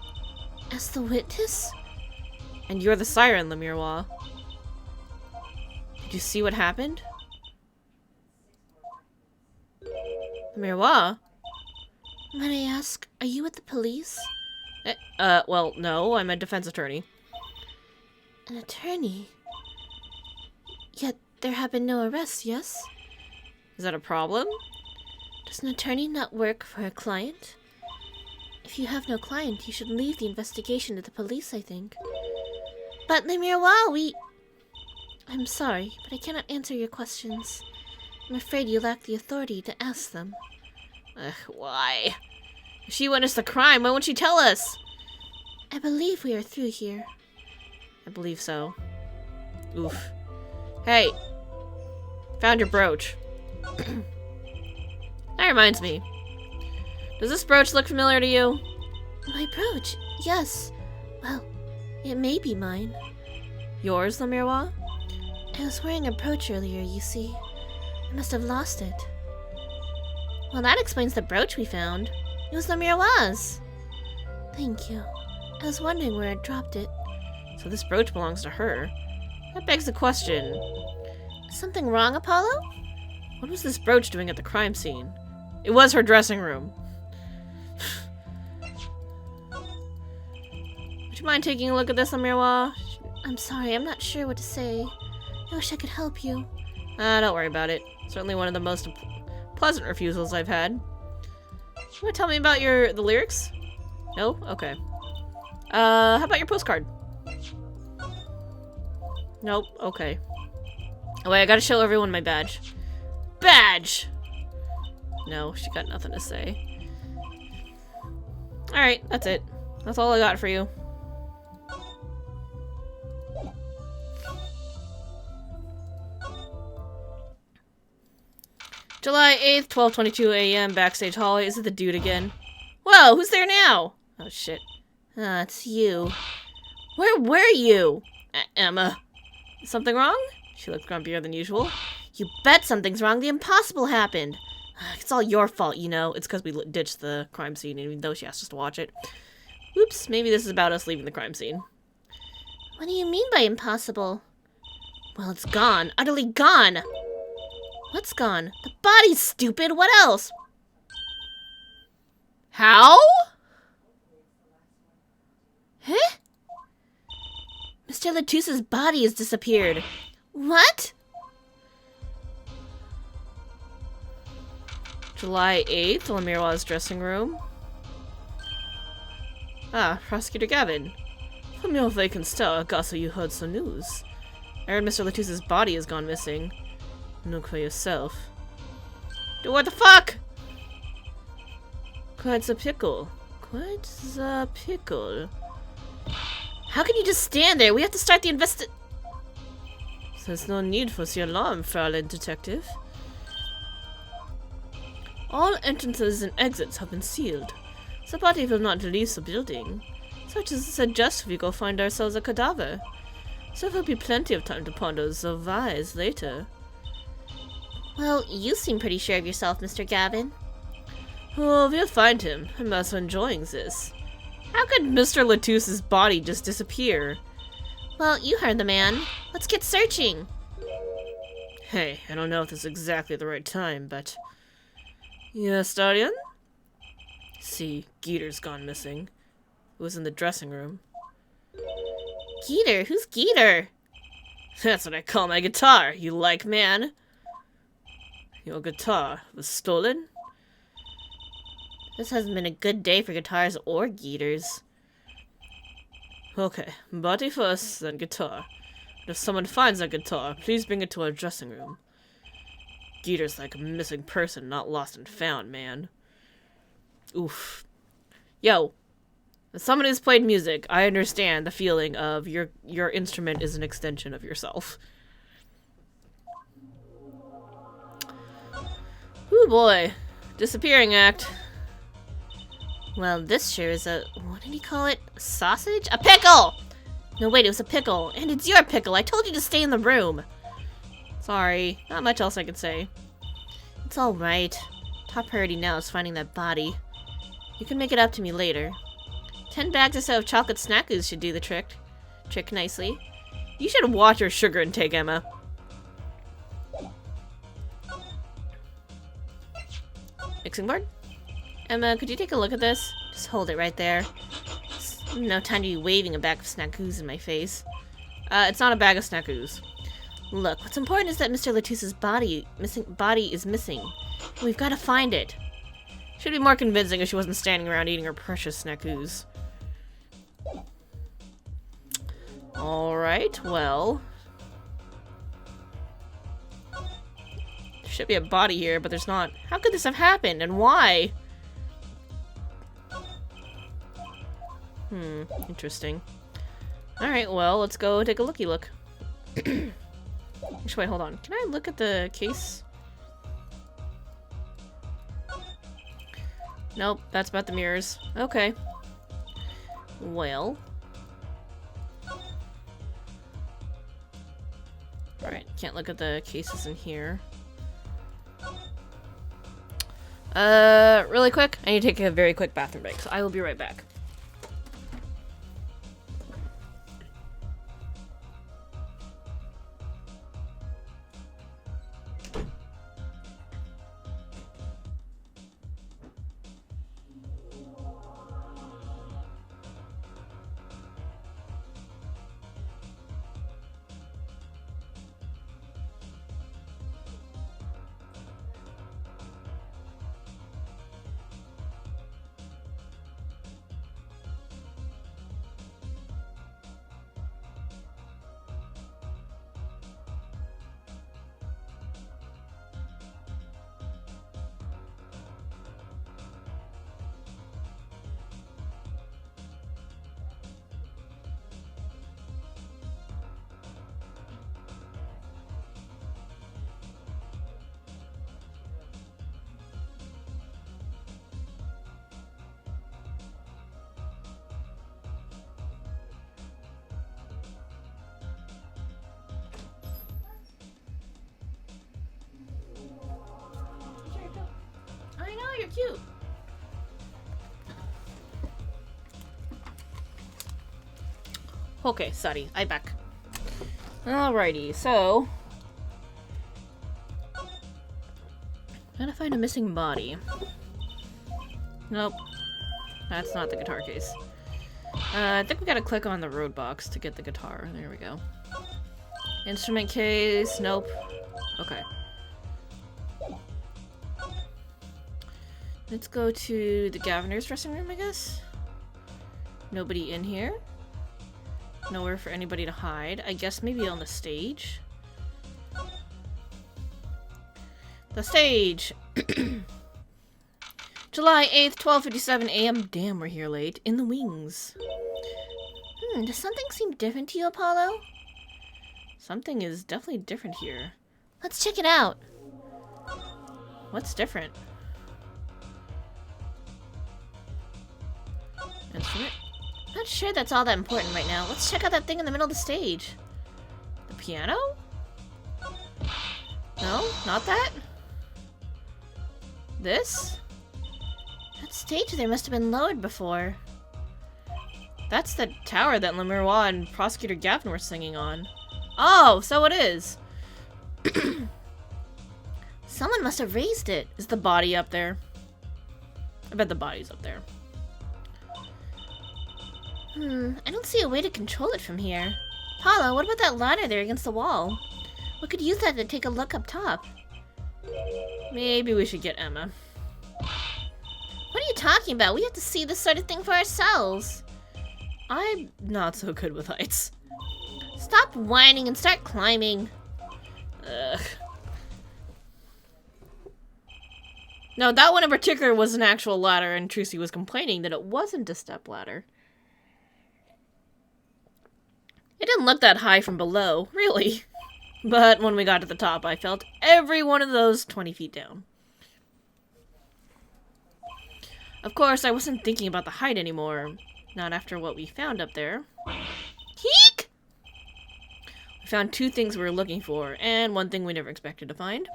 As the witness? And you're the siren, Lemirois. Did you see what happened? Lemirois? Might I ask, are you with the police? Well, no, I'm a defense attorney. An attorney? Yet there have been no arrests, yes? Is that a problem? Does an attorney not work for a client? If you have no client, you should leave the investigation to the police, I think. But Lemirois, I'm sorry, but I cannot answer your questions. I'm afraid you lack the authority to ask them. Why? If she witnessed the crime, why won't she tell us? I believe we are through here. I believe so. Oof. Hey. Found your brooch. That reminds me. Does this brooch look familiar to you? My brooch? Yes. Well, it may be mine. Yours, Lemirois? I was wearing a brooch earlier, you see. I must have lost it. Well, that explains the brooch we found. It was Lemirois'. Thank you. I was wondering where I dropped it. So this brooch belongs to her. That begs the question. Something wrong, Apollo? What was this brooch doing at the crime scene? It was her dressing room. Would you mind taking a look at this, Lemirois? I'm sorry, I'm not sure what to say. I wish I could help you. Don't worry about it. Certainly one of the most pleasant refusals I've had. You want to tell me about the lyrics? No? Okay. How about your postcard? Nope. Okay. Oh wait, I gotta show everyone my badge. Badge! No, she got nothing to say. Alright, that's it. That's all I got for you. July 8th, 12:22 a.m. Backstage hallway. Is it the dude again? Whoa, who's there now? Oh shit. Ah, it's you. Where were you? Emma. Is something wrong? She looked grumpier than usual. You bet something's wrong. The impossible happened. It's all your fault, you know. It's because we ditched the crime scene, even though she asked us to watch it. Oops, maybe this is about us leaving the crime scene. What do you mean by impossible? Well, it's gone. Utterly gone. What's gone? The body's stupid. What else? How? Huh? Mr. Latouche's body has disappeared. What? July 8th, Lemirois' dressing room. Ah, Prosecutor Gavin. From your vacant also you heard some news. I heard Mr. Latouche's body has gone missing. Look for yourself. What the fuck? Quite the pickle. Quite the pickle. How can you just stand there? We have to start the There's no need for the alarm, Fraulein Detective. All entrances and exits have been sealed. The body will not leave the building, so it is suggest we go find ourselves a cadaver. There will be plenty of time to ponder the whys later. Well, you seem pretty sure of yourself, Mr. Gavin. Oh, we'll find him. I'm also enjoying this. How could Mr. Latusse's body just disappear? Well, you heard the man. Let's get searching. Hey, I don't know if this is exactly the right time, but... Yes, Darian? See, Geeter's gone missing. It was in the dressing room. Geeter? Who's Geeter? That's what I call my guitar, you like man. Your guitar was stolen? This hasn't been a good day for guitars or Geeters. Okay, body first, then guitar. But if someone finds that guitar, please bring it to our dressing room. Geeter's like a missing person, not lost and found, man. Oof. Yo, as someone who's played music, I understand the feeling of your instrument is an extension of yourself. Ooh boy. Disappearing act. Well, this sure is a... what did he call it? A sausage? A pickle! No, wait, it was a pickle. And it's your pickle. I told you to stay in the room. Sorry. Not much else I can say. It's alright. Top priority now is finding that body. You can make it up to me later. 10 bags or so of chocolate snackoos should do the trick. Trick nicely. You should watch your sugar intake, Emma. Mixing board? Emma, could you take a look at this? Just hold it right there. No time to be waving a bag of snackoos in my face. It's not a bag of snackoos. Look, what's important is that Mr. Latusse's body is missing. We've got to find it. Should be more convincing if she wasn't standing around eating her precious snackoos. Alright, well... there should be a body here, but there's not. How could this have happened, and why? Interesting. Alright, well, let's go take a looky-look. Actually, wait, hold on. Can I look at the case? Nope, that's about the mirrors. Okay. Well. Alright, can't look at the cases in here. Really quick, I need to take a very quick bathroom break, so I will be right back. You're cute. Okay, sorry, I back. Alrighty, so gotta find a missing body. Nope, that's not the guitar case. I think we gotta click on the road box to get the guitar. There we go. Instrument case. Nope. Okay. Let's go to the Governor's dressing room, I guess. Nobody in here. Nowhere for anybody to hide. I guess maybe on the stage. The stage! July 8th, 12:57 a.m. Damn, we're here late. In the wings. Does something seem different to you, Apollo? Something is definitely different here. Let's check it out. What's different? instrument? Not sure that's all that important right now. Let's check out that thing in the middle of the stage. The piano? No, not that. This? That stage there must have been lowered before. That's the tower that Lemurois and Prosecutor Gavin were singing on. Oh, so it is. Someone must have raised it. Is the body up there? I bet the body's up there. I don't see a way to control it from here. Paula, what about that ladder there against the wall? We could use that to take a look up top. Maybe we should get Emma. What are you talking about? We have to see this sort of thing for ourselves. I'm not so good with heights. Stop whining and start climbing. Ugh. No, that one in particular was an actual ladder, and Trucy was complaining that it wasn't a step ladder. It didn't look that high from below, really. But when we got to the top, I felt every one of those 20 feet down. Of course, I wasn't thinking about the height anymore. Not after what we found up there. Heek! We found 2 things we were looking for, and 1 thing we never expected to find.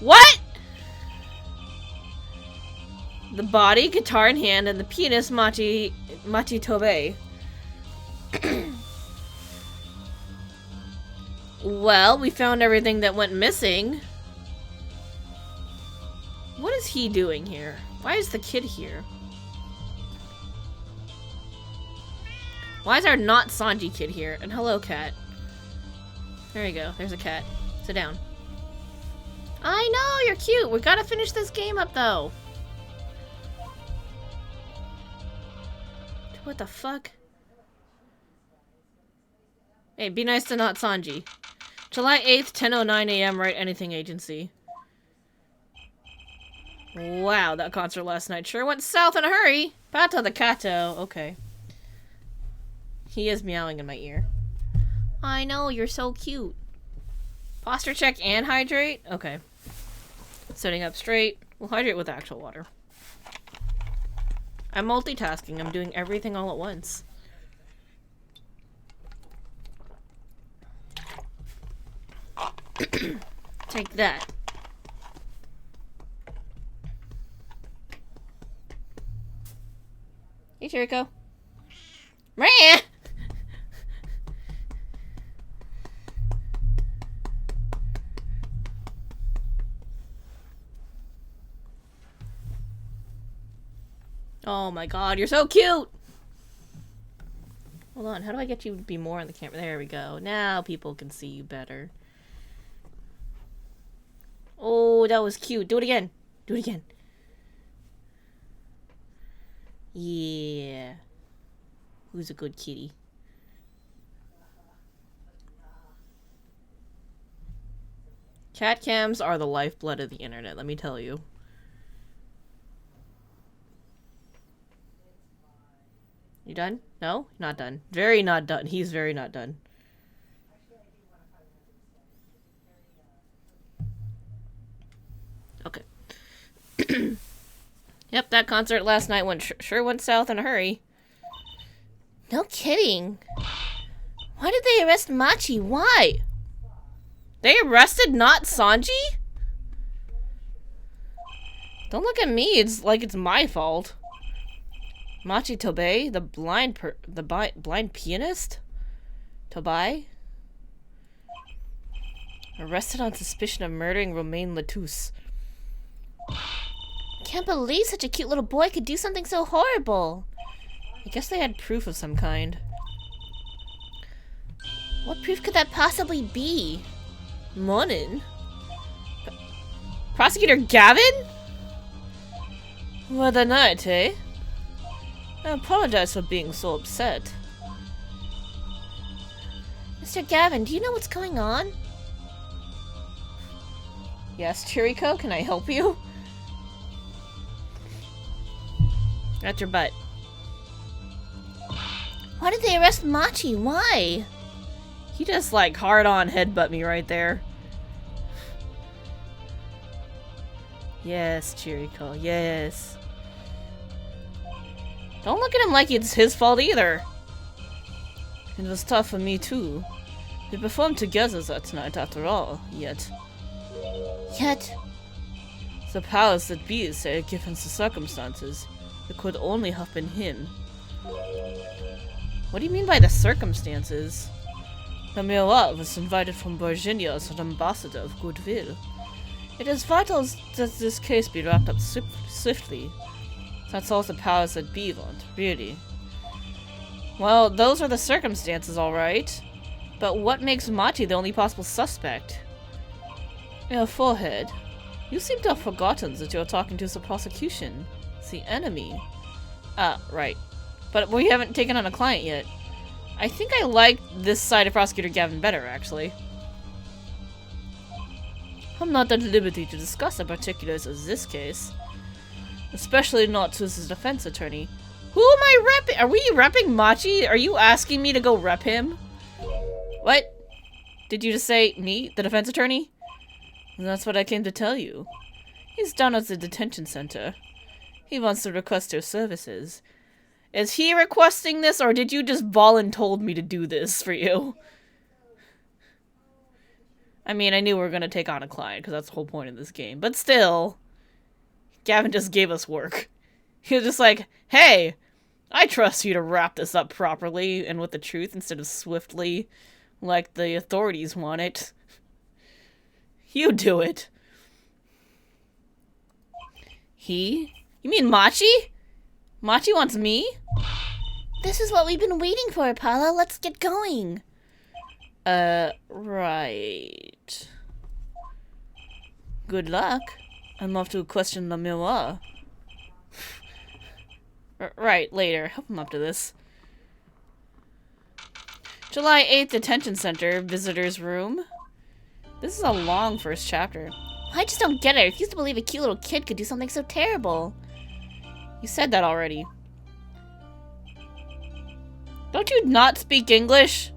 What?! The body, guitar in hand, and the pianist, Machi Tobe. Well, we found everything that went missing. What is he doing here? Why is the kid here? Why is our not Sanji kid here? And hello, cat. There you go. There's a cat. Sit down. I know, you're cute. We gotta finish this game up, though. What the fuck? Hey, be nice to not Sanji. July 8th, 10:09 a.m. Write anything agency. Wow, that concert last night sure went south in a hurry. Pata the Kato. Okay. He is meowing in my ear. I know, you're so cute. Posture check and hydrate? Okay. Sitting up straight. We'll hydrate with actual water. I'm multitasking. I'm doing everything all at once. Take that. Hey, Chirico. Meh! Oh my god, you're so cute! Hold on, how do I get you to be more on the camera? There we go. Now people can see you better. Oh, that was cute. Do it again. Do it again. Yeah. Who's a good kitty? Cat cams are the lifeblood of the internet, let me tell you. You done? No? Not done. Very not done. He's very not done. Okay. Yep, that concert last night sure went south in a hurry. No kidding. Why did they arrest Machi? Why? They arrested not Sanji? Don't look at me. It's like it's my fault. Machi Tobe, the blind pianist? Tobai? Arrested on suspicion of murdering Romain Latouche. Can't believe such a cute little boy could do something so horrible. I guess they had proof of some kind. What proof could that possibly be? Morning. Prosecutor Gavin? What a night, eh? I apologize for being so upset. Mr. Gavin, do you know what's going on? Yes, Chirico, can I help you? At your butt. Why did they arrest Machi? Why? He just, like, hard-on headbutt me right there. Yes, Chirico, yes. Don't look at him like it's his fault either. It was tough for me too. We performed together that night after all, yet... The powers that be say, given the circumstances, it could only have been him. What do you mean by the circumstances? The Miroir was invited from Virginia as an ambassador of goodwill. It is vital that this case be wrapped up swiftly. That's all the powers that be want, really. Well, those are the circumstances, alright. But what makes Machi the only possible suspect? Your forehead. You seem to have forgotten that you're talking to the prosecution. The enemy. Ah, right. But we haven't taken on a client yet. I think I like this side of Prosecutor Gavin better, actually. I'm not at liberty to discuss the particulars of this case. Especially not to the defense attorney. Who am I repping? Are we repping Machi? Are you asking me to go rep him? What? Did you just say me, the defense attorney? That's what I came to tell you. He's down at the detention center. He wants to request your services. Is he requesting this, or did you just voluntold me to do this for you? I mean, I knew we were going to take on a client, because that's the whole point of this game. But still, Gavin just gave us work. He was just like, hey, I trust you to wrap this up properly and with the truth instead of swiftly, like the authorities want it. You do it. He? You mean Machi? Machi wants me? This is what we've been waiting for, Paula. Let's get going. Right. Good luck. I'm off to question the Miroir. Right, later. Help him up to this. July 8th, Detention Center, Visitor's Room. This is a long first chapter. I just don't get it. I refuse to believe a cute little kid could do something so terrible. You said that already. Don't you not speak English?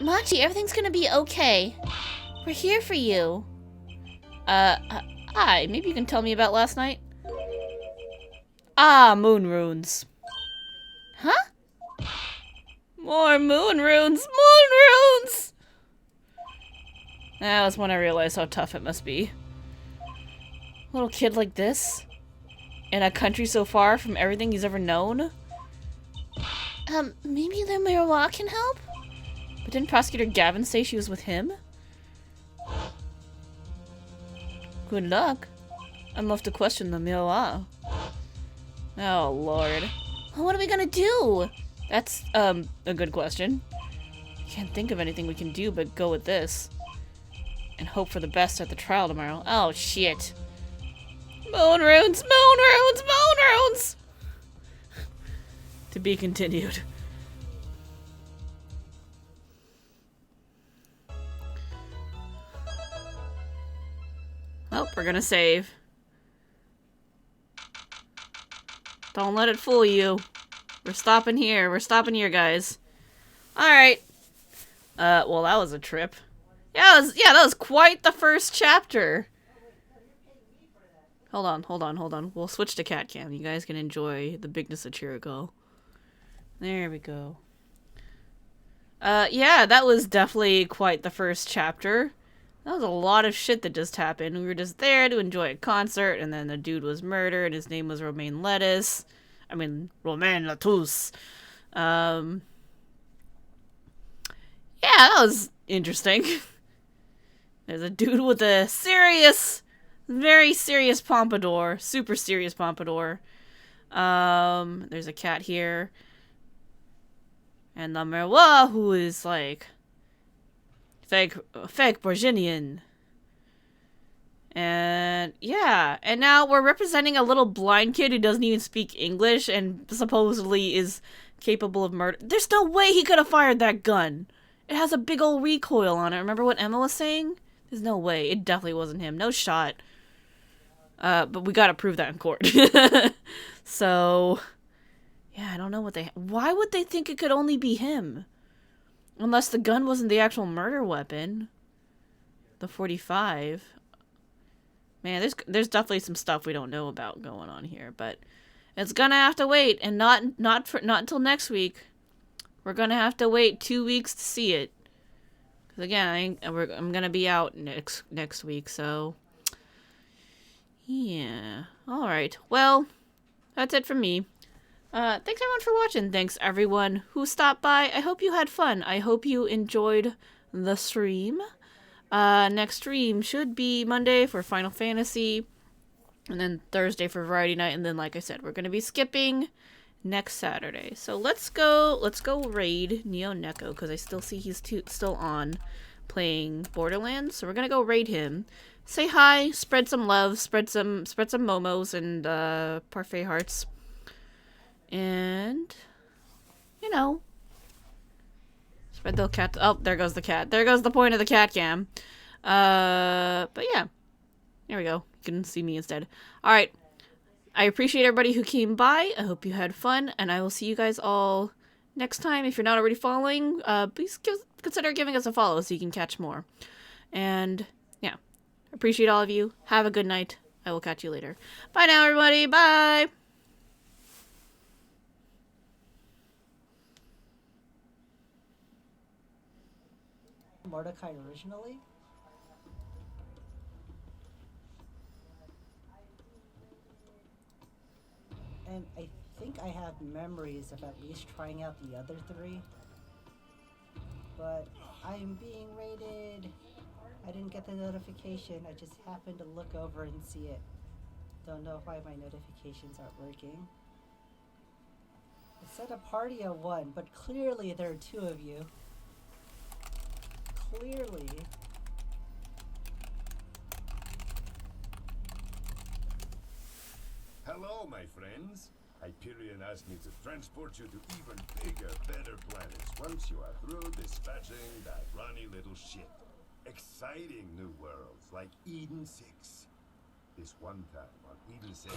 Machi, everything's gonna be okay. We're here for you. Hi. Maybe you can tell me about last night? Ah, moon runes. Huh? More moon runes! Moon runes! That was when I realized how tough it must be. Little kid like this? In a country so far from everything he's ever known? Maybe the Miroir can help? But didn't Prosecutor Gavin say she was with him? Good luck. I'm off to question the Miroir. Oh, Lord. Well, what are we gonna do? That's, a good question. Can't think of anything we can do but go with this. And hope for the best at the trial tomorrow. Oh, shit. Moon runes! Moon runes! Moon runes! To be continued. Oh, we're gonna save. Don't let it fool you. We're stopping here. We're stopping here, guys. Alright. Well, that was a trip. Yeah, that was quite the first chapter. Hold on. We'll switch to cat cam. You guys can enjoy the bigness of Chirico. There we go. Yeah, that was definitely quite the first chapter. That was a lot of shit that just happened. We were just there to enjoy a concert, and then the dude was murdered, and his name was Romaine Lettuce. I mean, Romaine Lettuce. Yeah, that was interesting. There's a dude with a very serious pompadour. Super serious pompadour. There's a cat here. And the Miroir, who is like fake Virginian. And yeah, and now we're representing a little blind kid who doesn't even speak English and supposedly is capable of murder. There's no way he could have fired that gun. It has a big old recoil on it. Remember what Emma was saying? There's no way. It definitely wasn't him. No shot. But we gotta prove that in court. So, yeah, I don't know what why would they think it could only be him? Unless the gun wasn't the actual murder weapon. The 45. Man, there's definitely some stuff we don't know about going on here, but It's gonna have to wait, and not until next week. We're gonna have to wait 2 weeks to see it. Cause again, I'm gonna be out next week, so yeah. All right. Well, that's it from me. Thanks everyone for watching. Thanks everyone who stopped by. I hope you had fun. I hope you enjoyed the stream. Next stream should be Monday for Final Fantasy, and then Thursday for Variety Night, and then like I said, we're gonna be skipping next Saturday. So let's go raid Neo Neko, because I still see he's still on playing Borderlands. So we're gonna go raid him. Say hi, spread some love, spread some momos and parfait hearts. And you know, spread the cat. Oh, there goes the cat. There goes the point of the cat cam. But yeah. There we go. You can see me instead. Alright. I appreciate everybody who came by. I hope you had fun, and I will see you guys all next time. If you're not already following, please consider giving us a follow so you can catch more. And, yeah. Appreciate all of you. Have a good night. I will catch you later. Bye now, everybody. Bye! Mordecai originally? And I think I have memories of at least trying out the other three. But I am being raided. I didn't get the notification. I just happened to look over and see it. Don't know why my notifications aren't working. It said a party of 1, but clearly there are 2 of you. Clearly. Hello, my friends. Hyperion asked me to transport you to even bigger, better planets once you are through dispatching that runny little shit. Exciting new worlds like Eden 6. This one time on Eden 6,